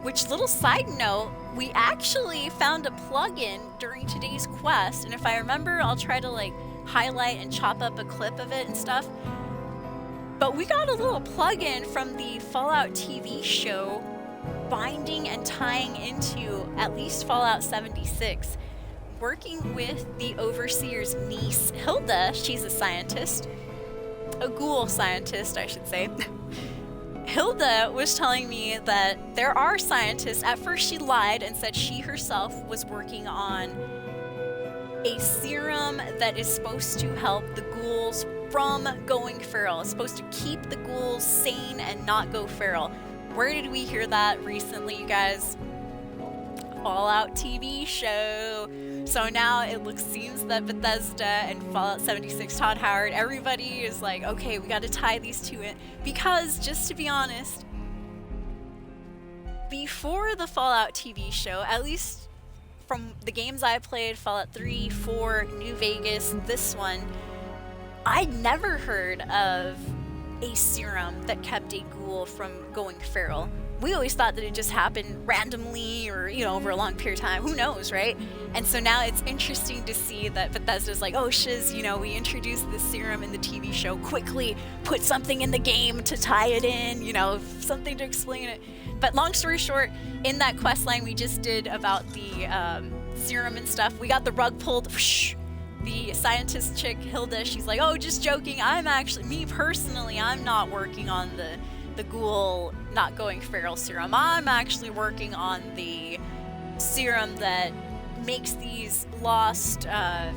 Which, little side note, we actually found a plugin during today's quest. And if I remember, I'll try to like highlight and chop up a clip of it and stuff. But we got a little plugin from the Fallout TV show binding and tying into at least Fallout 76, working with the Overseer's niece, Hilda. She's a scientist, a ghoul scientist, I should say. Hilda was telling me that there are scientists. At first she lied and said she herself was working on a serum that is supposed to help the ghouls from going feral. It's supposed to keep the ghouls sane and not go feral. Where did we hear that recently, you guys? Fallout TV show. So now it seems that Bethesda and Fallout 76, Todd Howard, everybody is like, okay, we got to tie these two in. Because, just to be honest, before the Fallout TV show, at least from the games I played, Fallout 3, 4, New Vegas, this one, I'd never heard of a serum that kept a ghoul from going feral. We always thought that it just happened randomly or, you know, over a long period of time. Who knows, right? And so now it's interesting to see that Bethesda's like, oh, shiz, you know, we introduced this serum in the TV show. Quickly put something in the game to tie it in, you know, something to explain it. But long story short, in that quest line we just did about the serum and stuff, we got the rug pulled. Whoosh. The scientist chick, Hilda, she's like, oh, just joking. I'm actually, me personally, I'm not working on the ghoul not going feral serum. I'm actually working on the serum that makes these lost, not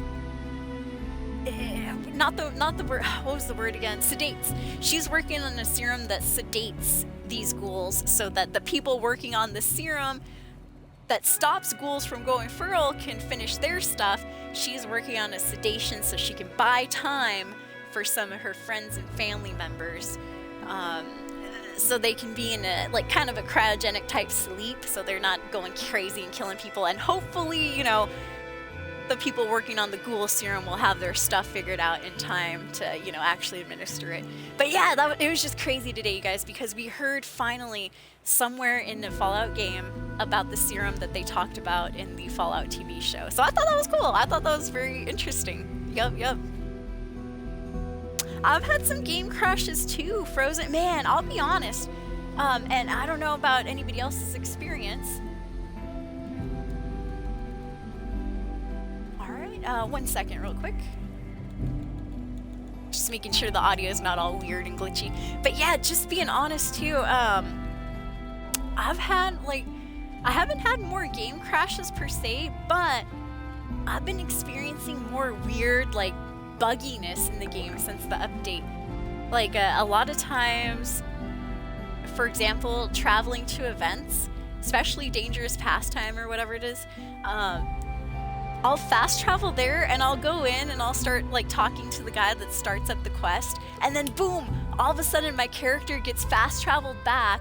the word, what was the word again? Sedates. She's working on a serum that sedates these ghouls so that the people working on the serum that stops ghouls from going feral can finish their stuff. She's working on a sedation so she can buy time for some of her friends and family members. So they can be in a, like, kind of a cryogenic type sleep, so they're not going crazy and killing people. And hopefully, you know, the people working on the ghoul serum will have their stuff figured out in time to, you know, actually administer it. But yeah, it was just crazy today, you guys, because we heard finally somewhere in the Fallout game about the serum that they talked about in the Fallout TV show. So I thought that was cool. I thought that was very interesting. Yup. I've had some game crashes too, Frozen. Man, I'll be honest. And I don't know about anybody else's experience. Alright. 1 second real quick. Just making sure the audio is not all weird and glitchy. But yeah, just being honest too, I haven't had more game crashes per se, but I've been experiencing more weird, like, bugginess in the game since the update. Like, a lot of times, for example, traveling to events, especially Dangerous Pastime or whatever it is, I'll fast travel there and I'll go in and I'll start like talking to the guy that starts up the quest, and then boom, all of a sudden my character gets fast traveled back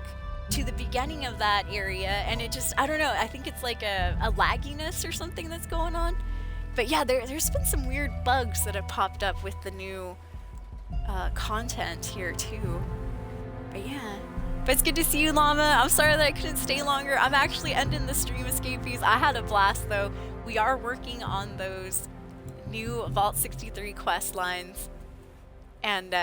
to the beginning of that area, and it just, I don't know, I think it's like a lagginess or something that's going on. But yeah, there's been some weird bugs that have popped up with the new content here too. But yeah. But it's good to see you, Llama. I'm sorry that I couldn't stay longer. I'm actually ending the stream, Escapees. I had a blast though. We are working on those new Vault 63 quest lines. And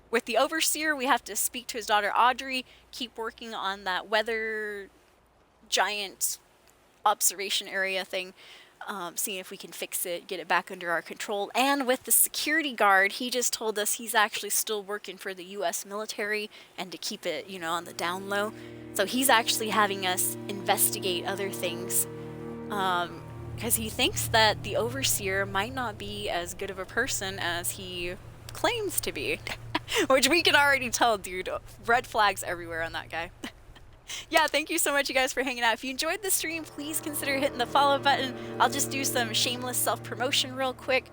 with the Overseer, we have to speak to his daughter Audrey, keep working on that weather giant observation area thing. Seeing if we can fix it, get it back under our control. And with the security guard, he just told us he's actually still working for the US military and to keep it, you know, on the down low. So he's actually having us investigate other things. Because he thinks that the Overseer might not be as good of a person as he claims to be. Which we can already tell, dude. Red flags everywhere on that guy. Yeah, thank you so much, you guys, for hanging out. If you enjoyed the stream, please consider hitting the follow button. I'll just do some shameless self-promotion real quick.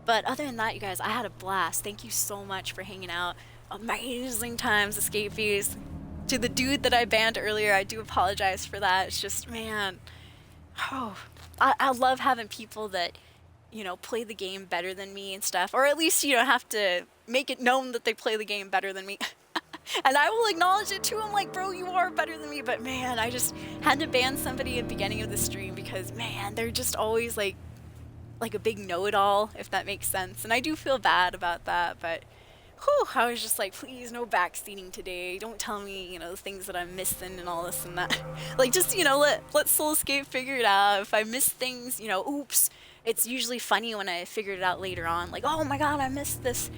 But other than that, you guys, I had a blast. Thank you so much for hanging out. Amazing times, Escapees. To the dude that I banned earlier, I do apologize for that. It's just, man, oh, I love having people that, you know, play the game better than me and stuff. Or at least, you know, have to make it known that they play the game better than me. And I will acknowledge it too. I'm like, bro, you are better than me. But man, I just had to ban somebody at the beginning of the stream because, man, they're just always like a big know-it-all, if that makes sense. And I do feel bad about that. But whew, I was just like, please, no backseating today. Don't tell me, you know, the things that I'm missing and all this and that. Like, just, you know, let Soul Escape figure it out. If I miss things, you know, oops. It's usually funny when I figured it out later on. Like, oh my god, I missed this.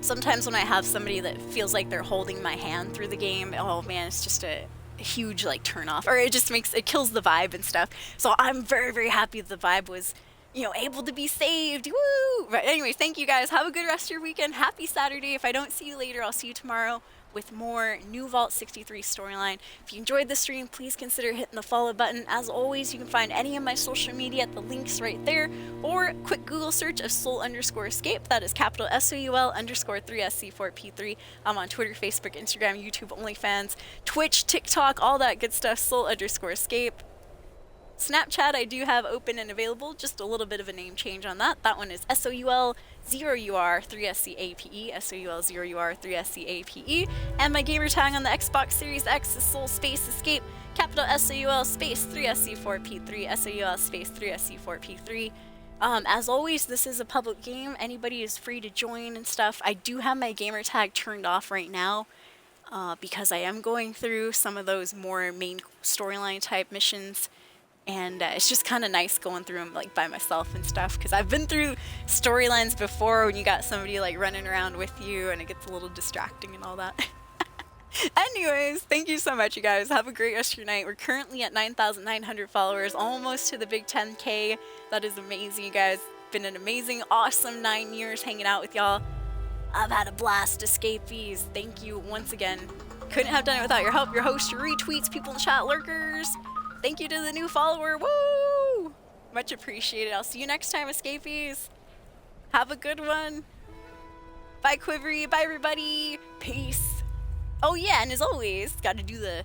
Sometimes when I have somebody that feels like they're holding my hand through the game, oh man, it's just a huge like turn off, or it just kills the vibe and stuff. So I'm very, very happy that the vibe was, you know, able to be saved. Woo! But anyway, thank you guys. Have a good rest of your weekend. Happy Saturday. If I don't see you later, I'll see you tomorrow with more new Vault 63 storyline. If you enjoyed the stream, please consider hitting the follow button. As always, you can find any of my social media at the links right there, or quick Google search of Soul_Escape. That is capital SOUL_3SC4P3. I'm on Twitter, Facebook, Instagram, YouTube, OnlyFans, Twitch, TikTok, all that good stuff. Soul_Escape. Snapchat I do have open and available, just a little bit of a name change on that. That one is SOUL0UR3SCAPE, SOUL0UR3SCAPE. And my gamer tag on the Xbox Series X is Soul_Escape, capital SOUL_3SC4P3, SOUL_3SC4P3. As always, this is a public game. Anybody is free to join and stuff. I do have my gamer tag turned off right now because I am going through some of those more main storyline type missions. And it's just kind of nice going through them like by myself and stuff, because I've been through storylines before when you got somebody like running around with you and it gets a little distracting and all that. Anyways, thank you so much, you guys. Have a great rest of your night. We're currently at 9,900 followers, almost to the big 10K. That is amazing, you guys. Been an amazing, awesome 9 years hanging out with y'all. I've had a blast, Escapees. Thank you once again. Couldn't have done it without your help, your host, your retweets, people in the chat, lurkers. Thank you to the new follower. Woo! Much appreciated. I'll see you next time, Escapees. Have a good one. Bye, Quivery. Bye, everybody. Peace. Oh, yeah, and as always, got to do the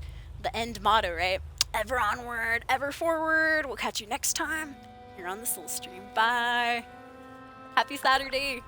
end motto, right? Ever onward, ever forward. We'll catch you next time here on the Soul Stream. Bye. Happy Saturday.